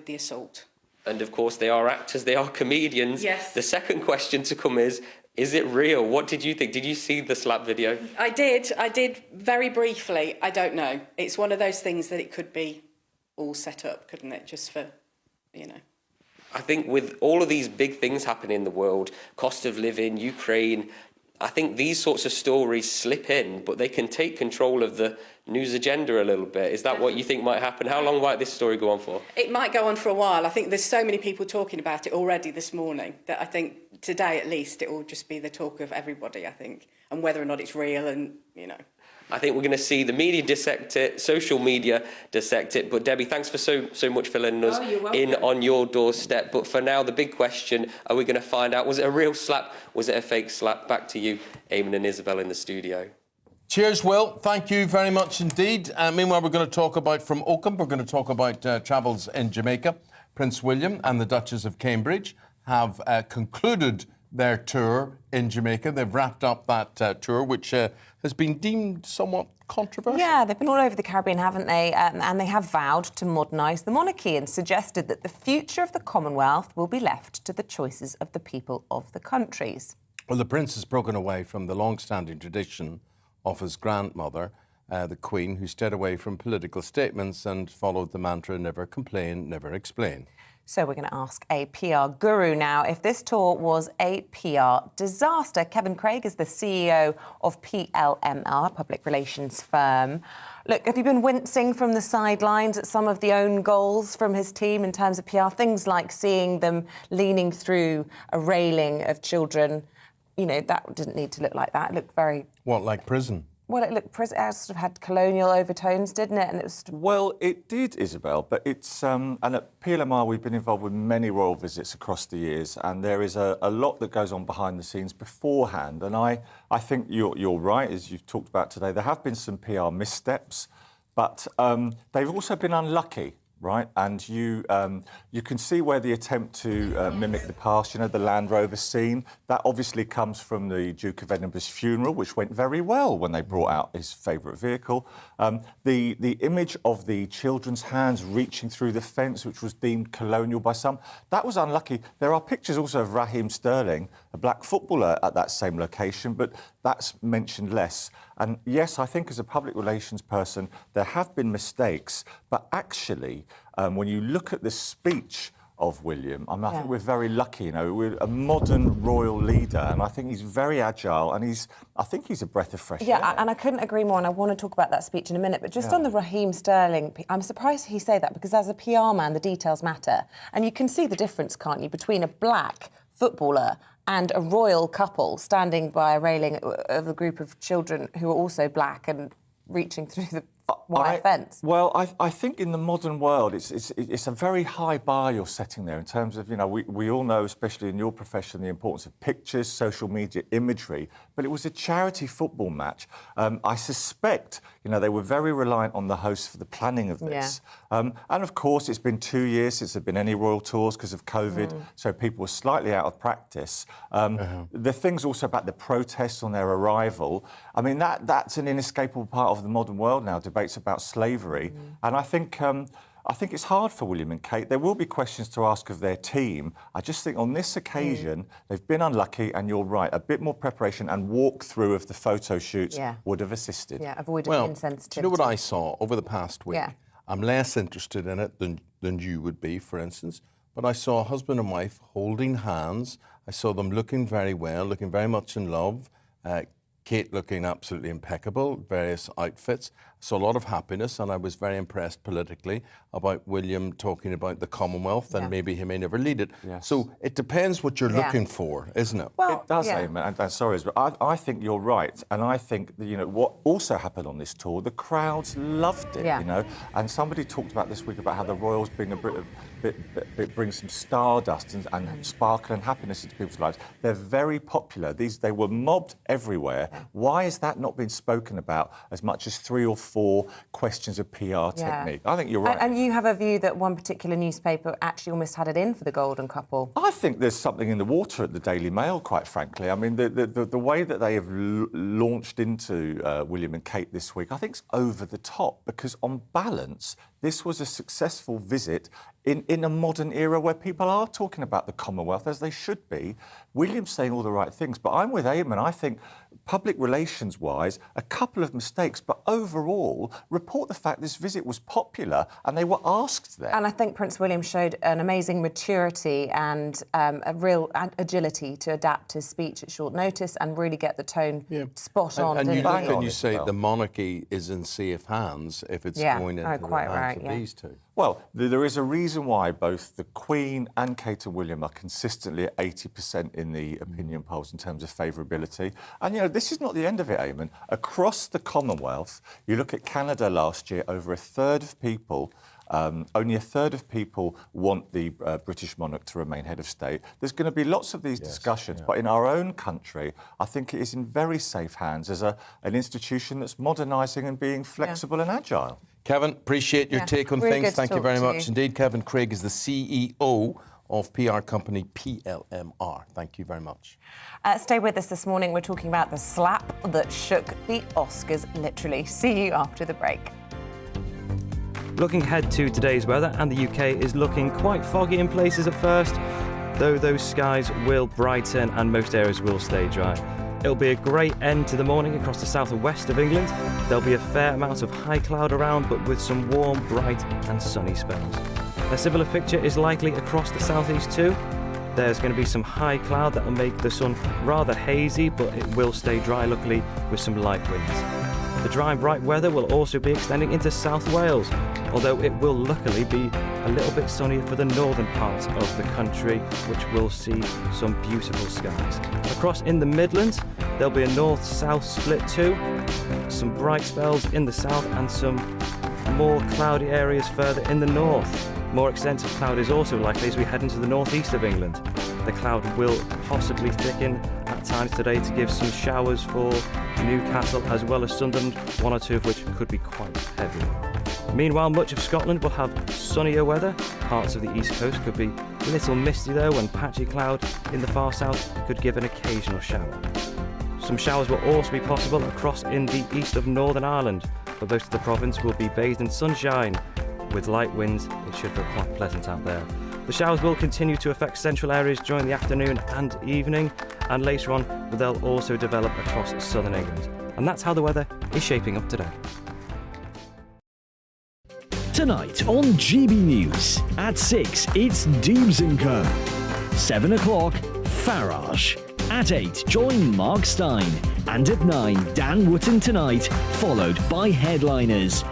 the assault. And of course, they are actors, they are comedians. Yes. The second question to come is it real? What did you think? Did you see the slap video? I did very briefly. I don't know. It's one of those things that it could be all set up, couldn't it? Just for, you know. I think with all of these big things happening in the world, cost of living, Ukraine, I think these sorts of stories slip in, but they can take control of the news agenda a little bit. Is that what you think might happen? How long might this story go on for? It might go on for a while. I think there's so many people talking about it already this morning that I think today at least it will just be the talk of everybody, I think, and whether or not it's real and, you know. I think we're going to see the media dissect it, social media dissect it. But Debbie, thanks for so much for letting us in on your doorstep. But for now, the big question, are we going to find out, was it a real slap? Was it a fake slap? Back to you, Eamonn and Isabel in the studio. Cheers, Will. Thank you very much indeed. Meanwhile, we're going to talk about from Oakham. We're going to talk about travels in Jamaica. Prince William and the Duchess of Cambridge have concluded their tour in Jamaica. They've wrapped up that tour, which has been deemed somewhat controversial. Yeah, they've been all over the Caribbean, haven't they? And they have vowed to modernise the monarchy and suggested that the future of the Commonwealth will be left to the choices of the people of the countries. Well, the Prince has broken away from the long-standing tradition of his grandmother, the Queen, who stayed away from political statements and followed the mantra, never complain, never explain. So we're going to ask a PR guru now if this tour was a PR disaster. Kevin Craig is the CEO of PLMR, public relations firm. Look, have you been wincing from the sidelines at some of the own goals from his team in terms of PR? Things like seeing them leaning through a railing of children. You know, that didn't need to look like that. It looked very... What, like prison? Well, it looked it sort of had colonial overtones, didn't it? And it was... Well, it did, Isabel, but it's... and at PLMR, we've been involved with many royal visits across the years, and there is a lot that goes on behind the scenes beforehand. And I think you're right, as you've talked about today. There have been some PR missteps, but they've also been unlucky. Right, and you can see where the attempt to mimic the past, you know, the Land Rover scene, that obviously comes from the Duke of Edinburgh's funeral, which went very well when they brought out his favourite vehicle. The image of the children's hands reaching through the fence, which was deemed colonial by some, that was unlucky. There are pictures also of Raheem Sterling, a black footballer, at that same location, but that's mentioned less. And yes, I think as a public relations person, there have been mistakes, but actually, when you look at the speech of William, I think we're very lucky, you know, we're a modern royal leader, and I think he's very agile, and I think he's a breath of fresh air. Yeah, and I couldn't agree more, and I want to talk about that speech in a minute, but just on the Raheem Sterling, I'm surprised he say that, because as a PR man, the details matter. And you can see the difference, can't you, between a black footballer and a royal couple standing by a railing of a group of children who are also black and reaching through the wire fence. Well, I think in the modern world, it's a very high bar you're setting there in terms of, you know, we all know, especially in your profession, the importance of pictures, social media, imagery, but it was a charity football match. I suspect, you know, they were very reliant on the host for the planning of this. And of course, it's been 2 years since there have been any royal tours because of COVID, so people were slightly out of practice. The things also about the protests on their arrival, I mean, that's an inescapable part of the modern world now, debates about slavery. And I think it's hard for William and Kate. There will be questions to ask of their team. I just think on this occasion, they've been unlucky, and you're right, a bit more preparation and walk-through of the photo shoots would have assisted. Yeah, avoided insensitivity. Do you know what I saw over the past week? Yeah. I'm less interested in it than you would be, for instance, but I saw a husband and wife holding hands. I saw them looking very well, looking very much in love. Kate looking absolutely impeccable, various outfits. So a lot of happiness, and I was very impressed politically about William talking about the Commonwealth, and maybe he may never lead it. So it depends what you're looking for, isn't it? Well, it does, Eamonn. And sorry, but I think you're right, and I think that, you know, what also happened on this tour, the crowds loved it. You know, and somebody talked about this week about how the Royals bring bring some stardust and sparkle and happiness into people's lives. They're very popular. They were mobbed everywhere. Why has that not been spoken about as much as 3 or 4 questions of PR technique? I think you're right. And you have a view that one particular newspaper actually almost had it in for the golden couple. I think there's something in the water at the Daily Mail, quite frankly. I mean, the way that they have launched into William and Kate this week, I think is over the top, because on balance, this was a successful visit in a modern era where people are talking about the Commonwealth, as they should be. William's saying all the right things, but I'm with Eamonn. I think public relations-wise, a couple of mistakes, but overall, report the fact this visit was popular and they were asked there. And I think Prince William showed an amazing maturity and a real agility to adapt his speech at short notice and really get the tone spot on. And you look and you as say well. the monarchy is in safe hands if it's going into the hands of these two. Well, there is a reason why both the Queen and Kate and William are consistently at 80% in the opinion polls in terms of favourability. And, you know, this is not the end of it, Eamonn. Across the Commonwealth, you look at Canada last year, over a third of people, only a third of people want the British monarch to remain head of state. There's going to be lots of these discussions, but in our own country, I think it is in very safe hands as an institution that's modernising and being flexible and agile. Kevin, appreciate your take on really things. Thank you very much you. indeed. Kevin Craig is the CEO of PR company PLMR. Thank you very much. Stay with us this morning. We're talking about the slap that shook the Oscars, literally. See you after the break. Looking ahead to today's weather, and the UK is looking quite foggy in places at first, though those skies will brighten and most areas will stay dry. It'll be a great end to the morning across the south and west of England. There'll be a fair amount of high cloud around, but with some warm, bright and sunny spells. A similar picture is likely across the southeast too. There's going to be some high cloud that will make the sun rather hazy, but it will stay dry, luckily, with some light winds. The dry and bright weather will also be extending into South Wales, although it will luckily be a little bit sunnier for the northern part of the country, which will see some beautiful skies. Across in the Midlands, there'll be a north-south split too, some bright spells in the south and some more cloudy areas further in the north. More extensive cloud is also likely as we head into the northeast of England. The cloud will possibly thicken at times today to give some showers for Newcastle as well as Sunderland, one or two of which could be quite heavy. Meanwhile, much of Scotland will have sunnier weather. Parts of the east coast could be a little misty though, and patchy cloud in the far south could give an occasional shower. Some showers will also be possible across in the east of Northern Ireland, but most of the province will be bathed in sunshine. With light winds, it should feel quite pleasant out there. The showers will continue to affect central areas during the afternoon and evening, and later on they'll also develop across southern England. And that's how the weather is shaping up today. Tonight on GB News, at 6 it's Dubes & Co. 7 o'clock, Farage. At 8, join Mark Stein. And at 9, Dan Wootton Tonight, followed by Headliners.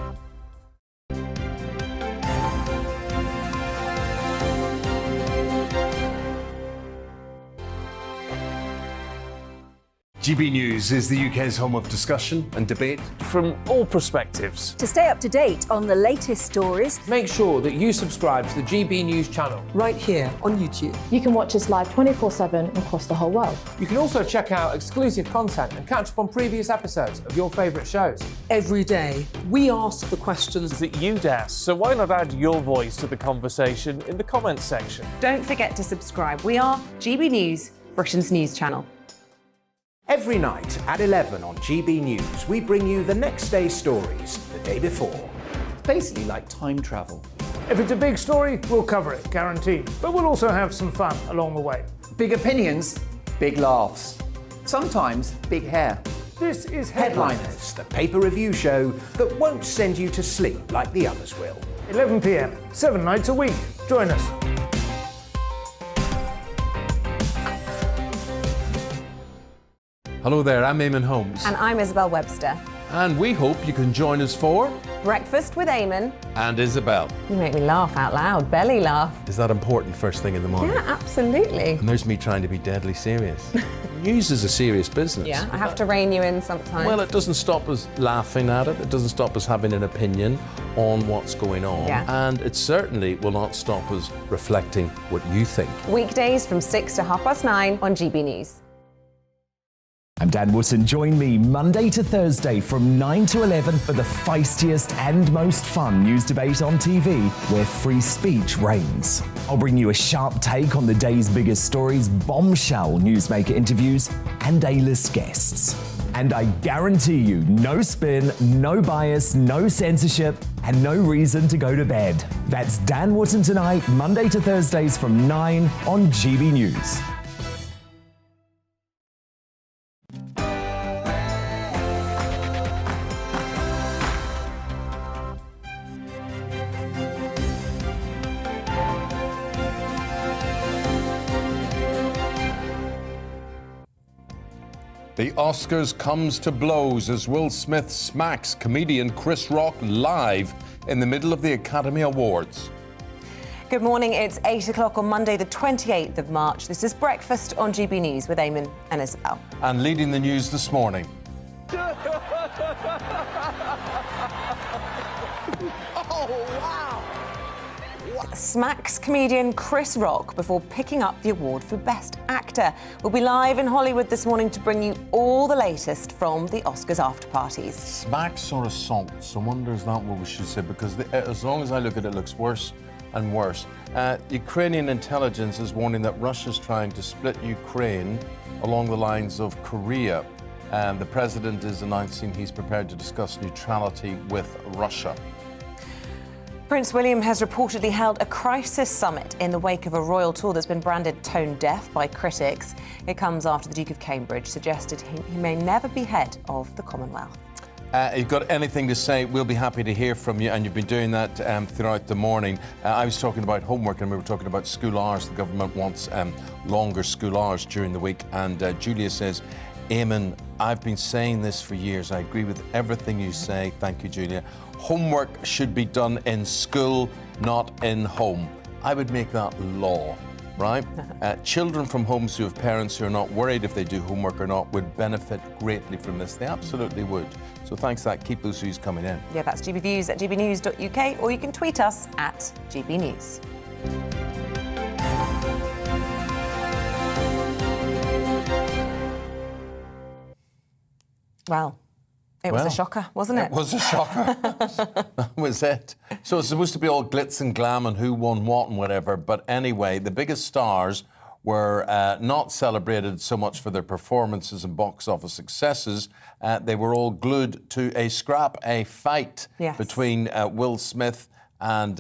GB News is the UK's home of discussion and debate from all perspectives. To stay up to date on the latest stories, make sure that you subscribe to the GB News channel right here on YouTube. You can watch us live 24/7 across the whole world. You can also check out exclusive content and catch up on previous episodes of your favourite shows. Every day, we ask the questions that you'd ask, so why not add your voice to the conversation in the comments section? Don't forget to subscribe. We are GB News, Britain's news channel. Every night at 11 on GB News, we bring you the next day's stories the day before. It's basically like time travel. If it's a big story, we'll cover it, guaranteed. But we'll also have some fun along the way. Big opinions, big laughs. Sometimes big hair. This is Headliners, the paper review show that won't send you to sleep like the others will. 11 p.m, 7 nights a week. Join us. Hello there, I'm Eamonn Holmes. And I'm Isabel Webster. And we hope you can join us for Breakfast with Eamonn and Isabel. You make me laugh out loud, belly laugh. Is that important first thing in the morning? Yeah, absolutely. And there's me trying to be deadly serious. News is a serious business. Yeah, I have to rein you in sometimes. Well, it doesn't stop us laughing at it. It doesn't stop us having an opinion on what's going on. Yeah. And it certainly will not stop us reflecting what you think. Weekdays from 6 to 9:30 on GB News. I'm Dan Wootton. Join me Monday to Thursday from 9 to 11 for the feistiest and most fun news debate on TV, where free speech reigns. I'll bring you a sharp take on the day's biggest stories, bombshell newsmaker interviews, and A-list guests. And I guarantee you, no spin, no bias, no censorship, and no reason to go to bed. That's Dan Wootton Tonight, Monday to Thursdays from 9 on GB News. The Oscars comes to blows as Will Smith smacks comedian Chris Rock live in the middle of the Academy Awards. Good morning, it's 8 o'clock on Monday the 28th of March. This is Breakfast on GB News with Eamonn and Isabel. And leading the news this morning. Oh, wow! Smacks comedian Chris Rock before picking up the award for Best Actor. We'll be live in Hollywood this morning to bring you all the latest from the Oscars after parties. Smacks or assaults? I wonder is that what we should say? Because as long as I look at it, it looks worse and worse. Ukrainian intelligence is warning that Russia's trying to split Ukraine along the lines of Korea. And the president is announcing he's prepared to discuss neutrality with Russia. Prince William has reportedly held a crisis summit in the wake of a royal tour that's been branded tone deaf by critics. It comes after the Duke of Cambridge suggested he may never be head of the Commonwealth. If you've got anything to say, we'll be happy to hear from you, and you've been doing that throughout the morning. I was talking about homework, and we were talking about school hours. The government wants longer school hours during the week, and Julia says, Eamonn, I've been saying this for years. I agree with everything you say. Thank you, Julia. Homework should be done in school, not in home. I would make that law, right? Children from homes who have parents who are not worried if they do homework or not would benefit greatly from this. They absolutely would. So thanks for that. Keep those views coming in. Yeah, that's GB Views at gbnews.uk, or you can tweet us at GB News. Well, it was a shocker, wasn't it? It was a shocker. That was it. So it's supposed to be all glitz and glam and who won what and whatever. But anyway, the biggest stars were not celebrated so much for their performances and box office successes. They were all glued to a fight between Will Smith and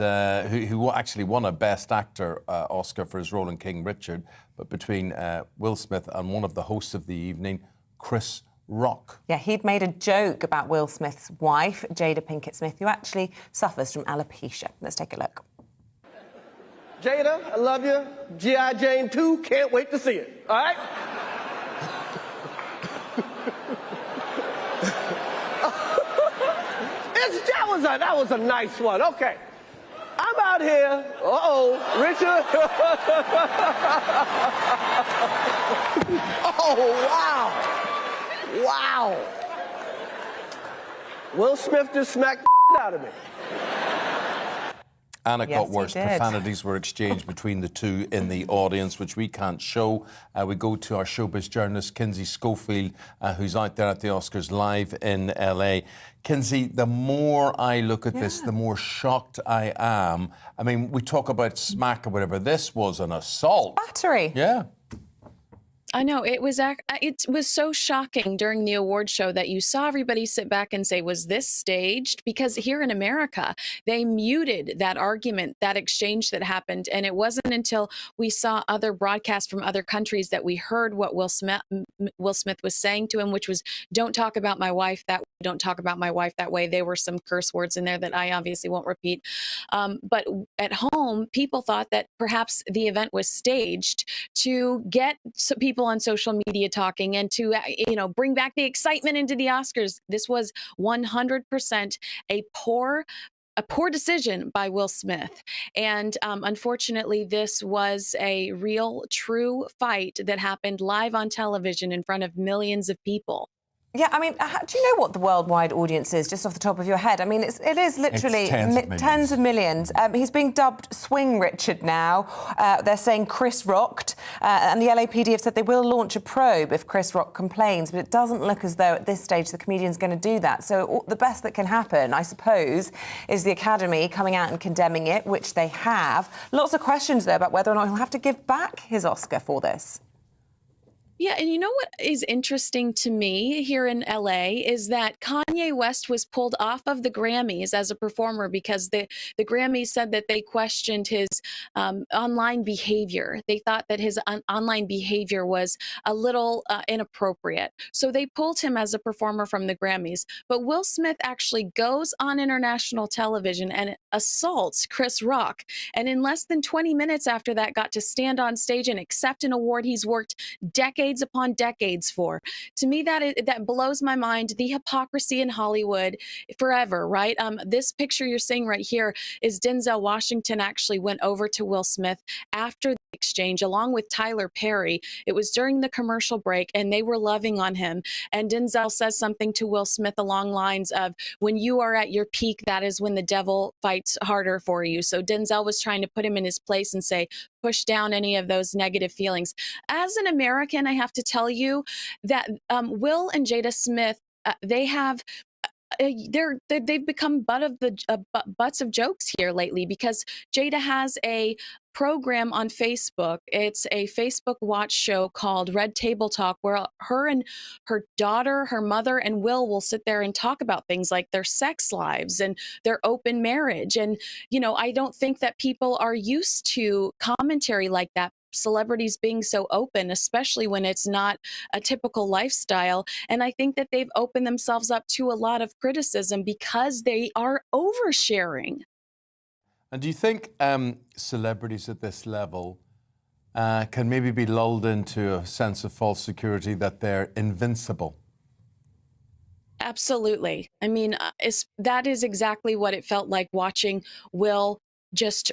who actually won a Best Actor Oscar for his role in King Richard, but between Will Smith and one of the hosts of the evening, Chris Rock. Yeah, he'd made a joke about Will Smith's wife, Jada Pinkett Smith, who actually suffers from alopecia. Let's take a look. Jada, I love you. G.I. Jane 2, can't wait to see it. All right? that was a nice one. Okay. I'm out here. Richard. Oh, wow. Wow. Will Smith just smacked the out of me. And it got worse. Profanities were exchanged between the two in the audience, which we can't show. We go to our showbiz journalist, Kinsey Schofield, who's out there at the Oscars live in LA. Kinsey, the more I look at this, the more shocked I am. I mean, we talk about smack or whatever. This was an assault. Battery. Yeah. I know, it was so shocking during the award show that you saw everybody sit back and say, was this staged? Because here in America, they muted that argument, that exchange that happened. And it wasn't until we saw other broadcasts from other countries that we heard what Will Smith was saying to him, which was, don't talk about my wife that way, don't talk about my wife that way. There were some curse words in there that I obviously won't repeat. But at home, people thought that perhaps the event was staged to get people on social media talking and to, bring back the excitement into the Oscars. This was 100% a poor decision by Will Smith. And unfortunately, this was a real, true fight that happened live on television in front of millions of people. Yeah, I mean, do you know what the worldwide audience is, just off the top of your head? I mean, it is literally tens of millions. He's being dubbed Swing Richard now. They're saying Chris rocked. And the LAPD have said they will launch a probe if Chris Rock complains, but it doesn't look as though at this stage the comedian's going to do that. So the best that can happen, I suppose, is the Academy coming out and condemning it, which they have. Lots of questions, though, about whether or not he'll have to give back his Oscar for this. Yeah, and you know what is interesting to me here in LA is that Kanye West was pulled off of the Grammys as a performer because the Grammys said that they questioned his online behavior. They thought that his online behavior was a little inappropriate. So they pulled him as a performer from the Grammys. But Will Smith actually goes on international television and assaults Chris Rock. And in less than 20 minutes after that, got to stand on stage and accept an award he's worked decades decades upon decades for. To me, that blows my mind. The hypocrisy in Hollywood forever, right? This picture you're seeing right here is Denzel Washington actually went over to Will Smith after the exchange, along with Tyler Perry. It was during the commercial break, and they were loving on him. And Denzel says something to Will Smith along lines of, when you are at your peak, that is when the devil fights harder for you. So Denzel was trying to put him in his place and say, push down any of those negative feelings. As an American, I have to tell you that Will and Jada Smith, they have they've become butts of jokes here lately, because Jada has a program on Facebook. It's a Facebook watch show called Red Table Talk, where her and her daughter, her mother, and will sit there and talk about things like their sex lives and their open marriage. And, you know, I don't think that people are used to commentary like that. Celebrities being so open, especially when it's not a typical lifestyle. And I think that they've opened themselves up to a lot of criticism because they are oversharing. And do you think celebrities at this level can maybe be lulled into a sense of false security that they're invincible? Absolutely. I mean, that is exactly what it felt like watching Will just,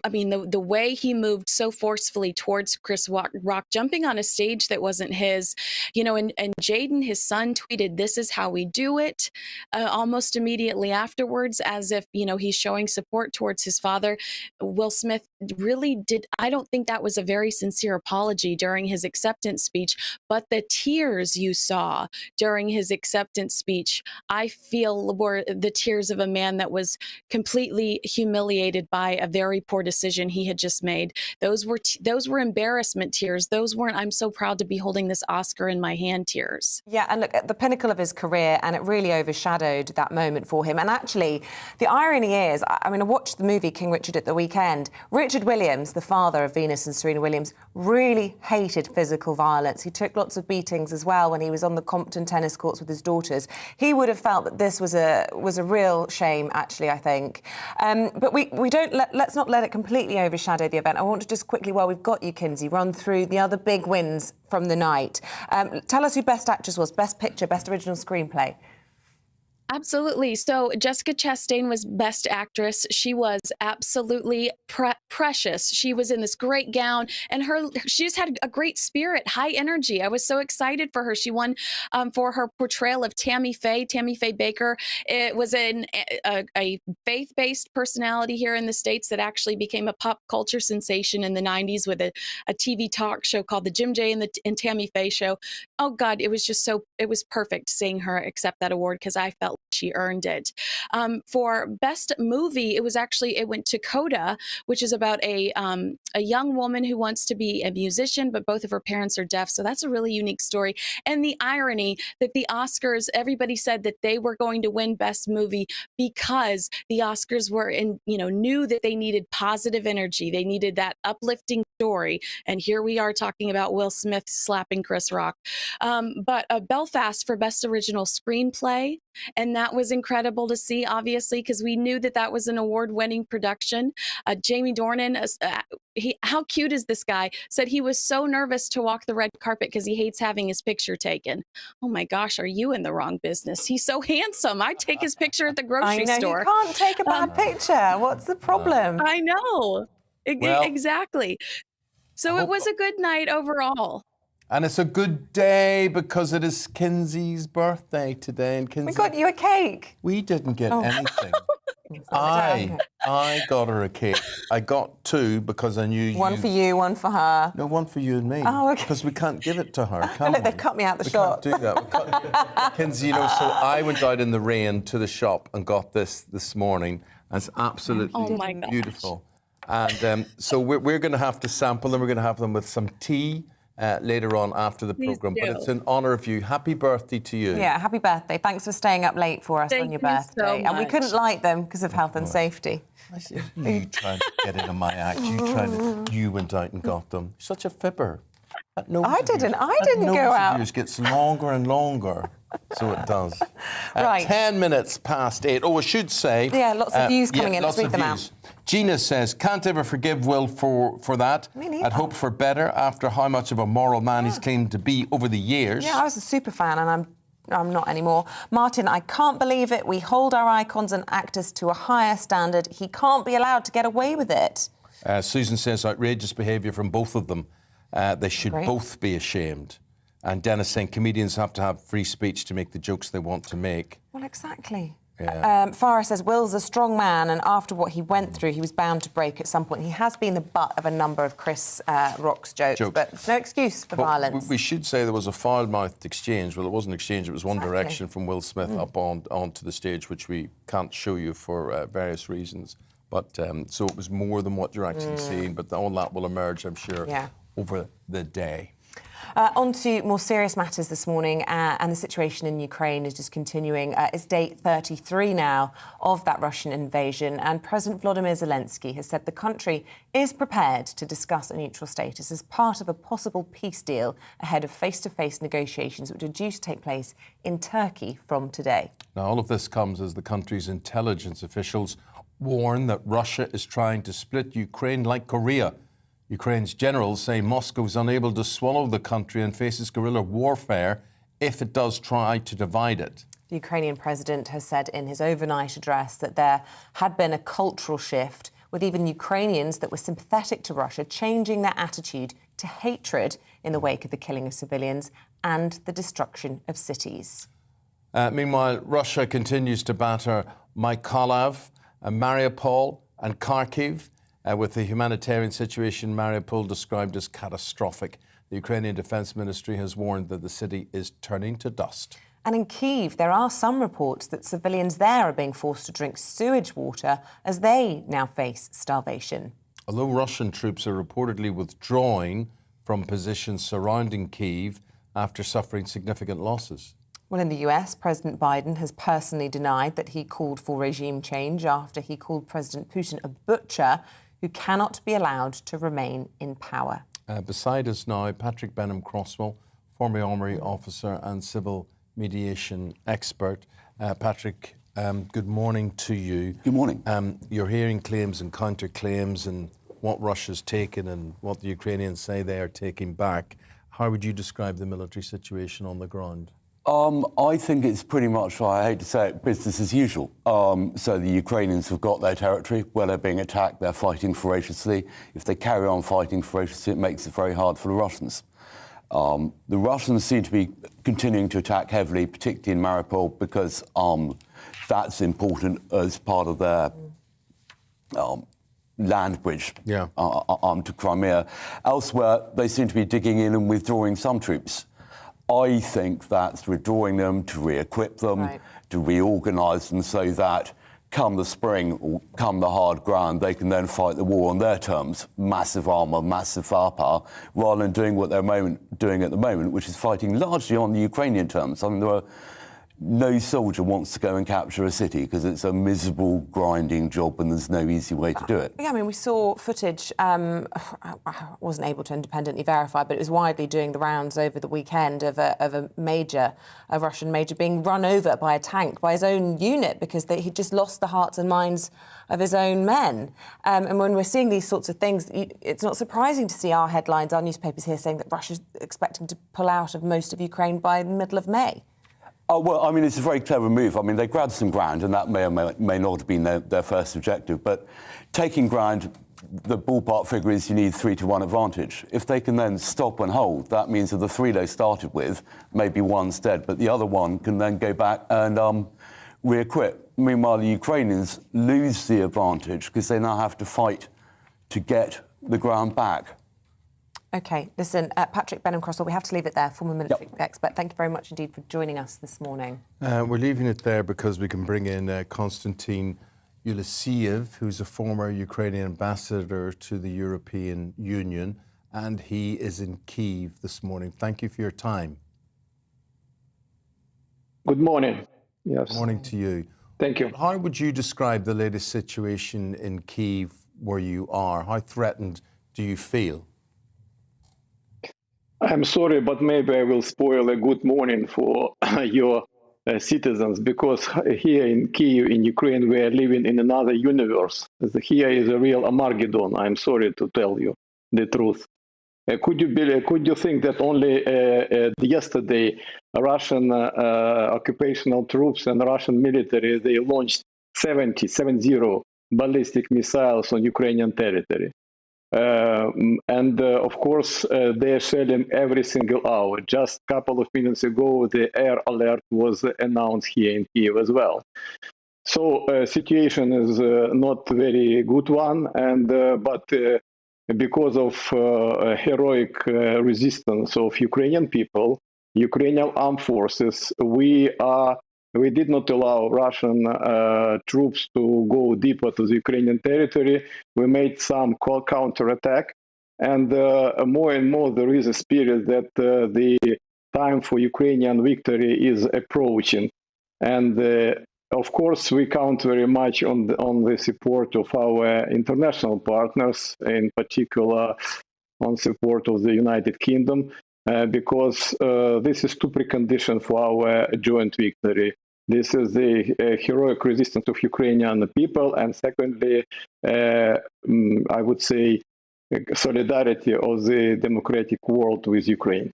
I mean, the way he moved so forcefully towards Chris Rock, jumping on a stage that wasn't his, you know, and Jaden, his son, tweeted, "This is how we do it," almost immediately afterwards, as if, you know, he's showing support towards his father. Will Smith really did. I don't think that was a very sincere apology during his acceptance speech, but the tears you saw during his acceptance speech, I feel were the tears of a man that was completely humiliated by a very poor decision he had just made. Those were embarrassment tears. Those weren't, I'm so proud to be holding this Oscar in my hand tears. Yeah, and look, at the pinnacle of his career, and it really overshadowed that moment for him. And actually, the irony is, I mean, I watched the movie King Richard at the weekend. Richard Williams, the father of Venus and Serena Williams, really hated physical violence. He took lots of beatings as well when he was on the Compton tennis courts with his daughters. He would have felt that this was a real shame, actually, I think. But let's not let it completely overshadow the event. I want to just quickly, while we've got you, Kinsey, run through the other big wins from the night. Tell us who Best Actress was, Best Picture, Best Original Screenplay. Absolutely. So Jessica Chastain was Best Actress. She was absolutely precious. She was in this great gown, and she just had a great spirit, high energy. I was so excited for her. She won for her portrayal of Tammy Faye Baker. It was a faith-based personality here in the States that actually became a pop culture sensation in the 90s with a TV talk show called The Jim J and Tammy Faye Show. Oh, God, it was just it was perfect seeing her accept that award, because I felt she earned it. For Best Movie, it went to Coda, which is about a young woman who wants to be a musician, but both of her parents are deaf. So that's a really unique story. And the irony that the Oscars, everybody said that they were going to win Best Movie because the Oscars knew that they needed positive energy. They needed that uplifting story. And here we are talking about Will Smith slapping Chris Rock. But Belfast for Best Original Screenplay. And that was incredible to see, obviously, because we knew that was an award-winning production. Jamie Dornan, how cute is this guy? Said he was so nervous to walk the red carpet because he hates having his picture taken. Oh my gosh, are you in the wrong business? He's so handsome. I'd take his picture at the grocery store. You can't take a bad picture. What's the problem? I know. Exactly. So it was a good night overall. And it's a good day because it is Kinsey's birthday today. And Kinsey, we got you a cake. We didn't get anything. I got her a cake. I got two because I knew one for you, one for her. No, one for you and me. Oh, okay. Because we can't give it to her, can we? They've cut me out the shop. We can't do that. Kinsey, so I went out in the rain to the shop and got this morning. And it's absolutely beautiful. And so we're going to have to sample them. We're going to have them with some tea. Later on after the programme, but it's in honour of you. Happy birthday to you. Yeah, happy birthday. Thanks for staying up late for us on your birthday. So and we couldn't light them because of health and safety. You trying to get into my act. You went out and got them. Such a fibber. I didn't go out. Yours gets longer and longer. So it does. Right. 10 minutes past 8. Oh, I should say... Yeah, lots of views coming in. Let's read them out. Gina says, can't ever forgive Will for that. Me neither. I'd hoped for better after how much of a moral man he's claimed to be over the years. Yeah, I was a super fan and I'm not anymore. Martin, I can't believe it. We hold our icons and actors to a higher standard. He can't be allowed to get away with it. Susan says, outrageous behaviour from both of them. They should both be ashamed. And Dennis saying comedians have to have free speech to make the jokes they want to make. Well, exactly. Yeah. Farah says, Will's a strong man, and after what he went through, he was bound to break at some point. He has been the butt of a number of Chris Rock's jokes, but no excuse for violence. We should say there was a foul-mouthed exchange. Well, it wasn't an exchange, it was one direction from Will Smith up onto the stage, which we can't show you for various reasons. But so it was more than what you're actually seeing, but all that will emerge, I'm sure, over the day. On to more serious matters this morning, and the situation in Ukraine is just continuing. It's day 33 now of that Russian invasion, and President Volodymyr Zelensky has said the country is prepared to discuss a neutral status as part of a possible peace deal ahead of face-to-face negotiations which are due to take place in Turkey from today. Now, all of this comes as the country's intelligence officials warn that Russia is trying to split Ukraine like Korea. Ukraine's generals say Moscow is unable to swallow the country and faces guerrilla warfare if it does try to divide it. The Ukrainian president has said in his overnight address that there had been a cultural shift, with even Ukrainians that were sympathetic to Russia changing their attitude to hatred in the wake of the killing of civilians and the destruction of cities. Meanwhile, Russia continues to batter Mykolaiv, Mariupol and Kharkiv, with the humanitarian situation in Mariupol described as catastrophic. The Ukrainian Defence Ministry has warned that the city is turning to dust. And in Kyiv, there are some reports that civilians there are being forced to drink sewage water as they now face starvation. Although Russian troops are reportedly withdrawing from positions surrounding Kyiv after suffering significant losses. Well, in the US, President Biden has personally denied that he called for regime change after he called President Putin a butcher who cannot be allowed to remain in power. Beside us now, Patrick Benham-Crosswell, former Armoury officer and civil mediation expert. Patrick, good morning to you. Good morning. You're hearing claims and counter-claims and what Russia's taken and what the Ukrainians say they are taking back. How would you describe the military situation on the ground? I think it's pretty much, I hate to say it, business as usual. So the Ukrainians have got their territory. Where they're being attacked, they're fighting ferociously. If they carry on fighting ferociously, it makes it very hard for the Russians. The Russians seem to be continuing to attack heavily, particularly in Mariupol, because that's important as part of their land bridge to Crimea. Elsewhere, they seem to be digging in and withdrawing some troops. I think that's withdrawing them to re-equip them, to reorganise them so that come the spring or come the hard ground, they can then fight the war on their terms, massive armour, massive firepower, rather than doing what they're doing at the moment, which is fighting largely on the Ukrainian terms. I mean, no soldier wants to go and capture a city because it's a miserable, grinding job and there's no easy way to do it. Yeah, I mean, we saw footage, I wasn't able to independently verify, but it was widely doing the rounds over the weekend of a Russian major being run over by a tank, by his own unit, because he'd just lost the hearts and minds of his own men. And when we're seeing these sorts of things, it's not surprising to see our headlines, our newspapers here saying that Russia's expecting to pull out of most of Ukraine by the middle of May. Oh, well, I mean, it's a very clever move. I mean, they grabbed some ground, and that may or may not have been their first objective. But taking ground, the ballpark figure is you need 3-1 advantage. If they can then stop and hold, that means that the 3 they started with, maybe one's dead, but the other one can then go back and re-equip. Meanwhile, the Ukrainians lose the advantage because they now have to fight to get the ground back. OK, listen, Patrick Benham-Crosswell, we have to leave it there, former military expert. Thank you very much indeed for joining us this morning. We're leaving it there because we can bring in Konstantin Ulisiev, who's a former Ukrainian ambassador to the European Union, and he is in Kyiv this morning. Thank you for your time. Good morning. Yes. Good morning to you. Thank you. How would you describe the latest situation in Kyiv where you are? How threatened do you feel? I'm sorry, but maybe I will spoil a good morning for your citizens, because here in Kyiv, in Ukraine, we are living in another universe. Here is a real Armageddon. I'm sorry to tell you the truth. Could you think that only yesterday Russian occupational troops and Russian military, they launched 70 ballistic missiles on Ukrainian territory? Of course, they are shelling every single hour. Just a couple of minutes ago, the air alert was announced here in Kyiv as well. So situation is not very good one, but because of heroic resistance of Ukrainian people, Ukrainian armed forces, we did not allow Russian troops to go deeper to the Ukrainian territory. We made some counterattack, and more and more there is a spirit that the time for Ukrainian victory is approaching. And of course, we count very much on the support of our international partners, in particular on support of the United Kingdom, because this is two preconditions for our joint victory. This is the heroic resistance of Ukrainian people, and secondly, I would say, solidarity of the democratic world with Ukraine.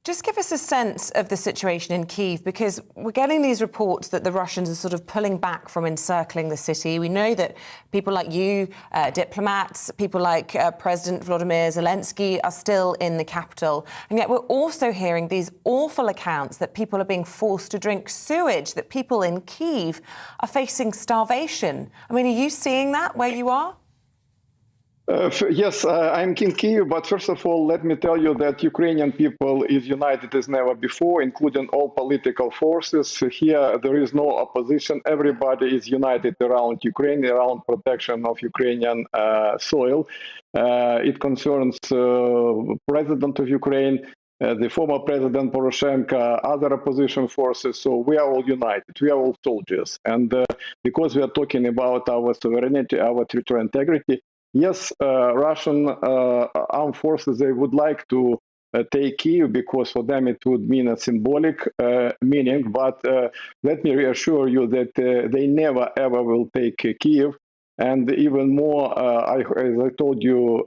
Just give us a sense of the situation in Kyiv, because we're getting these reports that the Russians are sort of pulling back from encircling the city. We know that people like you, diplomats, people like President Volodymyr Zelensky are still in the capital. And yet we're also hearing these awful accounts that people are being forced to drink sewage, that people in Kyiv are facing starvation. I mean, are you seeing that where you are? Yes, I'm in Kyiv, but first of all, let me tell you that Ukrainian people is united as never before, including all political forces. Here, there is no opposition. Everybody is united around Ukraine, around protection of Ukrainian soil. It concerns President of Ukraine, the former President Poroshenko, other opposition forces. So we are all united. We are all soldiers. And because we are talking about our sovereignty, our territorial integrity, yes, Russian armed forces, they would like to take Kyiv because for them it would mean a symbolic meaning. But let me reassure you that they never, ever will take Kyiv. And even more, as I told you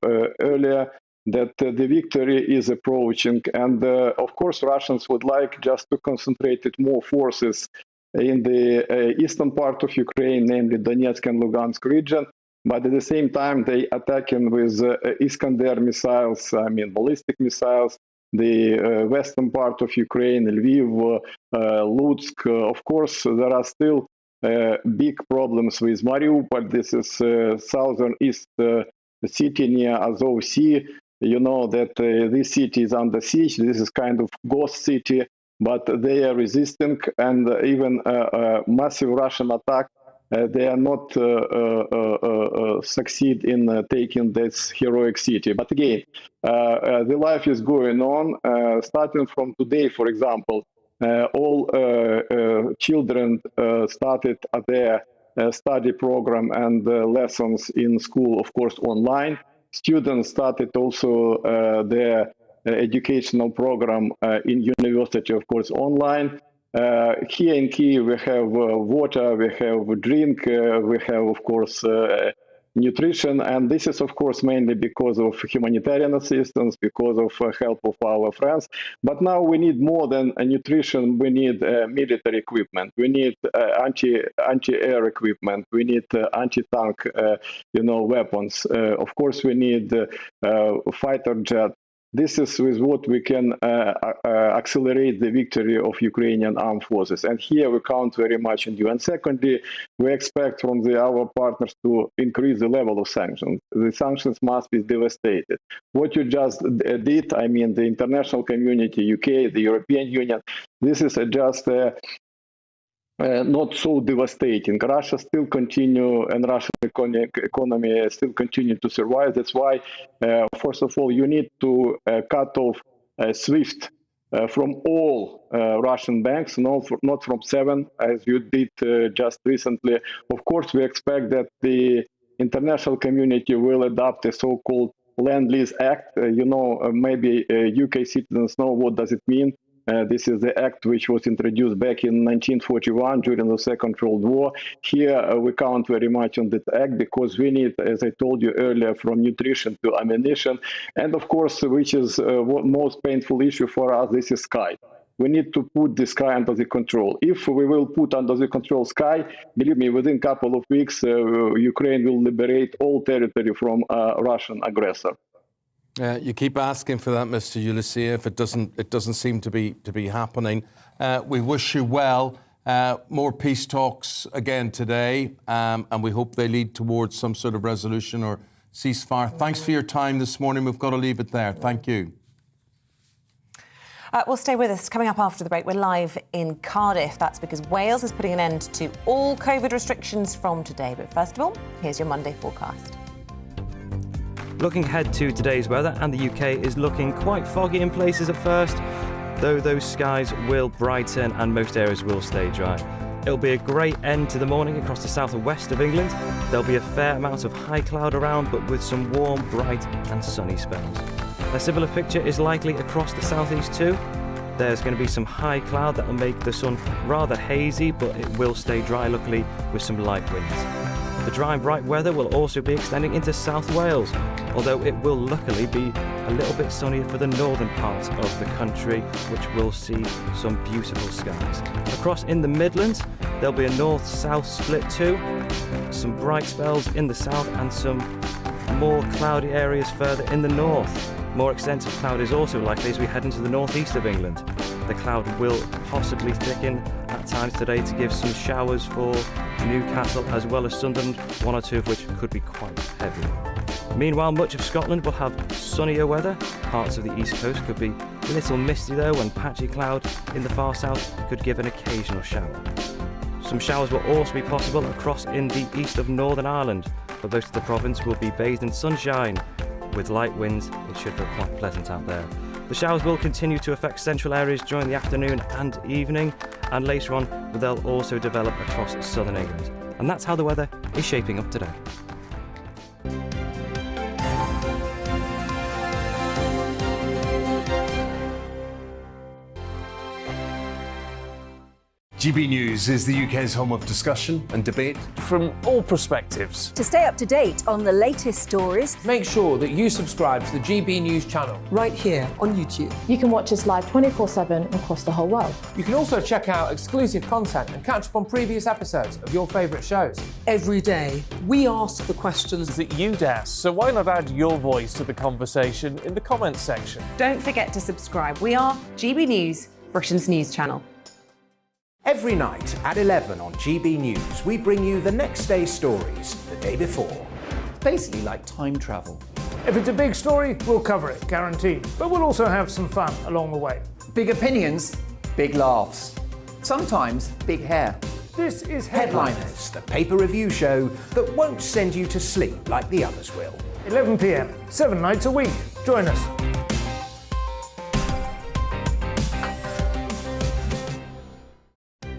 earlier, that the victory is approaching. And of course, Russians would like just to concentrate more forces in the eastern part of Ukraine, namely Donetsk and Lugansk region. But at the same time, they attacking with Iskander missiles, I mean ballistic missiles, the western part of Ukraine, Lviv, Lutsk. Of course, there are still big problems with Mariupol. This is southern east city near Azov Sea. You know that this city is under siege. This is kind of ghost city, but they are resisting, and even a massive Russian attack, they are not succeed in taking this heroic city. But again, the life is going on. Starting from today, for example, all children started their study program and lessons in school, of course, online. Students started also their educational program in university, of course, online. Here in Kyiv, we have water, we have drink, we have, of course, nutrition, and this is, of course, mainly because of humanitarian assistance, because of help of our friends. But now we need more than nutrition. We need military equipment. We need anti-air equipment. We need anti-tank, weapons. Of course, we need fighter jet. This is with what we can accelerate the victory of Ukrainian armed forces. And here we count very much on you. And secondly, we expect from our partners to increase the level of sanctions. The sanctions must be devastated. What you just did, I mean, the international community, UK, the European Union, this is just not so devastating. Russia still continue, and Russian economy still continue to survive. That's why, first of all, you need to cut off SWIFT from all Russian banks, not from 7, as you did just recently. Of course, we expect that the international community will adopt a so-called Land-Lease Act. Maybe UK citizens know what does it mean. This is the act which was introduced back in 1941 during the Second World War. Here we count very much on that act because we need, as I told you earlier, from nutrition to ammunition. And of course, which is what most painful issue for us, this is sky. We need to put the sky under the control. If we will put under the control sky, believe me, within a couple of weeks, Ukraine will liberate all territory from Russian aggressor. You keep asking for that, Mr. Ulisiev. It doesn't seem to be happening. We wish you well. More peace talks again today, and we hope they lead towards some sort of resolution or ceasefire. Thanks for your time this morning. We've got to leave it there. Thank you. Well, stay with us. Coming up after the break, we're live in Cardiff. That's because Wales is putting an end to all COVID restrictions from today. But first of all, here's your Monday forecast. Looking ahead to today's weather, and the UK is looking quite foggy in places at first, though those skies will brighten and most areas will stay dry. It'll be a great end to the morning across the south and west of England. There'll be a fair amount of high cloud around, but with some warm, bright and sunny spells. A similar picture is likely across the southeast too. There's going to be some high cloud that will make the sun rather hazy, but it will stay dry luckily with some light winds. The dry and bright weather will also be extending into South Wales, although it will luckily be a little bit sunnier for the northern parts of the country, which will see some beautiful skies. Across in the Midlands, there'll be a north-south split too. Some bright spells in the south and some more cloudy areas further in the north. More extensive cloud is also likely as we head into the northeast of England. The cloud will possibly thicken at times today to give some showers for Newcastle as well as Sunderland, one or two of which could be quite heavy. Meanwhile, much of Scotland will have sunnier weather. Parts of the east coast could be a little misty though, and patchy cloud in the far south could give an occasional shower. Some showers will also be possible across in the east of Northern Ireland, but most of the province will be bathed in sunshine. With light winds, it should feel quite pleasant out there. The showers will continue to affect central areas during the afternoon and evening, and later on they'll also develop across southern England. And that's how the weather is shaping up today. GB News is the UK's home of discussion and debate from all perspectives. To stay up to date on the latest stories, make sure that you subscribe to the GB News channel right here on YouTube. You can watch us live 24/7 across the whole world. You can also check out exclusive content and catch up on previous episodes of your favourite shows. Every day, we ask the questions that you'd ask, so why not add your voice to the conversation in the comments section? Don't forget to subscribe. We are GB News, Britain's news channel. Every night at 11 on GB News, we bring you the next day's stories the day before. It's basically like time travel. If it's a big story, we'll cover it, guaranteed. But we'll also have some fun along the way. Big opinions, big laughs. Sometimes big hair. This is Headliners, the paper review show that won't send you to sleep like the others will. 11 p.m, 7 nights a week. Join us.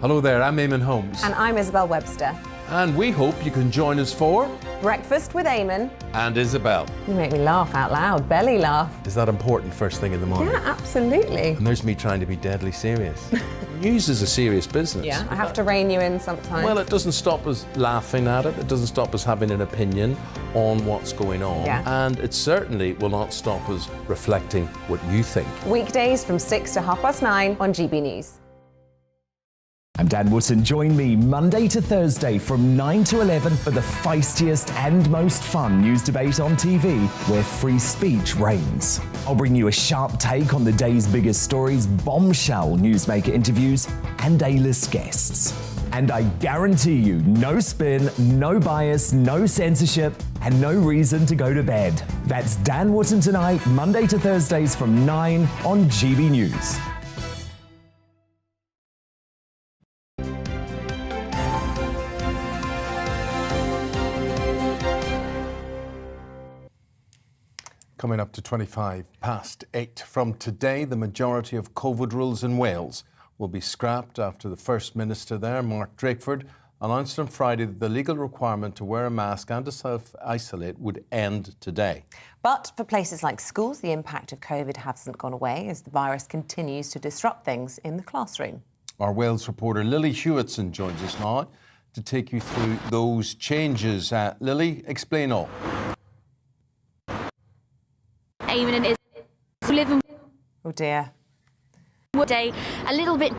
Hello there, I'm Eamonn Holmes. And I'm Isabel Webster. And we hope you can join us for Breakfast with Eamonn and Isabel. You make me laugh out loud, belly laugh. Is that important first thing in the morning? Yeah, absolutely. And there's me trying to be deadly serious. News is a serious business. Yeah, I have to rein you in sometimes. Well, it doesn't stop us laughing at it. It doesn't stop us having an opinion on what's going on. Yeah. And it certainly will not stop us reflecting what you think. Weekdays from 6 to 9:30 on GB News. I'm Dan Wootton. Join me Monday to Thursday from 9 to 11 for the feistiest and most fun news debate on TV, where free speech reigns. I'll bring you a sharp take on the day's biggest stories, bombshell newsmaker interviews, and A-list guests. And I guarantee you, no spin, no bias, no censorship, and no reason to go to bed. That's Dan Wootton tonight, Monday to Thursdays from 9 on GB News. Coming up to 8:25. From today, the majority of COVID rules in Wales will be scrapped after the First Minister there, Mark Drakeford, announced on Friday that the legal requirement to wear a mask and to self-isolate would end today. But for places like schools, the impact of COVID hasn't gone away as the virus continues to disrupt things in the classroom. Our Wales reporter Lily Hewitson joins us now to take you through those changes. Lily, explain all. Eamonn is living. Oh dear. One day, a little bit.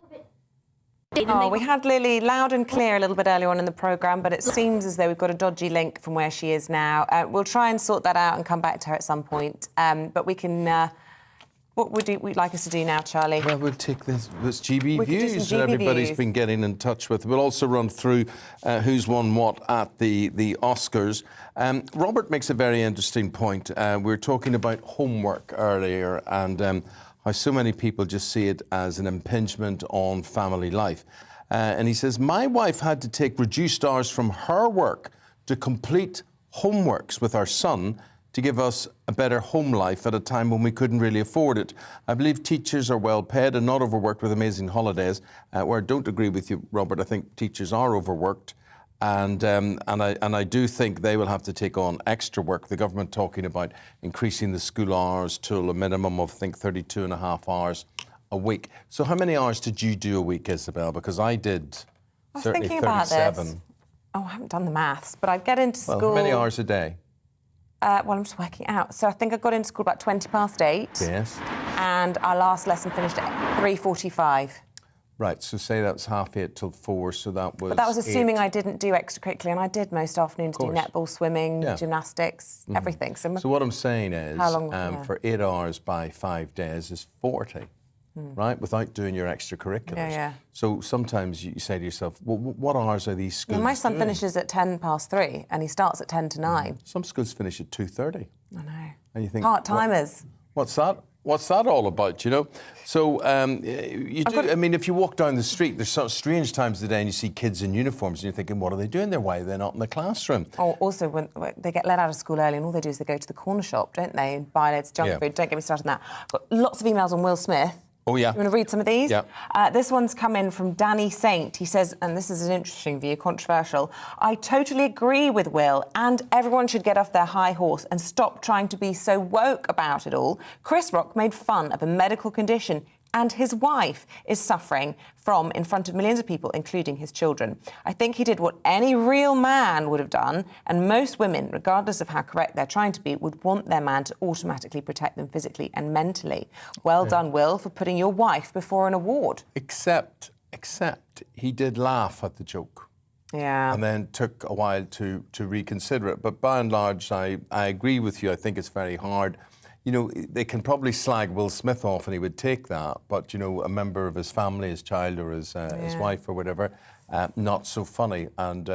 Oh, we had Lily loud and clear a little bit earlier on in the programme, but it seems as though we've got a dodgy link from where she is now. We'll try and sort that out and come back to her at some point. But we can... what would you like us to do now, Charlie? Well, we'll take this GBNews that everybody's been getting in touch with. We'll also run through who's won what at the Oscars. Robert makes a very interesting point. We were talking about homework earlier and how so many people just see it as an impingement on family life. And he says, my wife had to take reduced hours from her work to complete homeworks with our son to give us a better home life at a time when we couldn't really afford it. I believe teachers are well paid and not overworked with amazing holidays. Where I don't agree with you, Robert, I think teachers are overworked. And I do think they will have to take on extra work. The government talking about increasing the school hours to a minimum of, I think, 32 and a half hours a week. So how many hours did you do a week, Isabel? Because I did certainly 37. About this. Oh, I haven't done the maths, but I'd get into school... Well, how many hours a day? Well, I'm just working out. So I think I got into school about 8:20. Yes. And our last lesson finished at 3:45. Right, so say that's 8:30 till 4, so that was... But that was assuming 8. I didn't do extracurricular, and I did most afternoons do netball, swimming, gymnastics, everything. So what I'm saying is, how long, for 8 hours by 5 days is 40, right, without doing your extracurriculars. Yeah. So sometimes you say to yourself, well, what hours are these schools my son doing? finishes at 3:10, and he starts at 10 to 9. Some schools finish at 2:30. I know. And you think... Part-timers. What's that? What's that all about, you know? So, I mean, if you walk down the street, there's some strange times of the day and you see kids in uniforms and you're thinking, what are they doing there? Why are they not in the classroom? Oh, also, when they get let out of school early and all they do is they go to the corner shop, don't they, and buy loads of junk food. Don't get me started on that. Got lots of emails on Will Smith. Oh, yeah. You want to read some of these? Yeah. This one's come in from Danny Saint. He says, and this is an interesting view, controversial, I totally agree with Will, and everyone should get off their high horse and stop trying to be so woke about it all. Chris Rock made fun of a medical condition and his wife is suffering from in front of millions of people, including his children. I think he did what any real man would have done, and most women, regardless of how correct they're trying to be, would want their man to automatically protect them physically and mentally. Well done, Will, for putting your wife before an award. Except he did laugh at the joke. Yeah. And then took a while to reconsider it. But by and large, I agree with you. I think it's very hard. You know, they can probably slag Will Smith off and he would take that, but, you know, a member of his family, his child or his wife or whatever, not so funny. And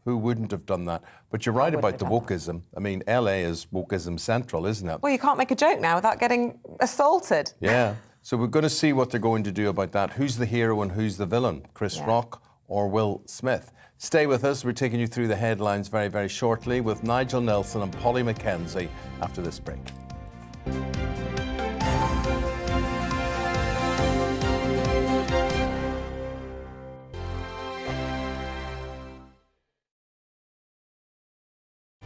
who wouldn't have done that? But you're right about the wokeism. I mean, LA is wokeism central, isn't it? Well, you can't make a joke now without getting assaulted. Yeah. So we're going to see what they're going to do about that. Who's the hero and who's the villain? Chris Rock or Will Smith? Stay with us. We're taking you through the headlines very, very shortly with Nigel Nelson and Polly Mackenzie after this break.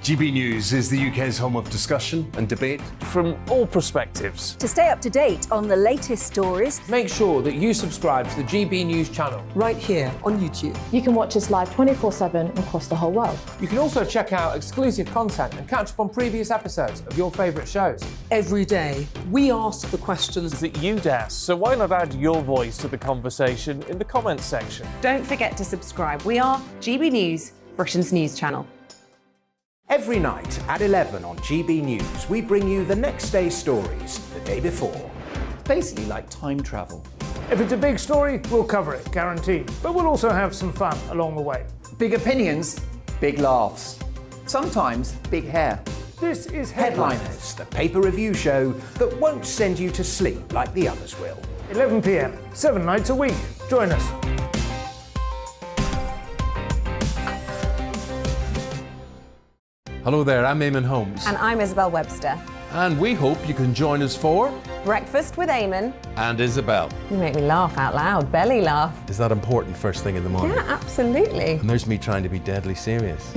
GBNews is the UK's home of discussion and debate from all perspectives. To stay up to date on the latest stories, make sure that you subscribe to the GB News channel right here on YouTube. You can watch us live 24/7 across the whole world. You can also check out exclusive content and catch up on previous episodes of your favourite shows. Every day, we ask the questions that you'd ask, so why not add your voice to the conversation in the comments section? Don't forget to subscribe. We are GB News, Britain's news channel. Every night at 11 on GB News, we bring you the next day's stories the day before. It's basically like time travel. If it's a big story, we'll cover it, guaranteed. But we'll also have some fun along the way. Big opinions, big laughs. Sometimes big hair. This is Headliners, the paper review show that won't send you to sleep like the others will. 11 p.m, 7 nights a week. Join us. Hello there, I'm Eamonn Holmes. And I'm Isabel Webster. And we hope you can join us for Breakfast with Eamonn and Isabel. You make me laugh out loud, belly laugh. Is that important first thing in the morning? Yeah, absolutely. And there's me trying to be deadly serious.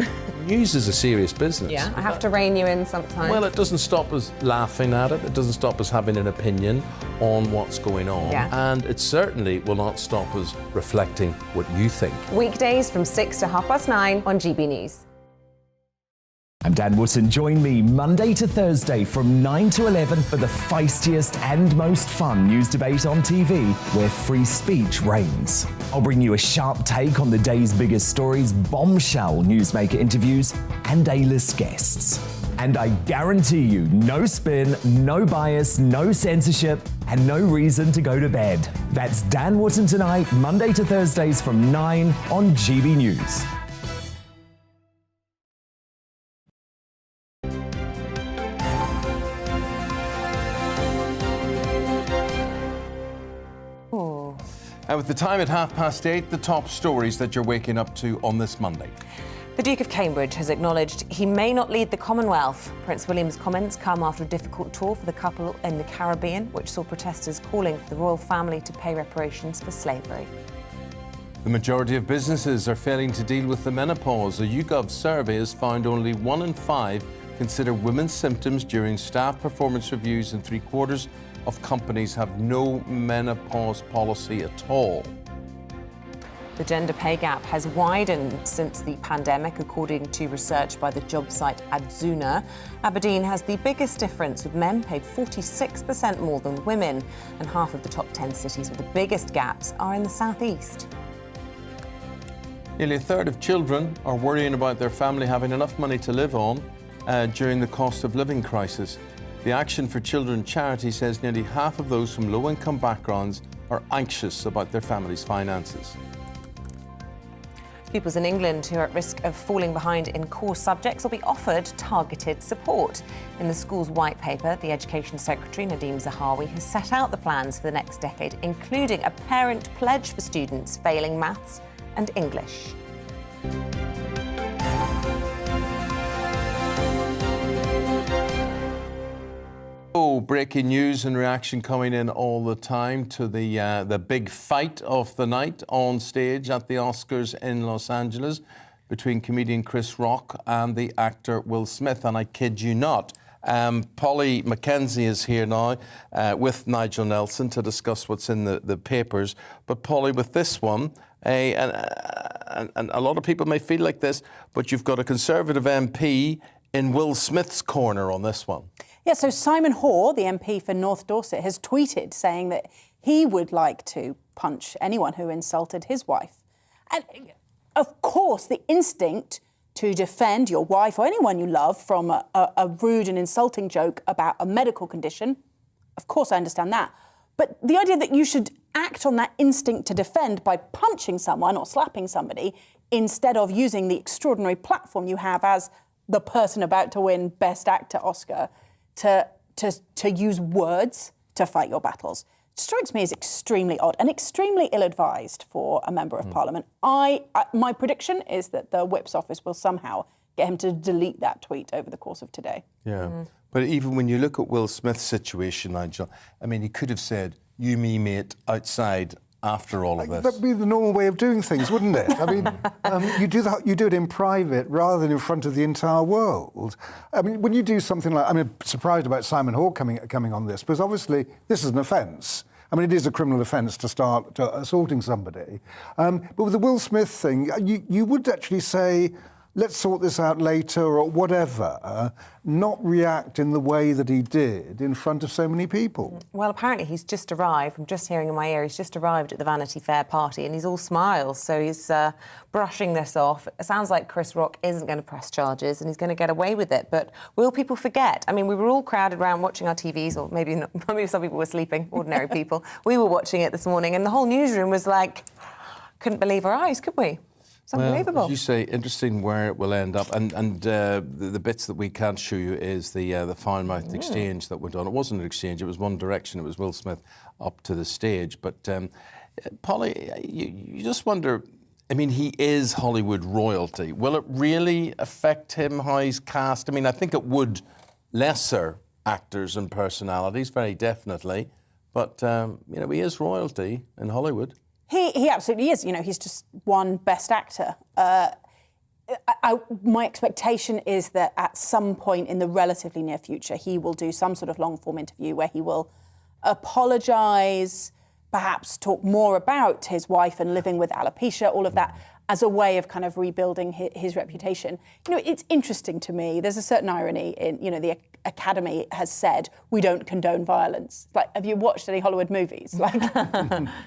News is a serious business. Yeah, I have to rein you in sometimes. Well, it doesn't stop us laughing at it. It doesn't stop us having an opinion on what's going on. Yeah. And it certainly will not stop us reflecting what you think. Weekdays from 6 to 9:30 on GB News. I'm Dan Wootton. Join me Monday to Thursday from 9 to 11 for the feistiest and most fun news debate on TV, where free speech reigns. I'll bring you a sharp take on the day's biggest stories, bombshell newsmaker interviews, and A-list guests. And I guarantee you, no spin, no bias, no censorship, and no reason to go to bed. That's Dan Wootton tonight, Monday to Thursdays from 9 on GB News. With the time at 8:30, the top stories that you're waking up to on this Monday. The Duke of Cambridge has acknowledged he may not lead the Commonwealth. Prince William's comments come after a difficult tour for the couple in the Caribbean, which saw protesters calling for the royal family to pay reparations for slavery. The majority of businesses are failing to deal with the menopause. A YouGov survey has found only 1 in 5 consider women's symptoms during staff performance reviews, and 3/4 of companies have no menopause policy at all. The gender pay gap has widened since the pandemic, according to research by the job site Adzuna. Aberdeen has the biggest difference, with men paid 46% more than women, and half of the top 10 cities with the biggest gaps are in the southeast. Nearly a third of children are worrying about their family having enough money to live on during the cost of living crisis. The Action for Children charity says nearly half of those from low-income backgrounds are anxious about their family's finances. Pupils in England who are at risk of falling behind in core subjects will be offered targeted support. In the school's white paper, the Education Secretary, Nadeem Zahawi, has set out the plans for the next decade, including a parent pledge for students failing maths and English. Oh, breaking news and reaction coming in all the time to the big fight of the night on stage at the Oscars in Los Angeles between comedian Chris Rock and the actor Will Smith. And I kid you not, Polly Mackenzie is here now with Nigel Nelson to discuss what's in the papers. But Polly, with this one, and a lot of people may feel like this, but you've got a Conservative MP in Will Smith's corner on this one. Yeah, so Simon Hoare, the MP for North Dorset, has tweeted saying that he would like to punch anyone who insulted his wife. And, of course, the instinct to defend your wife or anyone you love from a rude and insulting joke about a medical condition, of course I understand that. But the idea that you should act on that instinct to defend by punching someone or slapping somebody instead of using the extraordinary platform you have as the person about to win Best Actor Oscar to use words to fight your battles strikes me as extremely odd and extremely ill-advised for a Member of Parliament. My prediction is that the Whip's office will somehow get him to delete that tweet over the course of today. Yeah, but even when you look at Will Smith's situation, Nigel, I mean, he could have said, "You, me, mate," outside after all of this. That'd be the normal way of doing things, wouldn't it? I mean, you do it in private rather than in front of the entire world. I mean, when you do something like, I'm surprised about Simon Hoare coming on this, because obviously this is an offence. I mean, it is a criminal offence to start assaulting somebody. But with the Will Smith thing, you would actually say, let's sort this out later or whatever, not react in the way that he did in front of so many people. Well, apparently he's just arrived, I'm just hearing in my ear, he's just arrived at the Vanity Fair party and he's all smiles, so he's brushing this off. It sounds like Chris Rock isn't going to press charges and he's going to get away with it, but will people forget? I mean, we were all crowded around watching our TVs, or maybe not, maybe some people were sleeping, ordinary people. We were watching it this morning and the whole newsroom was like, couldn't believe our eyes, could we? It's unbelievable. Well, as you say, interesting where it will end up. And the bits that we can't show you is the foul-mouthed exchange that went on. It wasn't an exchange, it was one direction. It was Will Smith up to the stage. But, Polly, you just wonder, I mean, he is Hollywood royalty. Will it really affect him, how he's cast? I mean, I think it would lesser actors and personalities, very definitely. But, you know, he is royalty in Hollywood. He absolutely is. You know, he's just won Best Actor. My expectation is that at some point in the relatively near future, he will do some sort of long-form interview where he will apologise, perhaps talk more about his wife and living with alopecia, all of that, as a way of kind of rebuilding his reputation. You know, it's interesting to me. There's a certain irony in, you know, the Academy has said, we don't condone violence. Like, have you watched any Hollywood movies? Like,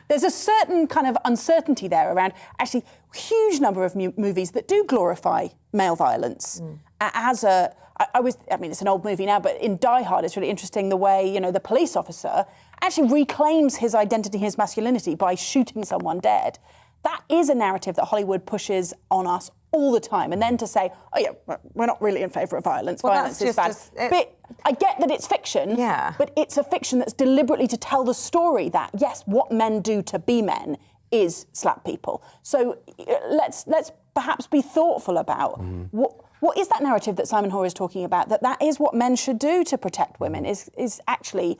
there's a certain kind of uncertainty there around actually a huge number of movies that do glorify male violence. I mean, it's an old movie now, but in Die Hard, it's really interesting the way, you know, the police officer actually reclaims his identity, his masculinity by shooting someone dead. That is a narrative that Hollywood pushes on us all the time. And then to say, oh yeah, we're not really in favour of violence. Well, violence is bad. But I get that it's fiction, but it's a fiction that's deliberately to tell the story that, yes, what men do to be men is slap people. So let's perhaps be thoughtful about what is that narrative that Simon Hoare is talking about, that is what men should do to protect women, is actually...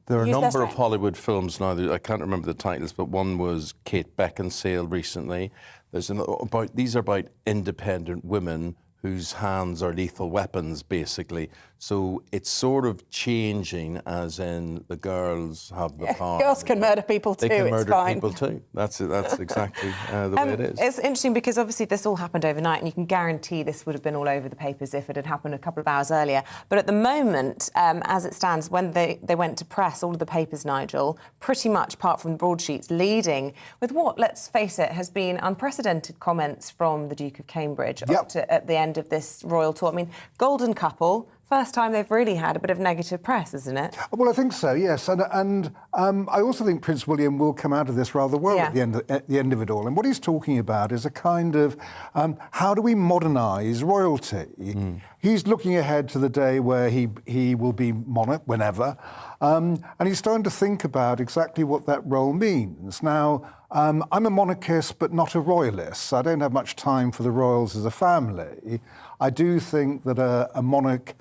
There are a number of Hollywood films now, I can't remember the titles, but one was Kate Beckinsale recently. These are about independent women whose hands are lethal weapons, basically. So it's sort of changing, as in the girls have the power. Girls can murder people too, They can it's murder fine. people too. That's exactly the way it is. It's interesting because obviously this all happened overnight, and you can guarantee this would have been all over the papers if it had happened a couple of hours earlier. But at the moment, as it stands, when they went to press, all of the papers, Nigel, pretty much apart from the broadsheets, leading with what, let's face it, has been unprecedented comments from the Duke of Cambridge at the end of this royal tour. I mean, golden couple. First time they've really had a bit of negative press, isn't it? Well, I think so, yes. And I also think Prince William will come out of this rather well at the end of it all. And what he's talking about is a kind of how do we modernise royalty? He's looking ahead to the day where he will be monarch, whenever. And he's starting to think about exactly what that role means. Now, I'm a monarchist, but not a royalist. I don't have much time for the royals as a family. I do think that a monarch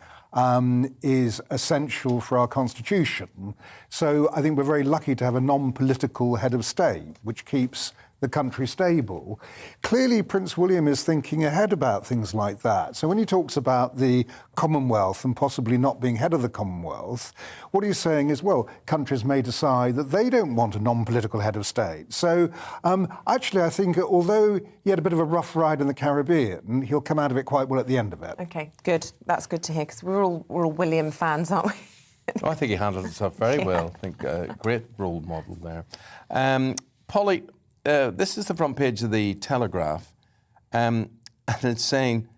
is essential for our constitution. So I think we're very lucky to have a non-political head of state, which keeps the country stable. Clearly, Prince William is thinking ahead about things like that. So when he talks about the Commonwealth and possibly not being head of the Commonwealth, what he's saying is, well, countries may decide that they don't want a non-political head of state. So actually, I think although he had a bit of a rough ride in the Caribbean, he'll come out of it quite well at the end of it. OK, good. That's good to hear, because we're all William fans, aren't we? I think he handled himself very well. I think a great role model there. Polly, this is the front page of the Telegraph, and it's saying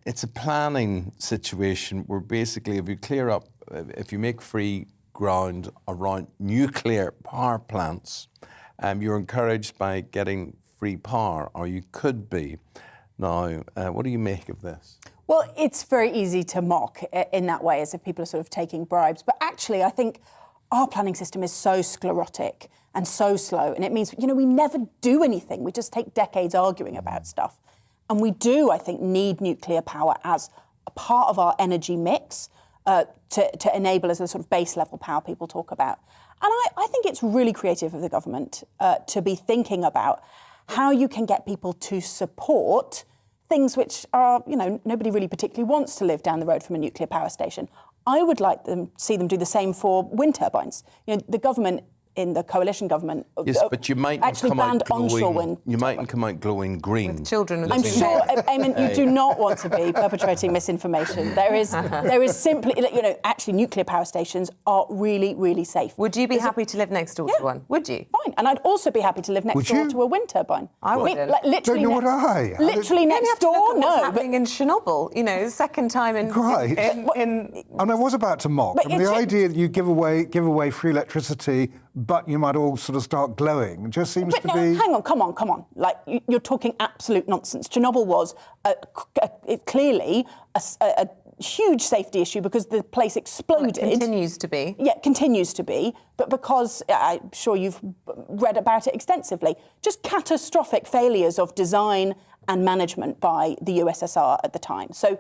it's a planning situation where basically if you make free ground around nuclear power plants, you're encouraged by getting free power, or you could be. Now, what do you make of this? Well, it's very easy to mock in that way, as if people are sort of taking bribes. But actually, I think our planning system is so sclerotic and so slow, and it means, you know, we never do anything. We just take decades arguing about stuff. And we do, I think, need nuclear power as a part of our energy mix to enable as the sort of base level power people talk about. And I think it's really creative of the government to be thinking about how you can get people to support things which are, you know, nobody really particularly wants to live down the road from a nuclear power station. I would like to see them do the same for wind turbines. You know, the government in the coalition government yes, but you mightn't actually come banned out glowing, onshore wind. You mightn't come out glowing green. With children. I'm sure, Eamonn, you do not want to be perpetrating misinformation. There is simply, you know, actually nuclear power stations are really, really safe. Would you be happy to live next door to one? Would you? Fine. And I'd also be happy to live next door to a wind turbine. I would. Like, literally Don't know what literally next door, no. What's happening in Chernobyl? You know, the second time in... Right. And I was about to mock. I mean, the idea that you give away free electricity, but you might all sort of start glowing, just seems to be... Hang on, come on. Like, you're talking absolute nonsense. Chernobyl was clearly a huge safety issue because the place exploded. Well, it continues to be. Yeah, continues to be. But because, I'm sure you've read about it extensively, just catastrophic failures of design and management by the USSR at the time. So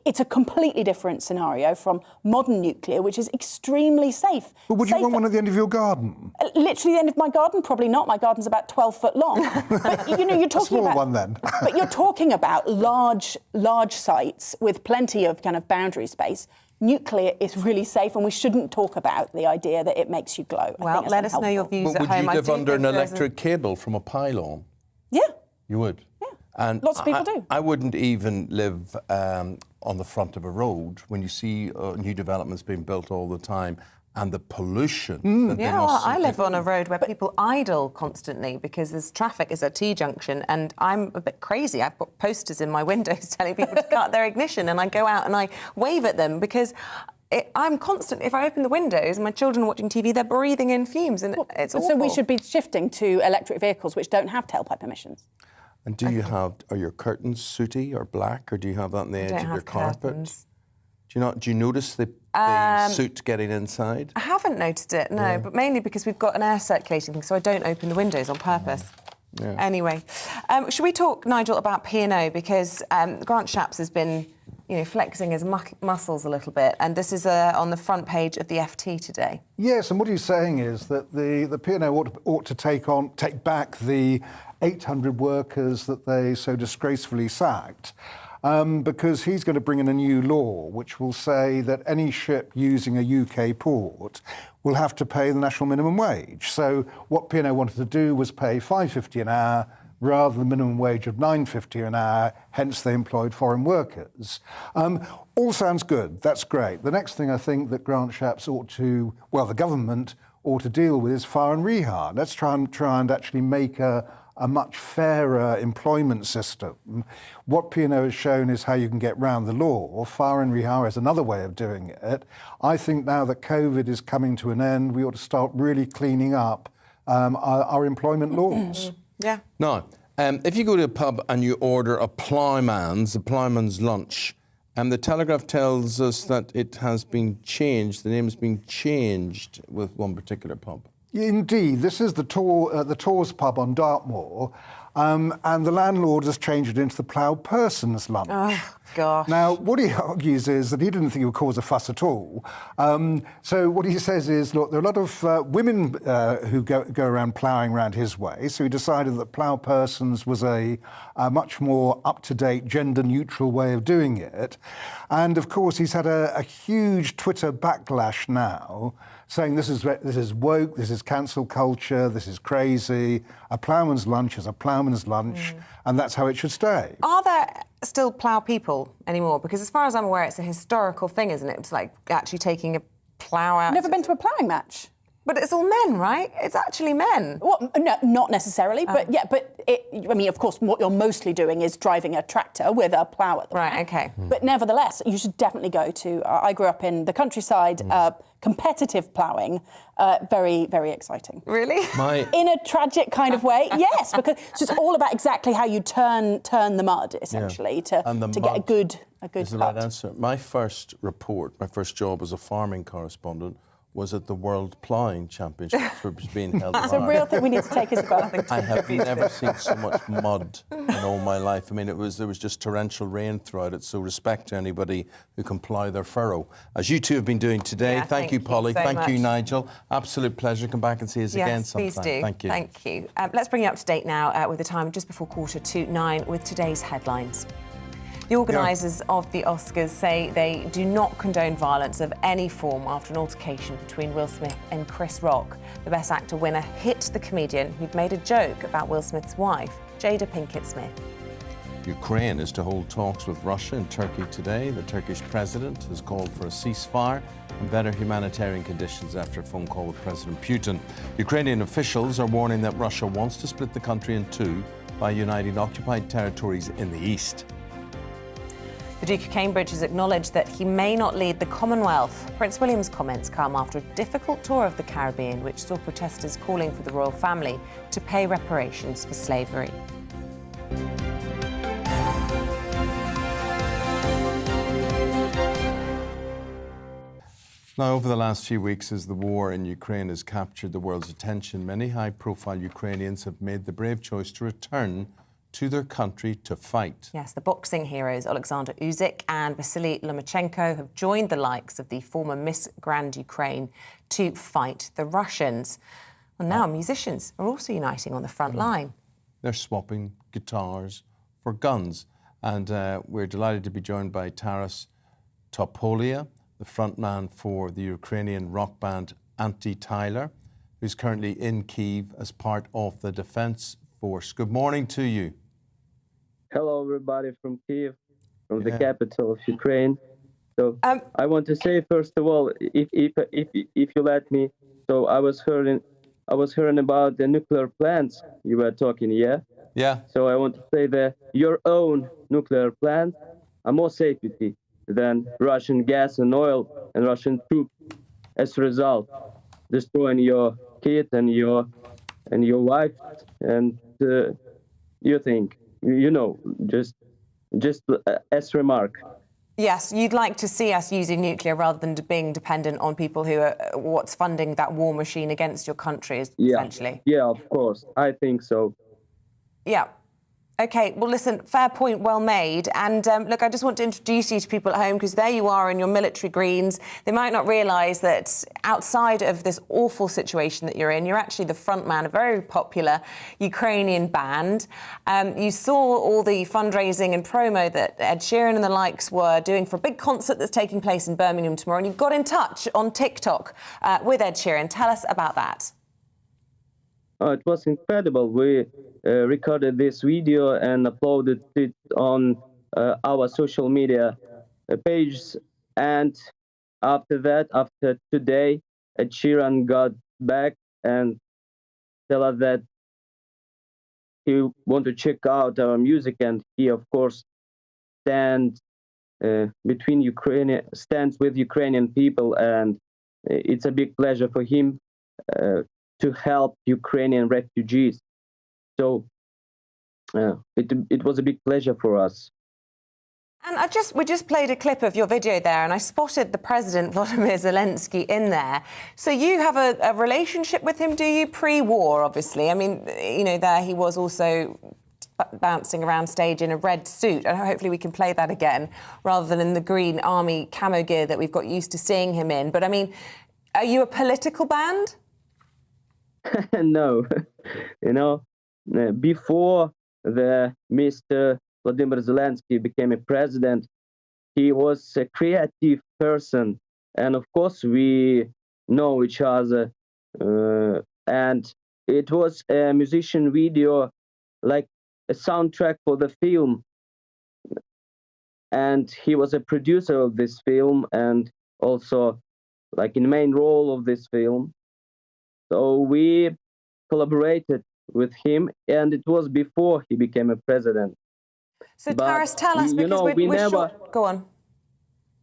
it's a completely different scenario from modern nuclear, which is extremely safe. But would you want one at the end of your garden? Literally the end of my garden? Probably not. My garden's about 12 foot long. But, you know, you're talking a small about... one, then. But you're talking about large sites with plenty of kind of boundary space. Nuclear is really safe, and we shouldn't talk about the idea that it makes you glow. Well, let us know your views at home. Would you live under an electric cable from a pylon? Yeah. You would? Yeah. And lots of people do. I wouldn't even live on the front of a road when you see new developments being built all the time and the pollution that they must I live on a road where people idle constantly because there's traffic is a T-junction, and I'm a bit crazy. I've got posters in my windows telling people to cut their ignition, and I go out and I wave at them because I'm constant. If I open the windows and my children are watching TV, they're breathing in fumes, and it's awful. So we should be shifting to electric vehicles which don't have tailpipe emissions. And are your curtains sooty or black, or do you have that on the edge of your carpet? Curtains. Do you notice the soot getting inside? I haven't noticed it, no, but mainly because we've got an air circulating thing, so I don't open the windows on purpose. Yeah. Anyway, should we talk, Nigel, about P&O? Because Grant Shapps has been, flexing his muscles a little bit, and this is on the front page of the FT today. Yes, and what he's saying is that the P&O ought to take back the 800 workers that they so disgracefully sacked. Because he's going to bring in a new law which will say that any ship using a UK port will have to pay the national minimum wage. So what P&O wanted to do was pay $5.50 an hour rather than the minimum wage of $9.50 an hour, hence they employed foreign workers. All sounds good, that's great. The next thing I think that Grant Shapps the government ought to deal with is fire and rehire. Let's try and actually make a much fairer employment system. What P&O has shown is how you can get round the law. Fire and rehire is another way of doing it. I think now that COVID is coming to an end, we ought to start really cleaning up our employment laws. Yeah. Now, if you go to a pub and you order a ploughman's lunch, the Telegraph tells us that it has been changed, the name has been changed with one particular pub. Indeed, this is the Tors pub on Dartmoor, and the landlord has changed it into the Ploughed Person's Lunch. Oh, gosh. Now, what he argues is that he didn't think it would cause a fuss at all. So what he says is, look, there are a lot of women who go around ploughing around his way, so he decided that Ploughed Persons was a much more up-to-date, gender-neutral way of doing it. And, of course, he's had a huge Twitter backlash now, saying this is woke, this is cancel culture, this is crazy. A ploughman's lunch is a ploughman's lunch, and that's how it should stay. Are there still plough people anymore? Because as far as I'm aware, it's a historical thing, isn't it? It's like actually taking a plough out. Never been to a ploughing match? But it's all men, right? It's actually men. Well, no, not necessarily, but yeah, of course, what you're mostly doing is driving a tractor with a plough at the back. Right, okay. But nevertheless, you should definitely go to, I grew up in the countryside, competitive ploughing, very, very exciting. Really? In a tragic kind of way, yes, because it's all about exactly how you turn the mud, essentially, to get a good is the right answer. My first job as a farming correspondent was at the World Ploughing Championships, which was being held in It's a real thing we need to take, Isabel. I have never seen so much mud in all my life. I mean, there was just torrential rain throughout it, so respect to anybody who can plough their furrow, as you two have been doing today. Yeah, thank you, Polly. So thank much. you, Nigel. Absolute pleasure. Come back and see us again sometime. Yes, please do. Thank you. Thank you. Let's bring you up to date now with the time just before 8:45 with today's headlines. The organisers of the Oscars say they do not condone violence of any form after an altercation between Will Smith and Chris Rock. The Best Actor winner hit the comedian who'd made a joke about Will Smith's wife, Jada Pinkett Smith. Ukraine is to hold talks with Russia and Turkey today. The Turkish president has called for a ceasefire and better humanitarian conditions after a phone call with President Putin. Ukrainian officials are warning that Russia wants to split the country in two by uniting occupied territories in the east. The Duke of Cambridge has acknowledged that he may not lead the Commonwealth. Prince William's comments come after a difficult tour of the Caribbean, which saw protesters calling for the royal family to pay reparations for slavery. Now, over the last few weeks, as the war in Ukraine has captured the world's attention, many high-profile Ukrainians have made the brave choice to return to their country to fight. Yes, the boxing heroes Alexander Usyk and Vasily Lomachenko have joined the likes of the former Miss Grand Ukraine to fight the Russians. Well, now musicians are also uniting on the front line. They're swapping guitars for guns. And we're delighted to be joined by Taras Topolia, the frontman for the Ukrainian rock band Anti-Tyler, who's currently in Kyiv as part of the Defence Force. Good morning to you. Hello, everybody from Kyiv, from the capital of Ukraine. So I want to say, first of all, if you let me, so I was hearing about the nuclear plants you were talking, yeah? Yeah. So I want to say that your own nuclear plants are more safety than Russian gas and oil and Russian troops. As a result, destroying your kid and your wife, and you think, just as remark. Yes, you'd like to see us using nuclear rather than being dependent on people who are what's funding that war machine against your country, essentially. Yeah, of course. I think so. Yeah. OK, well, listen, fair point, well made. And look, I just want to introduce you to people at home, because there you are in your military greens. They might not realise that outside of this awful situation that you're in, you're actually the front man of a very popular Ukrainian band. You saw all the fundraising and promo that Ed Sheeran and the likes were doing for a big concert that's taking place in Birmingham tomorrow, and you got in touch on TikTok with Ed Sheeran. Tell us about that. Oh, it was incredible. We recorded this video and uploaded it on our social media pages. And after today, Ed Sheeran got back and tell us that he want to check out our music, and he, of course, stands with Ukrainian people, and it's a big pleasure for him to help Ukrainian refugees. So it was a big pleasure for us. And we just played a clip of your video there, and I spotted the President, Volodymyr Zelensky, in there. So you have a relationship with him, do you? Pre-war, obviously. I mean, there he was also bouncing around stage in a red suit, and hopefully we can play that again, rather than in the green army camo gear that we've got used to seeing him in. But, I mean, are you a political band? No, before the Mr. Volodymyr Zelensky became a president, he was a creative person, and of course we know each other. And it was a musician video, like a soundtrack for the film, and he was a producer of this film and also like in the main role of this film. So we collaborated with him, and it was before he became a president. So Taras, tell us, because we're short. Go on.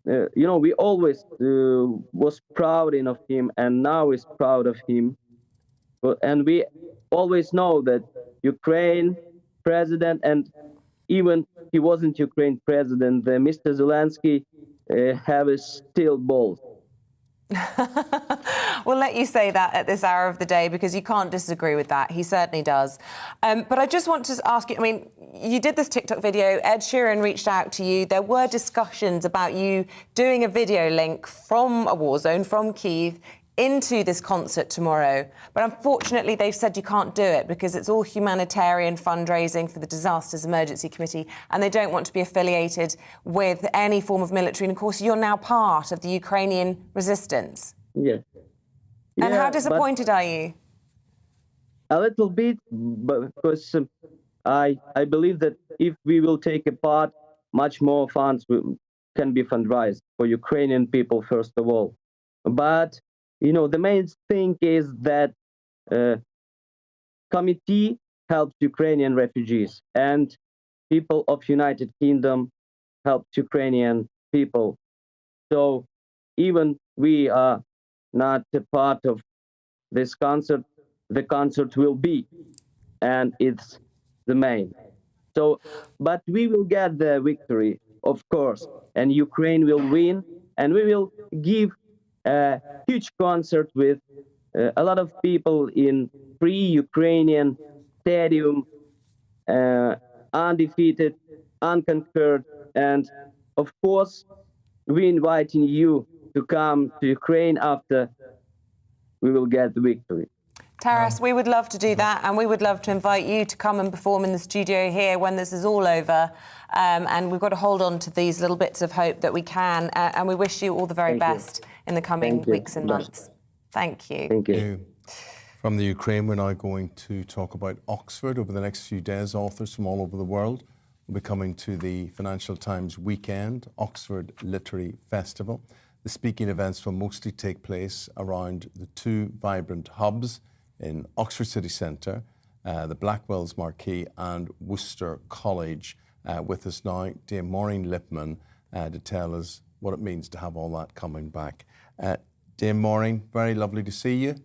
We always was proud of him, and now is proud of him. And we always know that Ukraine president, and even he wasn't Ukraine president, Mr. Zelensky have a steel balls. We'll let you say that at this hour of the day, because you can't disagree with that. He certainly does. But I just want to ask you, I mean, you did this TikTok video. Ed Sheeran reached out to you. There were discussions about you doing a video link from a war zone, from Kyiv, into this concert tomorrow. But unfortunately, they've said you can't do it because it's all humanitarian fundraising for the Disasters Emergency Committee, and they don't want to be affiliated with any form of military. And of course, you're now part of the Ukrainian resistance. Yes. And how disappointed are you? A little bit, because I believe that if we will take a part, much more funds can be fundraised for Ukrainian people, first of all. But the main thing is that committee helps Ukrainian refugees, and people of United Kingdom helps Ukrainian people. So even we are not a part of this concert, the concert will be, and it's the main. So, but we will get the victory, of course, and Ukraine will win, and we will give a huge concert with a lot of people in free Ukrainian stadium, undefeated, unconquered, and of course, we're inviting you to come to Ukraine after we will get the victory. Taras, we would love to do that, and we would love to invite you to come and perform in the studio here when this is all over. And we've got to hold on to these little bits of hope that we can, and we wish you all the very best in the coming weeks and months. Thank you. Thank you. From the Ukraine, we're now going to talk about Oxford. Over the next few days, authors from all over the world will be coming to the Financial Times Weekend Oxford Literary Festival. The speaking events will mostly take place around the two vibrant hubs in Oxford City Centre, the Blackwell's Marquee and Worcester College. With us now, Dame Maureen Lipman, to tell us what it means to have all that coming back. Dame Maureen, very lovely to see you.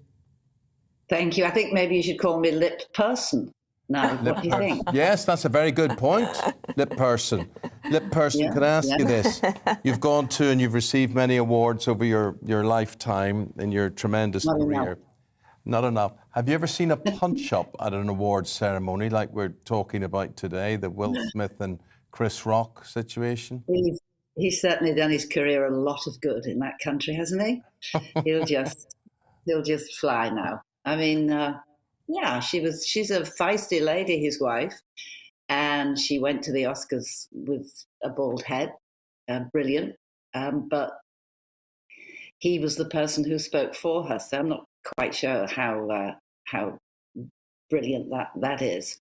Thank you. I think maybe you should call me Lip Person now. What do you think? Yes, that's a very good point. Lip Person. Lip Person, can I ask you this? You've gone to and you've received many awards over your lifetime in your tremendous career. Not enough. Have you ever seen a punch-up at an awards ceremony like we're talking about today, the Will Smith and Chris Rock situation? He's certainly done his career a lot of good in that country, hasn't he? He'll just fly now. I mean, yeah, she's a feisty lady, his wife, and she went to the Oscars with a bald head, brilliant. But he was the person who spoke for her, so I'm not quite sure how brilliant that is.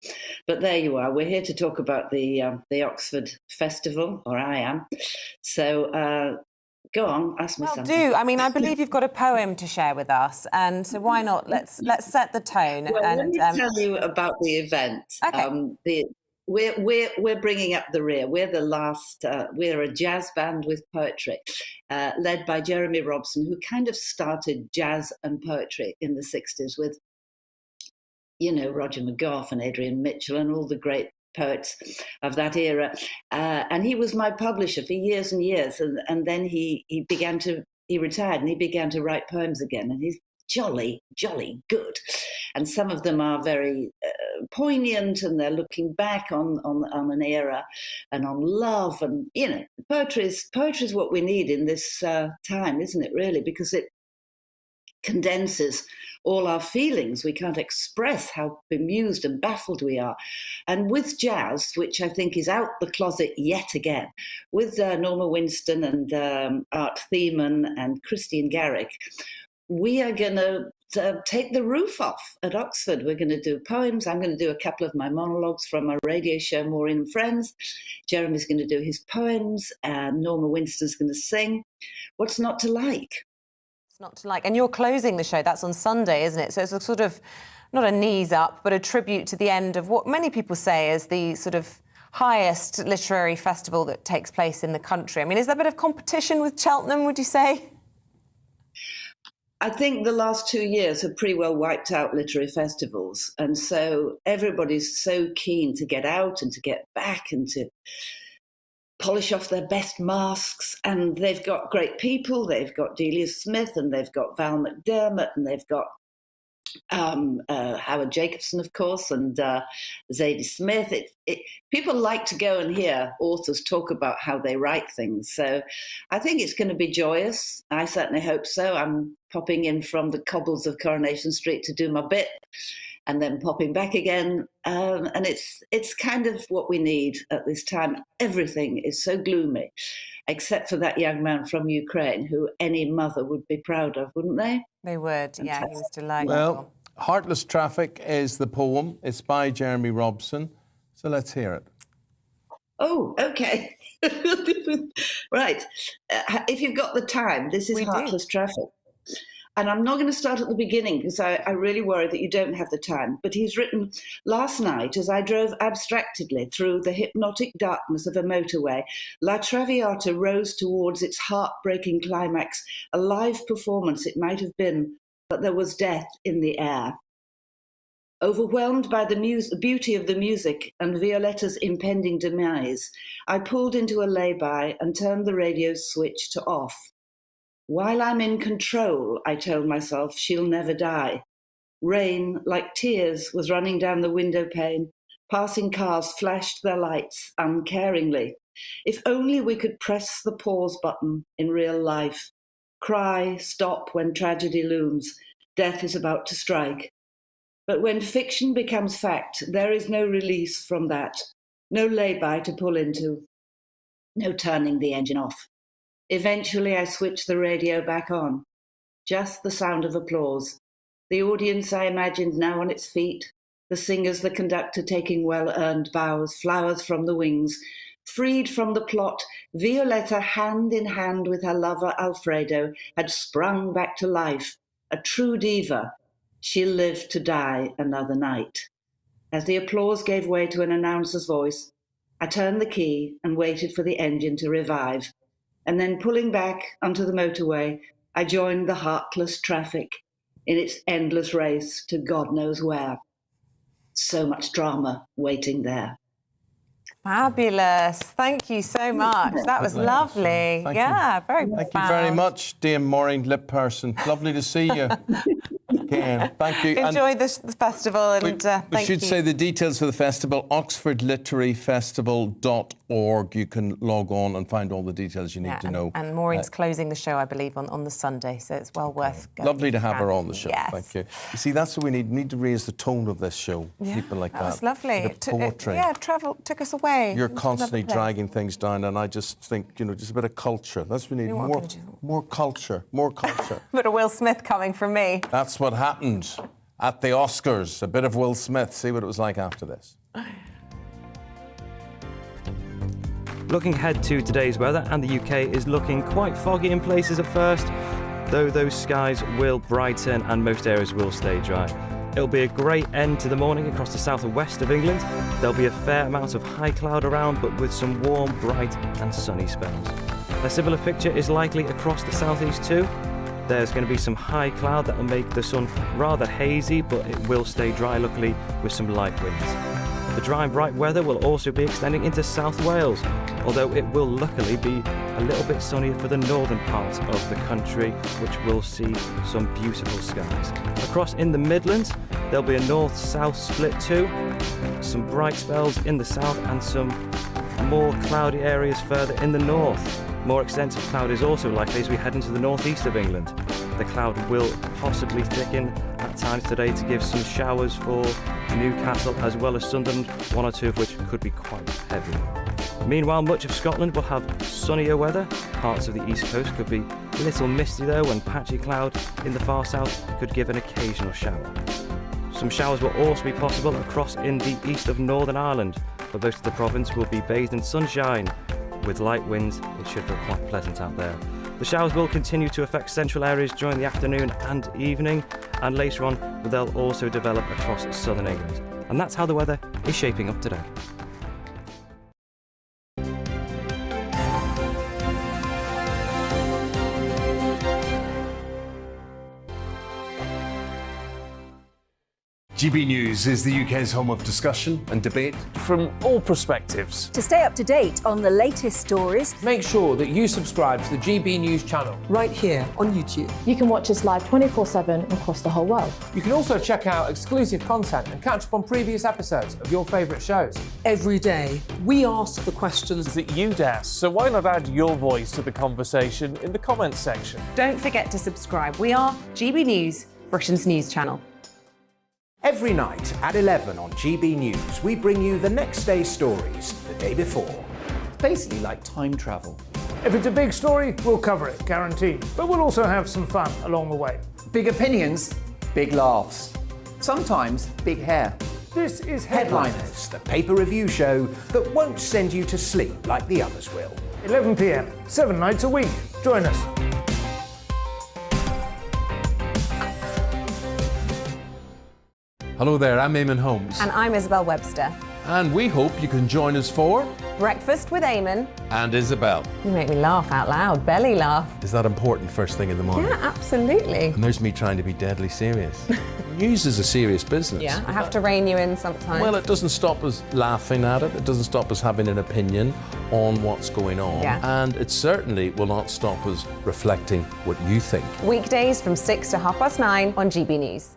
But there you are. We're here to talk about the Oxford Festival, or I am. So go on, ask me something. Do. I mean, I believe you've got a poem to share with us, and so why not? Let's set the tone. Well, and let me tell you about the event. Okay. We're bringing up the rear. We're the last. We're a jazz band with poetry, led by Jeremy Robson, who kind of started jazz and poetry in the '60s with, Roger McGough and Adrian Mitchell and all the great poets of that era. And he was my publisher for years and years. And then he retired and he began to write poems again. And he's jolly, jolly good. And some of them are very poignant, and they're looking back on an era and on love. And, poetry is what we need in this time, isn't it, really? Because it condenses all our feelings. We can't express how bemused and baffled we are. And with jazz, which I think is out the closet yet again, with Norma Winston and Art Thiemann and Christian Garrick, we are going to take the roof off at Oxford. We're going to do poems. I'm going to do a couple of my monologues from my radio show, Maureen and Friends. Jeremy's going to do his poems, and Norma Winston's going to sing. What's not to like? It's not to like. And you're closing the show. That's on Sunday, isn't it? So it's a sort of, not a knees up, but a tribute to the end of what many people say is the sort of highest literary festival that takes place in the country. I mean, is there a bit of competition with Cheltenham, would you say? I think the last 2 years have pretty well wiped out literary festivals. And so everybody's so keen to get out and to get back and to polish off their best masks. And they've got great people. They've got Delia Smith and they've got Val McDermott and they've got Howard Jacobson, of course, and Zadie Smith. People like to go and hear authors talk about how they write things. So I think it's going to be joyous. I certainly hope so. I'm popping in from the cobbles of Coronation Street to do my bit and then popping back again. And it's kind of what we need at this time. Everything is so gloomy, except for that young man from Ukraine who any mother would be proud of, wouldn't they? They would, yeah, he was delightful. Well, Heartless Traffic is the poem. It's by Jeremy Robson. So let's hear it. Oh, okay. Right. If you've got the time, this is Heartless Traffic. And I'm not going to start at the beginning because I really worry that you don't have the time. But he's written, last night, as I drove abstractedly through the hypnotic darkness of a motorway, La Traviata rose towards its heartbreaking climax, a live performance it might have been, but there was death in the air. Overwhelmed by the beauty of the music and Violetta's impending demise, I pulled into a lay-by and turned the radio switch to off. While I'm in control, I told myself, she'll never die. Rain, like tears, was running down the window pane, Passing cars flashed their lights uncaringly. If only we could press the pause button in real life. Cry, stop when tragedy looms. Death is about to strike. But when fiction becomes fact, there is no release from that. No lay-by to pull into. No turning the engine off. Eventually I switched the radio back on. Just the sound of applause. The audience I imagined now on its feet. The singers, the conductor taking well-earned bows, flowers from the wings. Freed from the plot, Violetta, hand in hand with her lover Alfredo, had sprung back to life. A true diva. She lived to die another night. As the applause gave way to an announcer's voice, I turned the key and waited for the engine to revive. And then pulling back onto the motorway, I joined the heartless traffic in its endless race to God knows where. So much drama waiting there. Fabulous. Thank you so much. That was lovely. Thank yeah, you. very Thank profound. you very much, Dame Maureen Lip Person. Lovely to see you. Again. Thank you. Enjoy the festival and we thank should you. say the details for the festival, oxfordliteraryfestival.org. You can log on and find all the details you need to know. And Maureen's closing the show, I believe, on the Sunday, so it's well worth going. Lovely to have her on the show. Yes. Thank you. You see, that's what we need. We need to raise the tone of this show. People like that. That was lovely. The poetry. Took us away. You're constantly dragging things down, and I just think, just a bit of culture. That's what we need. More culture. More culture. A bit of Will Smith coming from me. That's what happened at the Oscars. A bit of Will Smith. See what it was like after this. Looking ahead to today's weather, and the UK is looking quite foggy in places at first, though those skies will brighten and most areas will stay dry. It'll be a great end to the morning across the south and west of England. There'll be a fair amount of high cloud around, but with some warm, bright and sunny spells. A similar picture is likely across the southeast too. There's going to be some high cloud that will make the sun rather hazy, but it will stay dry, luckily, with some light winds. The dry and bright weather will also be extending into South Wales, although it will luckily be a little bit sunnier for the northern part of the country, which will see some beautiful skies. Across in the Midlands, there'll be a north-south split too, some bright spells in the south and some more cloudy areas further in the north. More extensive cloud is also likely as we head into the northeast of England. The cloud will possibly thicken at times today to give some showers for Newcastle as well as Sunderland, one or two of which could be quite heavy. Meanwhile, much of Scotland will have sunnier weather. Parts of the east coast could be a little misty though, and patchy cloud in the far south could give an occasional shower. Some showers will also be possible across in the east of Northern Ireland, but most of the province will be bathed in sunshine. With light winds, it should feel quite pleasant out there. The showers will continue to affect central areas during the afternoon and evening, and later on they'll also develop across southern England. And that's how the weather is shaping up today. GB News is the UK's home of discussion and debate from all perspectives. To stay up to date on the latest stories, make sure that you subscribe to the GB News channel right here on YouTube. You can watch us live 24/7 across the whole world. You can also check out exclusive content and catch up on previous episodes of your favourite shows. Every day, we ask the questions that you'd ask, so why not add your voice to the conversation in the comments section? Don't forget to subscribe. We are GB News, Britain's news channel. Every night at 11 on GB News, we bring you the next day's stories the day before. It's basically like time travel. If it's a big story, we'll cover it, guaranteed. But we'll also have some fun along the way. Big opinions, big laughs. Sometimes big hair. This is Headliners, the paper review show that won't send you to sleep like the others will. 11 p.m, 7 nights a week. Join us. Hello there, I'm Eamonn Holmes. And I'm Isabel Webster. And we hope you can join us for Breakfast with Eamonn and Isabel. You make me laugh out loud, belly laugh. Is that important first thing in the morning? Yeah, absolutely. And there's me trying to be deadly serious. News is a serious business. Yeah, I have to rein you in sometimes. Well, it doesn't stop us laughing at it. It doesn't stop us having an opinion on what's going on. Yeah. And it certainly will not stop us reflecting what you think. Weekdays from 6 to 9:30 on GB News.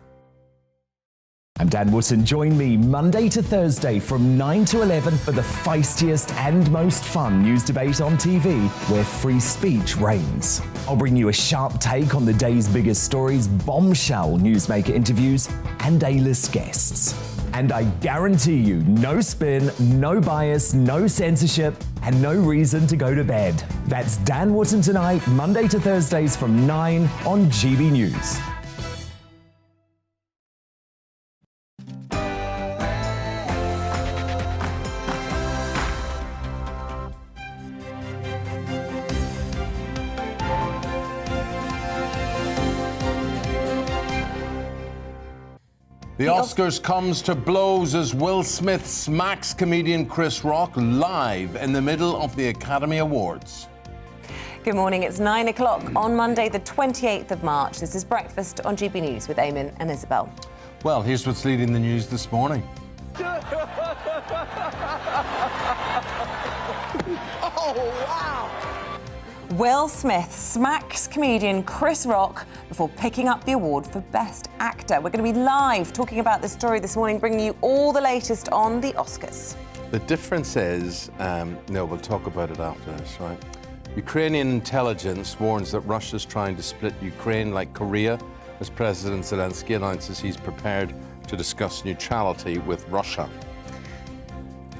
I'm Dan Wootton. Join me Monday to Thursday from 9 to 11 for the feistiest and most fun news debate on TV, where free speech reigns. I'll bring you a sharp take on the day's biggest stories, bombshell newsmaker interviews, and A-list guests. And I guarantee you, no spin, no bias, no censorship, and no reason to go to bed. That's Dan Wootton Tonight, Monday to Thursdays from 9 on GB News. The Oscars comes to blows as Will Smith smacks comedian Chris Rock live in the middle of the Academy Awards. Good morning, it's 9 o'clock on Monday, the 28th of March. This is Breakfast on GB News with Eamonn and Isabel. Well, here's what's leading the news this morning. Oh, wow! Will Smith smacks comedian Chris Rock before picking up the award for Best Actor. We're going to be live talking about this story this morning, bringing you all the latest on the Oscars. The difference is, no, we'll talk about it after this, right? Ukrainian intelligence warns that Russia's trying to split Ukraine like Korea, as President Zelensky announces he's prepared to discuss neutrality with Russia.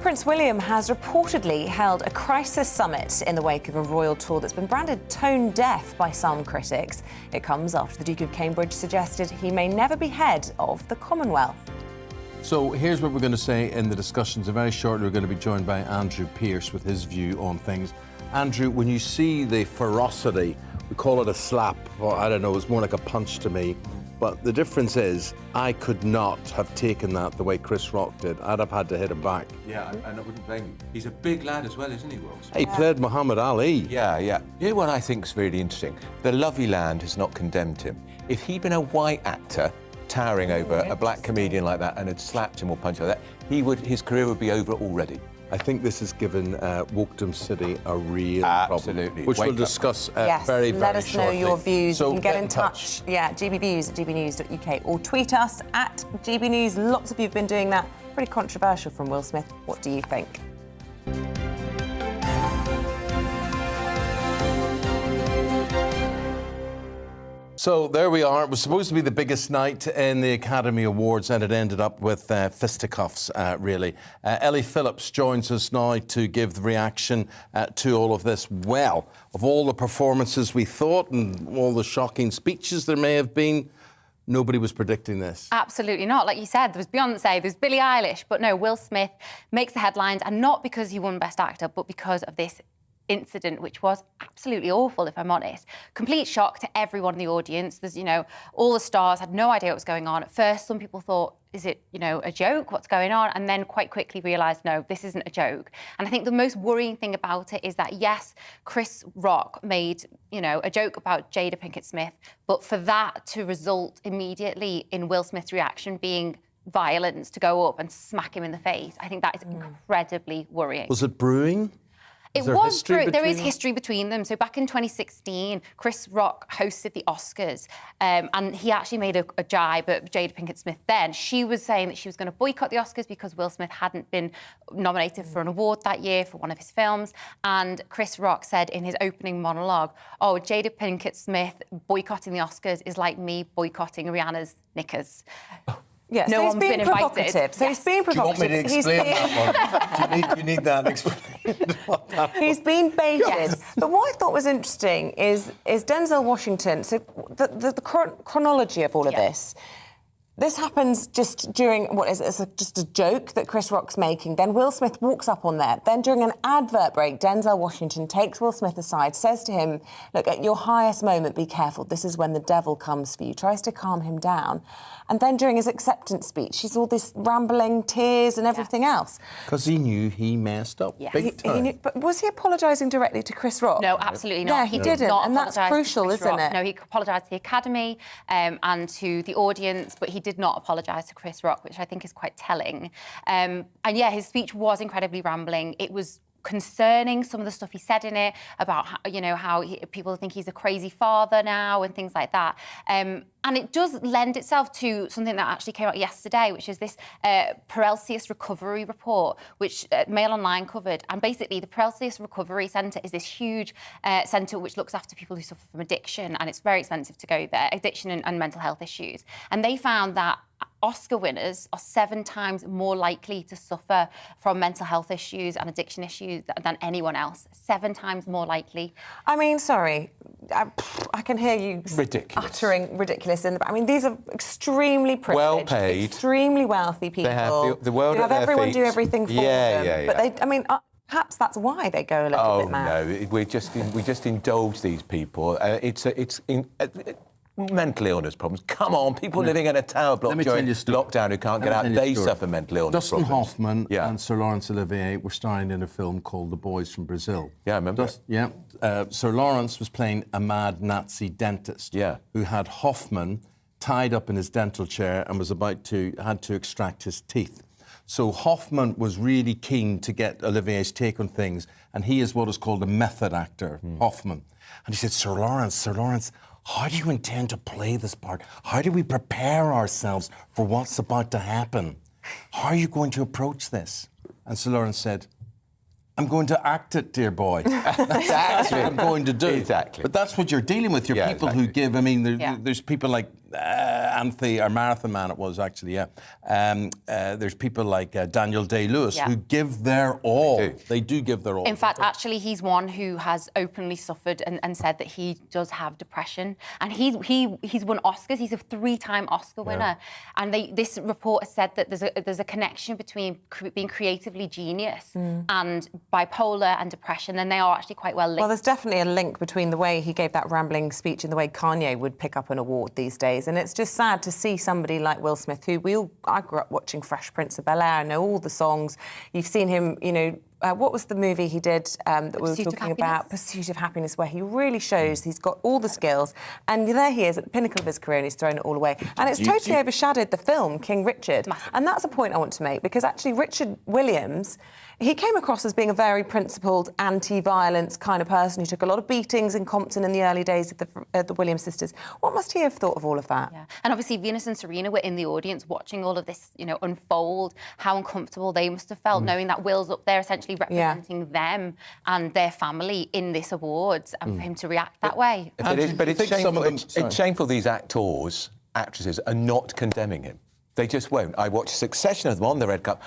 Prince William has reportedly held a crisis summit in the wake of a royal tour that's been branded tone deaf by some critics. It comes after the Duke of Cambridge suggested he may never be head of the Commonwealth. So here's what we're going to say in the discussions. And very shortly, we're going to be joined by Andrew Pearce with his view on things. Andrew, when you see the ferocity, we call it a slap, or I don't know, it's more like a punch to me. But the difference is, I could not have taken that the way Chris Rock did. I'd have had to hit him back. Yeah, and I wouldn't blame him. He's a big lad as well, isn't he, Will? He played Muhammad Ali. Yeah. You know what I think is really interesting? The lovely land has not condemned him. If he'd been a white actor towering over a black comedian like that and had slapped him or punched like that, his career would be over already. I think this has given Wokedom City a real Absolutely. problem, which we'll discuss yes, very let us know shortly. your views. So you can get in touch. Yeah, gbviews@gbnews.uk, or tweet us at gbnews. Lots of you have been doing that. Pretty controversial from Will Smith. What do you think? So there we are. It was supposed to be the biggest night in the Academy Awards, and it ended up with fisticuffs, really. Ellie Phillips joins us now to give the reaction to all of this. Well, of all the performances we thought and all the shocking speeches there may have been, nobody was predicting this. Absolutely not. Like you said, there was Beyonce, there's Billie Eilish, but no, Will Smith makes the headlines, and not because he won Best Actor, but because of this incident, which was absolutely awful, if I'm honest. Complete shock to everyone in the audience. There's, all the stars had no idea what was going on. At first, some people thought, is it, a joke? What's going on? And then quite quickly realised, no, this isn't a joke. And I think the most worrying thing about it is that, yes, Chris Rock made, a joke about Jada Pinkett Smith, but for that to result immediately in Will Smith's reaction being violence, to go up and smack him in the face, I think that is incredibly worrying. Was it brewing? It was true. There is history between them. So back in 2016, Chris Rock hosted the Oscars, and he actually made a jibe at Jada Pinkett Smith then. She was saying that she was going to boycott the Oscars because Will Smith hadn't been nominated for an award that year for one of his films. And Chris Rock said in his opening monologue, oh, Jada Pinkett Smith boycotting the Oscars is like me boycotting Rihanna's knickers. Yes, no so one's been invited. Provocative. So he's being provocative. Do you want me to explain that one? You need that explained. He's been baited. Yes. But what I thought was interesting is Denzel Washington. So the chronology of all of this. This happens just during, just a joke that Chris Rock's making. Then Will Smith walks up on there. Then during an advert break, Denzel Washington takes Will Smith aside, says to him, look, at your highest moment, be careful. This is when the devil comes for you. Tries to calm him down. And then during his acceptance speech, he's all this rambling, tears and everything else. Because he knew he messed up big time. He knew, but was he apologising directly to Chris Rock? No, absolutely not. Yeah, he didn't. And that's crucial, isn't it? No, he apologised to the Academy and to the audience, but he did not apologise to Chris Rock, which I think is quite telling. And yeah, his speech was incredibly rambling. It was concerning, some of the stuff he said in it about how people think he's a crazy father now and things like that. And it does lend itself to something that actually came out yesterday, which is this Paralysis Recovery Report, which Mail Online covered. And basically, the Paralysis Recovery Centre is this huge centre which looks after people who suffer from addiction, and it's very expensive to go there, addiction and mental health issues. And they found that Oscar winners are 7 times more likely to suffer from mental health issues and addiction issues than anyone else. 7 times more likely. I mean, sorry, I can hear you uttering ridiculous. I mean, these are extremely privileged, well-paid, extremely wealthy people. They have the world who at have their everyone feet. do everything for them. Yeah. But perhaps that's why they go a little bit mad. No, we just indulge these people. It's mental illness problems. Come on, people living in a tower block during lockdown who can't get out, they suffer mental illness Dustin problems. Hoffman and Sir Laurence Olivier were starring in a film called The Boys from Brazil. Yeah, I remember. Sir Laurence was playing a mad Nazi dentist who had Hoffman tied up in his dental chair and had to extract his teeth. So Hoffman was really keen to get Olivier's take on things, and he is what is called a method actor, Hoffman. And he said, Sir Laurence, how do you intend to play this part? How do we prepare ourselves for what's about to happen? How are you going to approach this? And Sir Laurence said, I'm going to act it, dear boy. That's what I'm going to do. Exactly. But that's what you're dealing with. You're people who give, I mean, there's people like Anthony, or Marathon Man it was actually, there's people like Daniel Day-Lewis who give their all. They do give their all. In fact, actually, he's one who has openly suffered and said that he does have depression. And he's won Oscars. He's a 3-time Oscar winner. And this report has said that there's a connection between being creatively genius and bipolar and depression, and they are actually quite well linked. Well, there's definitely a link between the way he gave that rambling speech and the way Kanye would pick up an award these days. And it's just sad to see somebody like Will Smith, who I grew up watching Fresh Prince of Bel-Air, I know all the songs. You've seen him, what was the movie he did that we were talking about? Pursuit of Happiness, where he really shows he's got all the skills. And there he is at the pinnacle of his career and he's thrown it all away. And it's totally overshadowed the film, King Richard. And that's a point I want to make, because actually Richard Williams, he came across as being a very principled, anti-violence kind of person who took a lot of beatings in Compton in the early days of the Williams sisters. What must he have thought of all of that? Yeah. And obviously Venus and Serena were in the audience watching all of this, unfold, how uncomfortable they must have felt knowing that Will's up there essentially representing them and their family in this awards, and for him to react that way. But it's shameful. It's shameful these actresses are not condemning him. They just won't. I watched a succession of them on the red cup.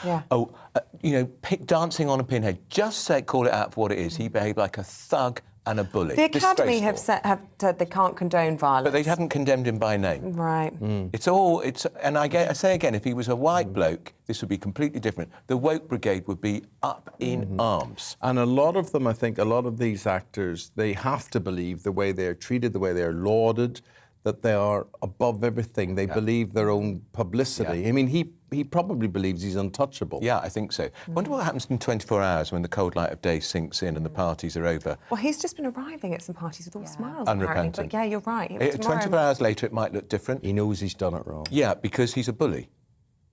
Dancing on a pinhead. Just call it out for what it is. He behaved like a thug and a bully. The Academy have said they can't condone violence. But they haven't condemned him by name. Right. And I say again, if he was a white bloke, this would be completely different. The woke brigade would be up in arms. And a lot of them, I think, a lot of these actors, they have to believe the way they're treated, the way they're lauded, that they are above everything. They believe their own publicity. Yeah. I mean, he probably believes he's untouchable. Yeah, I think so. I wonder what happens in 24 hours when the cold light of day sinks in and the parties are over. Well, he's just been arriving at some parties with all smiles, unrepentant. But yeah, you're right. 24 hours later, it might look different. He knows he's done it wrong. Yeah, because he's a bully.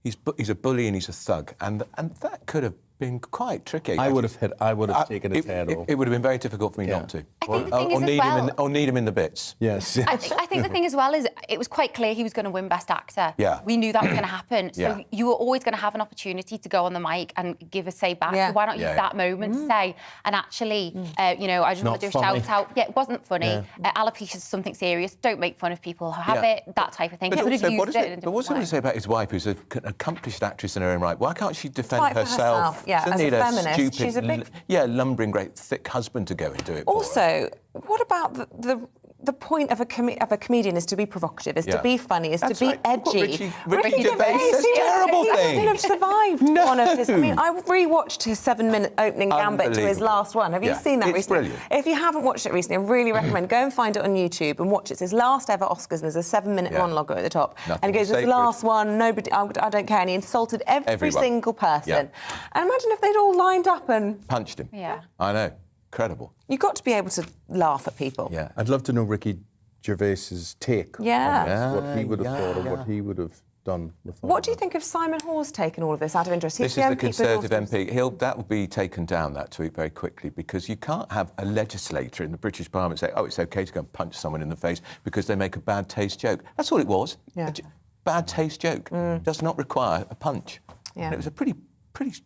He's a bully and he's a thug. And that could have been quite tricky. I would have taken his head off. It would have been very difficult for me not to. I think the thing is or need him in the bits. Yes. I think the thing as well is it was quite clear he was going to win Best Actor. Yeah. We knew that was going to happen. So you were always going to have an opportunity to go on the mic and give a say back. So why not use that moment to say, and actually, I just want to do a shout out. Yeah, it wasn't funny. Alopecia is something serious. Don't make fun of people who have it, that type of thing. But what's he going to say about his wife, who's an accomplished actress in her own right? Why can't she defend herself? Yeah, as a feminist, stupid, she's a big... lumbering, great, thick husband to go and do it for Also, what about the point of a comedian is to be provocative, is to be funny, is to be edgy. Ricky Gervais says terrible things. He would have survived one of his... I mean, I rewatched his 7-minute opening gambit to his last one. Have you seen that recently? Brilliant. If you haven't watched it recently, I really recommend go and find it on YouTube and watch it. It's his last ever Oscars, and there's a 7-minute monologue at the top. And he goes, "It's the last one, nobody, I don't care." And he insulted every single person. And imagine if they'd all lined up and... punched him. Yeah. I know. Incredible. You've got to be able to laugh at people. Yeah. I'd love to know Ricky Gervais's take on this, what he would have thought or what he would have done with all What do you think of Simon Hoare's taken all of this out of interest? This is the Conservative MP. That will be taken down, that tweet, very quickly, because you can't have a legislator in the British Parliament say, oh, it's OK to go and punch someone in the face because they make a bad taste joke. That's all it was. Yeah. Bad taste joke. Does not require a punch. Yeah. And it was a pretty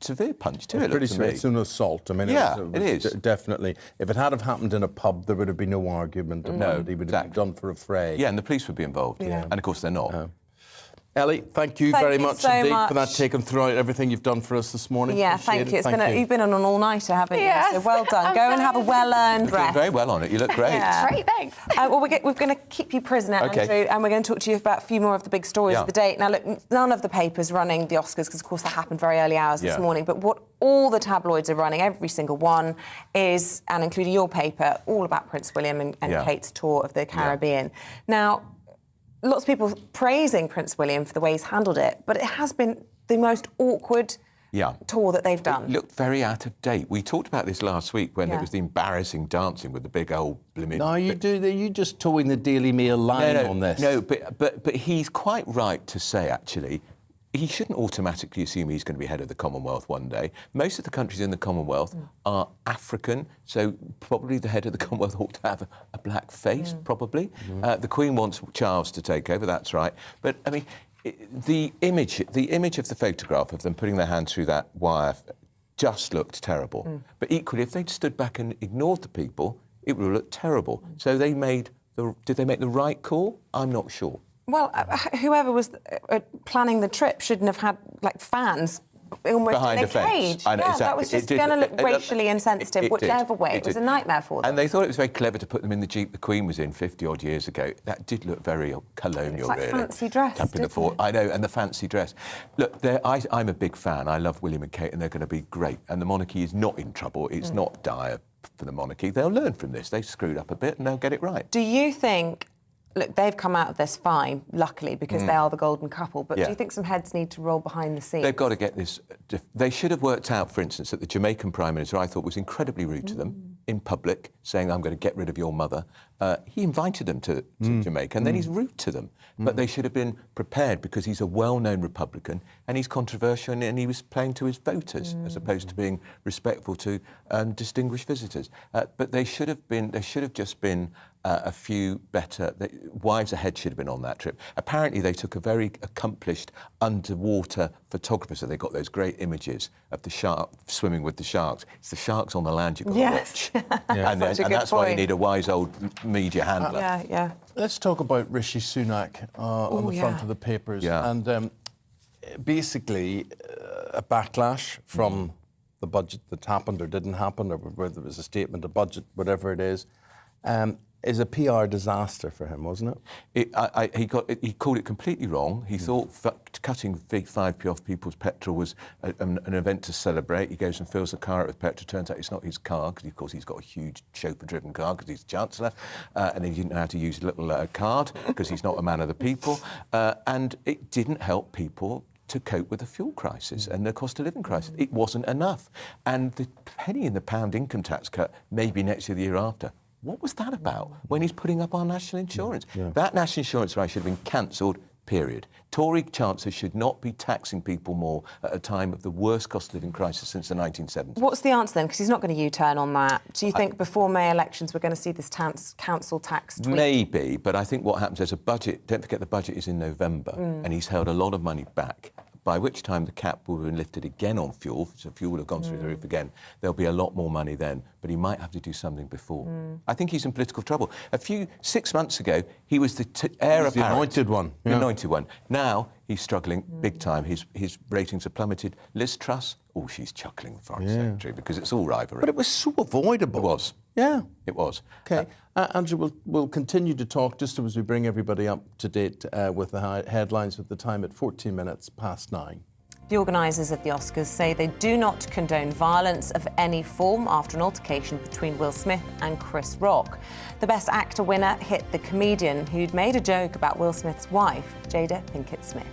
severe punch too. It's an assault. I mean, yeah, it is definitely. If it had have happened in a pub, there would have been no argument about it. He would have been done for a fray. Yeah, and the police would be involved. Yeah. And of course they're not. Ellie, thank you very much indeed for that, taking throughout everything you've done for us this morning. Yeah, thank you. You've been on an all-nighter, haven't you? So well done. Go and have a well-earned rest. You're doing very well on it. You look great. Yeah. Great, thanks. Well, we're going to keep you prisoner, Andrew, and we're going to talk to you about a few more of the big stories of the day. Now, look, none of the papers running the Oscars, because, of course, that happened very early hours this morning, but what all the tabloids are running, every single one, is, and including your paper, all about Prince William and Kate's tour of the Caribbean. Now, lots of people praising Prince William for the way he's handled it, but it has been the most awkward tour that they've done. It looked very out of date. We talked about this last week when it was the embarrassing dancing with the big old blimmin'... No, you just towing the Daily Mail line on this. No, but he's quite right to say, actually, he shouldn't automatically assume he's going to be head of the Commonwealth one day. Most of the countries in the Commonwealth are African, so probably the head of the Commonwealth ought to have a black face, probably. The Queen wants Charles to take over, that's right. But, I mean, the image of the photograph of them putting their hand through that wire just looked terrible. But equally, if they'd stood back and ignored the people, it would have looked terrible. So did they make the right call? I'm not sure. Well, whoever was planning the trip shouldn't have had, like, fans almost behind in a cage. I know, yeah, exactly. That was just going to look racially insensitive, whichever way. It was a nightmare for them. And they thought it was very clever to put them in the Jeep the Queen was in 50-odd years ago. That did look very colonial, like really. Fancy dress, I know, and the fancy dress. Look, I'm a big fan. I love William and Kate, and they're going to be great. And the monarchy is not in trouble. It's not dire for the monarchy. They'll learn from this. They screwed up a bit, and they'll get it right. Do you think... Look, they've come out of this fine, luckily, because they are the golden couple. But do you think some heads need to roll behind the scenes? They've got to get this... They should have worked out, for instance, that the Jamaican Prime Minister, I thought, was incredibly rude to them in public, saying, I'm going to get rid of your mother. He invited them to Jamaica, and then he's rude to them. But they should have been prepared, because he's a well-known Republican, and he's controversial, and he was playing to his voters, as opposed to being respectful to distinguished visitors. But they should have just been a few better... Wives Ahead should have been on that trip. Apparently, they took a very accomplished underwater photographer, so they got those great images of the shark swimming with the sharks. It's the sharks on the land you've got to watch. And that's why you need a wise old media handler. Let's talk about Rishi Sunak on the front of the papers. And basically, a backlash from the budget that happened or didn't happen, or whether it was a statement, a budget, whatever it is a PR disaster for him, wasn't it? He called it completely wrong. He thought cutting 5p off people's petrol was an event to celebrate. He goes and fills the car up with petrol. Turns out it's not his car, because, of course, he's got a huge chauffeur-driven car because he's Chancellor, and he didn't know how to use a little card because he's not a man of the people. And it didn't help people to cope with the fuel crisis and the cost of living crisis. It wasn't enough. And the penny in the pound income tax cut, maybe next year, the year after, what was that about when he's putting up our national insurance? That national insurance right should have been cancelled, period. Tory chancellors should not be taxing people more at a time of the worst cost of living crisis since the 1970s. What's the answer then? Because he's not going to U-turn on that. Do you think before May elections we're going to see this council tax tweak? Maybe, but I think what happens is a budget... Don't forget the budget is in November, and he's held a lot of money back, by which time the cap will have been lifted again on fuel, so fuel will have gone through the roof again. There'll be a lot more money then, but he might have to do something before. I think he's in political trouble. 6 months ago, he was the heir apparent. The anointed one. The anointed one. Now, he's struggling big time. His ratings have plummeted. Liz Truss, she's chuckling, the Foreign Secretary, because it's all rivalry. But it was so avoidable. It was. Yeah. It was. OK. Andrew, we'll continue to talk just as we bring everybody up to date with the headlines with the time at 14 minutes past 9. The organisers of the Oscars say they do not condone violence of any form after an altercation between Will Smith and Chris Rock. The Best Actor winner hit the comedian who'd made a joke about Will Smith's wife, Jada Pinkett Smith.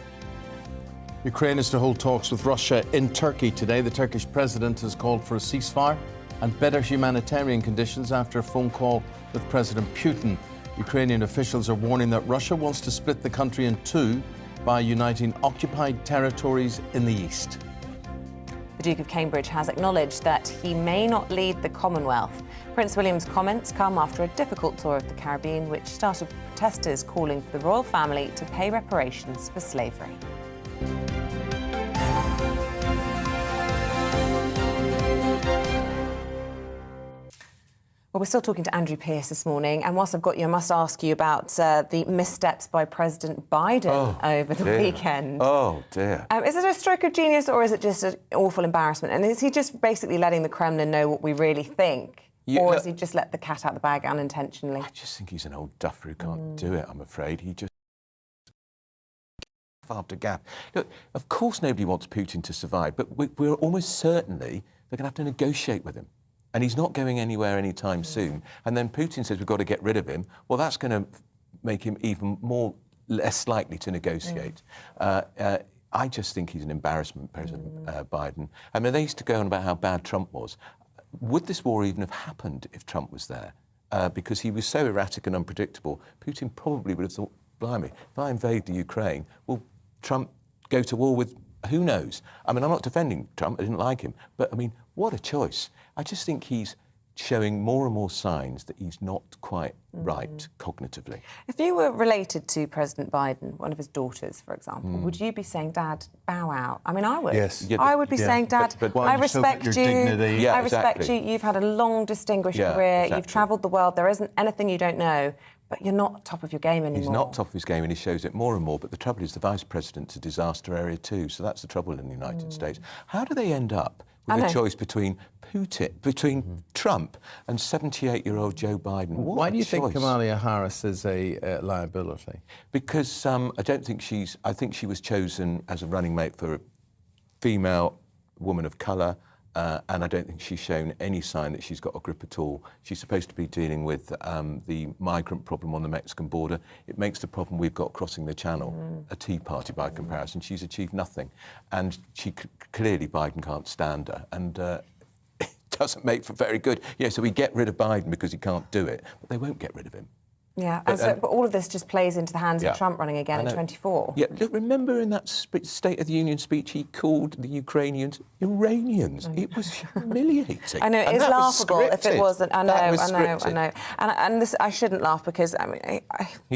Ukraine is to hold talks with Russia in Turkey today. The Turkish president has called for a ceasefire and better humanitarian conditions after a phone call with President Putin. Ukrainian officials are warning that Russia wants to split the country in two by uniting occupied territories in the East. The Duke of Cambridge has acknowledged that he may not lead the Commonwealth. Prince William's comments come after a difficult tour of the Caribbean, which started with protesters calling for the royal family to pay reparations for slavery. Well, we're still talking to Andrew Pearce this morning, and whilst I've got you, I must ask you about the missteps by President Biden over the weekend. Oh, dear. Is it a stroke of genius, or is it just an awful embarrassment? And is he just basically letting the Kremlin know what we really think? Or has he just let the cat out of the bag unintentionally? I just think he's an old duffer who can't do it, I'm afraid. He just... after gap. Look, of course nobody wants Putin to survive, but we're almost certainly they're going to have to negotiate with him. And he's not going anywhere anytime soon. And then Putin says we've got to get rid of him. Well, that's going to make him even less likely to negotiate. I just think he's an embarrassment, President Biden. I mean, they used to go on about how bad Trump was. Would this war even have happened if Trump was there? Because he was so erratic and unpredictable, Putin probably would have thought, blimey, if I invade the Ukraine, will Trump go to war with who knows? I mean, I'm not defending Trump, I didn't like him, but I mean, what a choice. I just think he's showing more and more signs that he's not quite right cognitively. If you were related to President Biden, one of his daughters, for example, would you be saying, Dad, bow out? I mean, I would. Yes. I would be saying, Dad, I respect you. Dignity. I respect you. You've had a long, distinguished career. You've travelled the world. There isn't anything you don't know. But you're not top of your game anymore. He's not top of his game, and he shows it more and more. But the trouble is the Vice President's a disaster area too, so that's the trouble in the United States. How do they end up with a choice between Trump and 78-year-old Joe Biden? Why do you think Kamala Harris is a liability? Because I don't think I think she was chosen as a running mate for a female woman of colour. And I don't think she's shown any sign that she's got a grip at all. She's supposed to be dealing with the migrant problem on the Mexican border. It makes the problem we've got crossing the channel a tea party by comparison. She's achieved nothing. And clearly Biden can't stand her. And it doesn't make for very good. Yeah, so we get rid of Biden because he can't do it. But they won't get rid of him. Yeah, but all of this just plays into the hands of Trump running again in 24. Yeah, look, remember in that State of the Union speech, he called the Ukrainians Iranians. It was humiliating. I know, it's laughable if it wasn't. I know. And this, I shouldn't laugh because, I mean,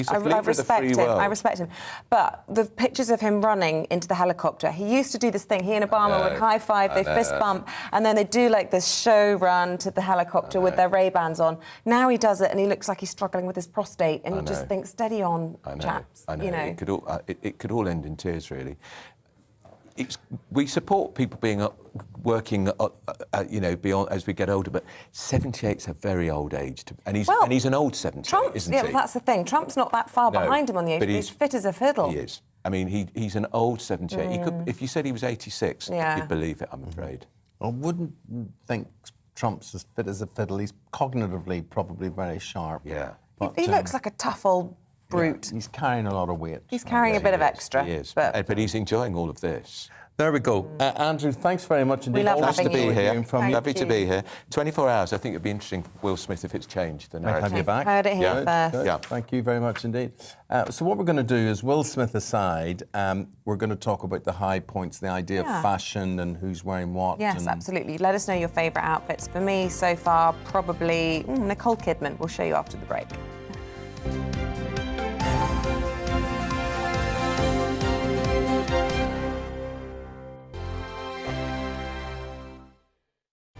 I respect him. But the pictures of him running into the helicopter, he used to do this thing. He and Obama would high-five, they'd fist bump, and then they'd do like this show run to the helicopter with their Ray-Bans on. Now he does it and he looks like he's struggling with his prostate, and you just think, steady on, chaps. I know. You know. It could all end in tears, really. We support people being working, beyond as we get older. But 78's a very old age, and he's an old 78, isn't he? Yeah, that's the thing. Trump's not that far behind him on the age, but he's fit as a fiddle. He is. I mean, he's an old 78. He could, if you said he was 86, you'd believe it. I'm afraid. I wouldn't think Trump's as fit as a fiddle. He's cognitively probably very sharp. Yeah. But, he looks like a tough old brute. Yeah, he's carrying a lot of weight. He's carrying a bit of extra. He is. But he's enjoying all of this. There we go. Andrew, thanks very much indeed. We love Nice to be here. Lovely to be here. 24 hours. I think it'd be interesting for Will Smith if it's changed. The narrative. Nice to have you back. Heard it here first. Yeah. Thank you very much indeed. So what we're going to do is, Will Smith aside, we're going to talk about the high points, the idea of fashion and who's wearing what. Yes, absolutely. Let us know your favourite outfits. For me, so far, probably Nicole Kidman. We'll show you after the break.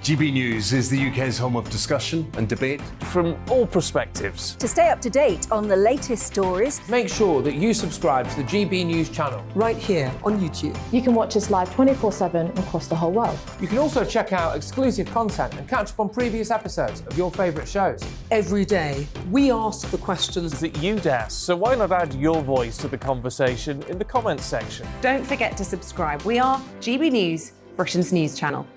GB News is the UK's home of discussion and debate from all perspectives. To stay up to date on the latest stories, make sure that you subscribe to the GB News channel right here on YouTube. You can watch us live 24/7 across the whole world. You can also check out exclusive content and catch up on previous episodes of your favourite shows. Every day, we ask the questions that you'd ask, so why not add your voice to the conversation in the comments section? Don't forget to subscribe. We are GB News, Britain's news channel.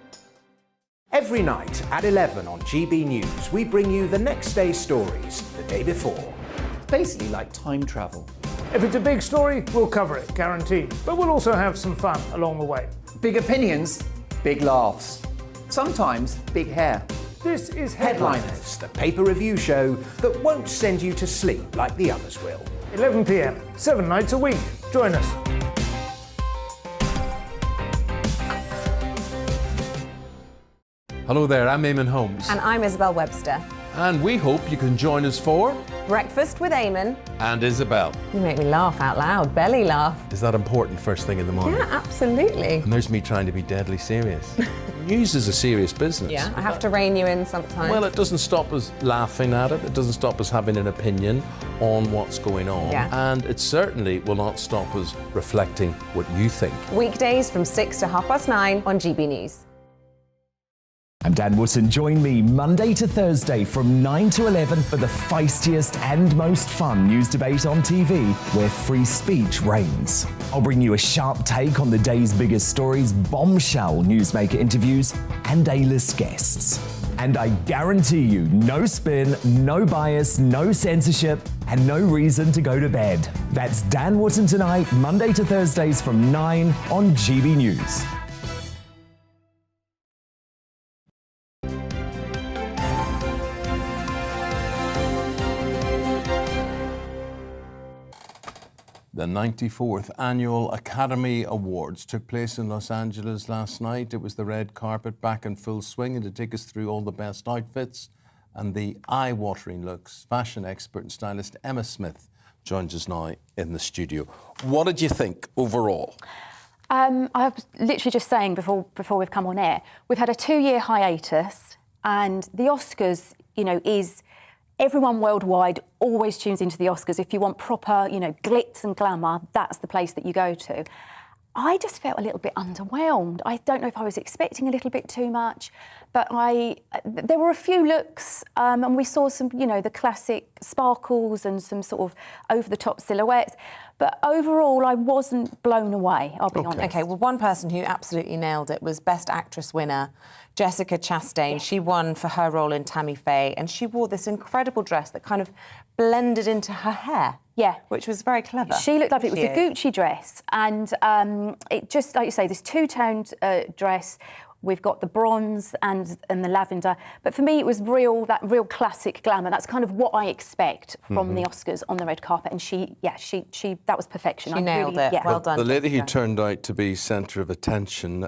Every night at 11 on GB News, we bring you the next day's stories the day before. It's basically like time travel. If it's a big story, we'll cover it, guaranteed. But we'll also have some fun along the way. Big opinions, big laughs. Sometimes big hair. This is Headliners, the paper review show that won't send you to sleep like the others will. 11 p.m, 7 nights a week. Join us. Hello there, I'm Eamonn Holmes. And I'm Isabel Webster. And we hope you can join us for Breakfast with Eamonn. And Isabel. You make me laugh out loud, belly laugh. Is that important first thing in the morning? Yeah, absolutely. And there's me trying to be deadly serious. News is a serious business. Yeah, I have to rein you in sometimes. Well, it doesn't stop us laughing at it. It doesn't stop us having an opinion on what's going on. Yeah. And it certainly will not stop us reflecting what you think. Weekdays from 6 to 9:30 on GB News. I'm Dan Wootton. Join me Monday to Thursday from 9 to 11 for the feistiest and most fun news debate on TV, where free speech reigns. I'll bring you a sharp take on the day's biggest stories, bombshell newsmaker interviews, and A-list guests. And I guarantee you, no spin, no bias, no censorship, and no reason to go to bed. That's Dan Wootton tonight, Monday to Thursdays from 9 on GB News. The 94th Annual Academy Awards took place in Los Angeles last night. It was the red carpet back in full swing, and to take us through all the best outfits and the eye-watering looks, fashion expert and stylist Emma Smith joins us now in the studio. What did you think overall? I was literally just saying before we've come on air, we've had a 2-year hiatus, and the Oscars, you know, is... Everyone worldwide always tunes into the Oscars. If you want proper, you know, glitz and glamour, that's the place that you go to. I just felt a little bit underwhelmed. I don't know if I was expecting a little bit too much, but there were a few looks, and we saw some, you know, the classic sparkles and some sort of over-the-top silhouettes. But overall, I wasn't blown away, I'll be honest. OK, well, one person who absolutely nailed it was Best Actress winner, Jessica Chastain. Yes. She won for her role in Tammy Faye, and she wore this incredible dress that kind of blended into her hair. Yeah. Which was very clever. She looked lovely. It was a Gucci dress, and it just, like you say, this two-toned dress. We've got the bronze and the lavender. But for me, it was that real classic glamour. That's kind of what I expect from the Oscars on the red carpet. And she that was perfection. She nailed it. Yeah. Well done. The lady who turned out to be centre of attention,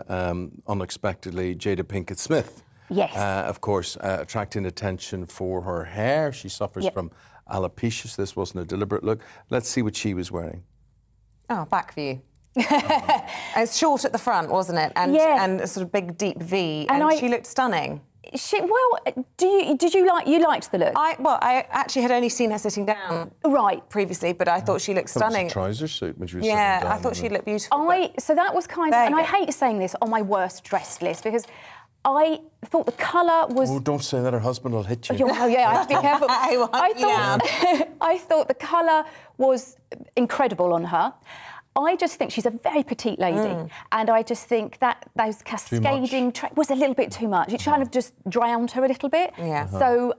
unexpectedly, Jada Pinkett Smith. Yes. Of course, attracting attention for her hair. She suffers from alopecia, so this wasn't a deliberate look. Let's see what she was wearing. Oh, back view. It's short at the front, wasn't it? And a sort of big, deep V. And she looked stunning. Did you liked the look? I actually had only seen her sitting down previously, but I thought she looked stunning. It was a trouser suit when she was sitting down. I thought she looked beautiful. So that was kind of, and I hate saying this, on my worst dressed list, because I thought the colour was... Oh, don't say that, her husband will hit you. Oh, yeah, I have to be careful. I thought the colour was incredible on her. I just think she's a very petite lady, and I just think that those cascading was a little bit too much. It kind of just drowned her a little bit. Yeah. So,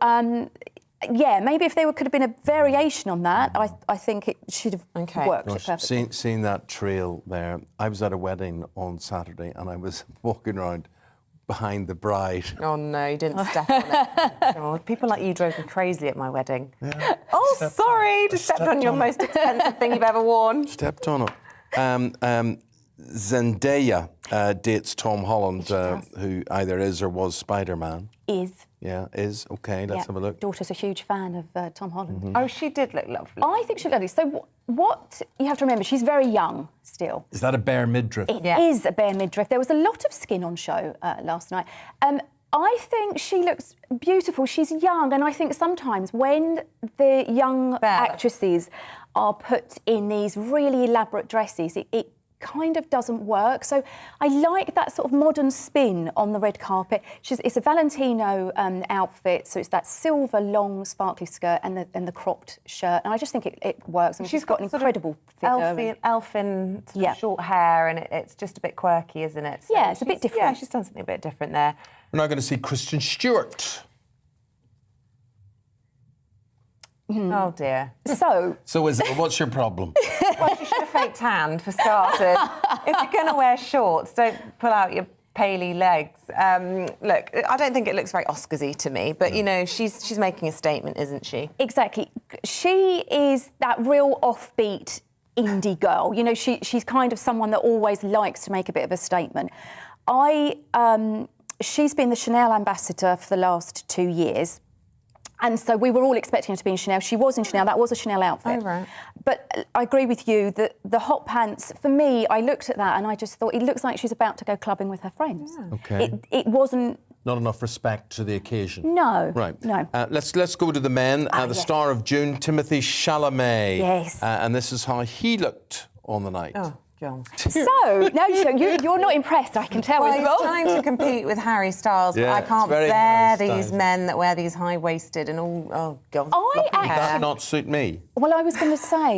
maybe if there could have been a variation on that, I think it should have worked perfectly. Seeing that trail there, I was at a wedding on Saturday, and I was walking around behind the bride. Oh no, you didn't step on it. Oh, people like you drove me crazy at my wedding. Yeah. Oh, sorry, just stepped on your most expensive thing you've ever worn. Stepped on it. Zendaya dates Tom Holland, who either is or was Spider-Man. Is. Yeah, is. OK, let's have a look. Daughter's a huge fan of Tom Holland. Oh, she did look lovely. I think she looked lovely. So what you have to remember, she's very young still. Is that a bare midriff? It is a bare midriff. There was a lot of skin on show last night. I think she looks beautiful. She's young, and I think sometimes when the young actresses are put in these really elaborate dresses, it kind of doesn't work. So I like that sort of modern spin on the red carpet. It's a Valentino outfit, so it's that silver long sparkly skirt and the cropped shirt, and I just think it works. And she's got an incredible figure. Elfin sort of short hair, and it's just a bit quirky, isn't it? So yeah, it's a bit different. Yeah, she's done something a bit different there. We're now going to see Kristen Stewart. Oh dear. So Isabel, what's your problem? Well, you should have fake tanned for starters. If you're going to wear shorts, don't pull out your paley legs. Look, I don't think it looks very Oscars-y to me, but, you know, she's making a statement, isn't she? Exactly. She is that real offbeat indie girl. You know, she's kind of someone that always likes to make a bit of a statement. She's been the Chanel ambassador for the last 2 years. And so we were all expecting her to be in Chanel. She was in Chanel. That was a Chanel outfit. Oh, right. But I agree with you that the hot pants, for me, I looked at that and I just thought, it looks like she's about to go clubbing with her friends. Yeah. Okay. It wasn't... Not enough respect to the occasion. No. Right. No. Let's go to the men. The yes. star of June, Timothée Chalamet. Yes. And this is how he looked on the night. Oh. John. So, no, you're not impressed, I can tell. Well, Isabel. he's trying to compete with Harry Styles, but Yeah, I can't it's very bear Harry these Styles. men that wear these high-waisted and all, oh, God, I floppy Does that hair. not suit me? Well, I was going to say,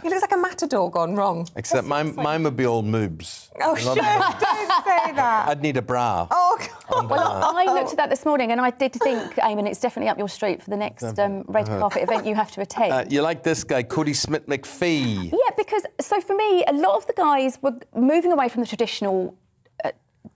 He looks like a matador gone wrong. Except mine would be all moobs. Oh, sure, don't say that. I'd need a bra. Oh, God. Well, I looked at that this morning and I did think, Eamonn, it's definitely up your street for the next red carpet event you have to attend. You like this guy, Cody Smith McPhee? Yeah, because, so for me, a lot of the guys were moving away from the traditional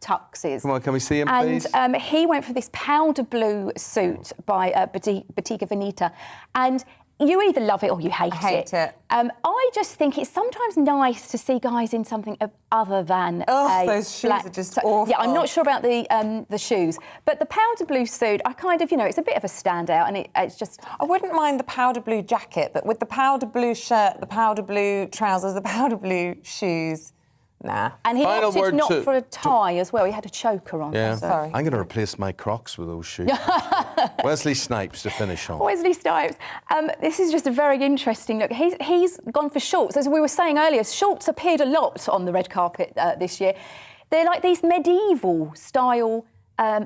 tuxes. Come on, can we see him, and, please? he went for this powder blue suit by Bottega Veneta. And you either love it or you hate it. I just think it's sometimes nice to see guys in something other than those shoes are just awful. Yeah, I'm not sure about the shoes, but the powder blue suit, I kind of, you know, it's a bit of a standout, and it's just... I wouldn't mind the powder blue jacket, but with the powder blue shirt, the powder blue trousers, the powder blue shoes... Nah. And he Final opted word not to- for a tie as well. He had a choker on. Yeah. So. Sorry. I'm going to replace my Crocs with those shoes. Wesley Snipes to finish on. Wesley Snipes. This is just a very interesting look. He's gone for shorts. As we were saying earlier, shorts appeared a lot on the red carpet this year. They're like these medieval style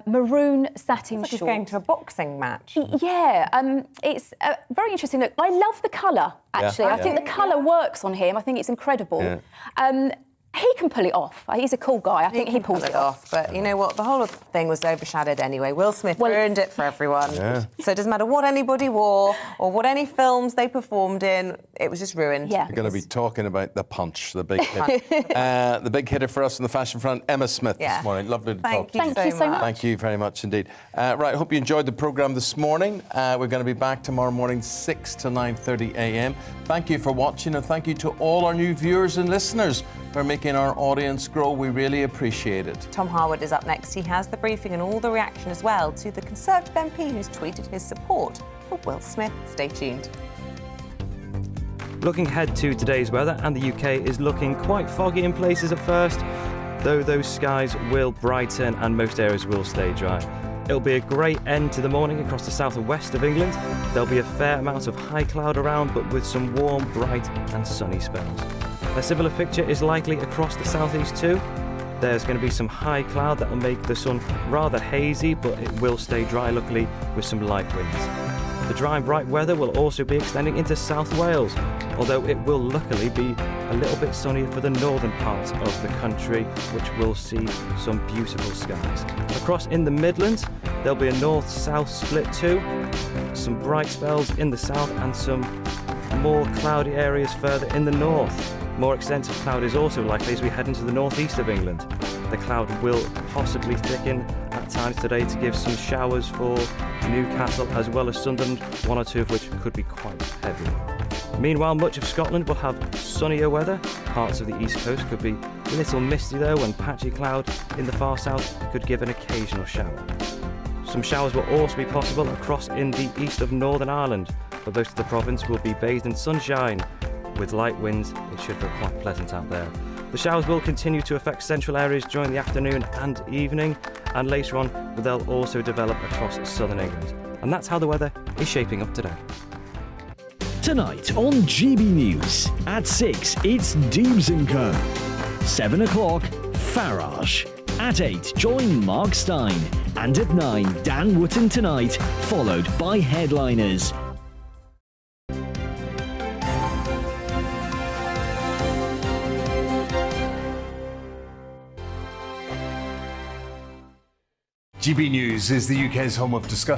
maroon satin Like shorts. he's going to a boxing match. Yeah, it's a very interesting look. I love the colour, actually. I think the colour works on him. I think it's incredible. Yeah. He can pull it off. He's a cool guy. I think he pulls it off. But you know what? The whole thing was overshadowed anyway. Will Smith ruined it for everyone. Yeah. So it doesn't matter what anybody wore or what any films they performed in. It was just ruined. Yeah. We're going to be talking about the punch, the big hit. The big hitter for us on the fashion front, Emma Smith this morning. Lovely to talk to you. Thank you so much. Thank you very much indeed. Right, hope you enjoyed the programme this morning. We're going to be back tomorrow morning, 6 to 9:30 a.m. Thank you for watching, and thank you to all our new viewers and listeners for making our audience grow. We really appreciate it. Tom Harwood is up next. He has the briefing and all the reaction as well to the Conservative MP who's tweeted his support for Will Smith. Stay tuned. Looking ahead to today's weather, and the UK is looking quite foggy in places at first, though those skies will brighten and most areas will stay dry. It'll be a great end to the morning across the south and west of England. There'll be a fair amount of high cloud around, but with some warm, bright and sunny spells. A similar picture is likely across the southeast too. There's going to be some high cloud that will make the sun rather hazy, but it will stay dry luckily with some light winds. The dry and bright weather will also be extending into South Wales, although it will luckily be a little bit sunnier for the northern parts of the country, which will see some beautiful skies. Across in the Midlands, there'll be a north-south split too, some bright spells in the south and some more cloudy areas further in the north. More extensive cloud is also likely as we head into the northeast of England. The cloud will possibly thicken at times today to give some showers for Newcastle as well as Sunderland, one or two of which could be quite heavy. Meanwhile, much of Scotland will have sunnier weather. Parts of the east coast could be a little misty though, and patchy cloud in the far south could give an occasional shower. Some showers will also be possible across in the east of Northern Ireland, but most of the province will be bathed in sunshine. With light winds, it should feel quite pleasant out there. The showers will continue to affect central areas during the afternoon and evening, and later on they'll also develop across southern England. And that's how the weather is shaping up today. Tonight on GB News. At 6, it's Dubes & Co. 7 o'clock, Farage. At 8, join Mark Stein. And at 9, Dan Wootton Tonight, followed by Headliners. GB News is the UK's home of discussion.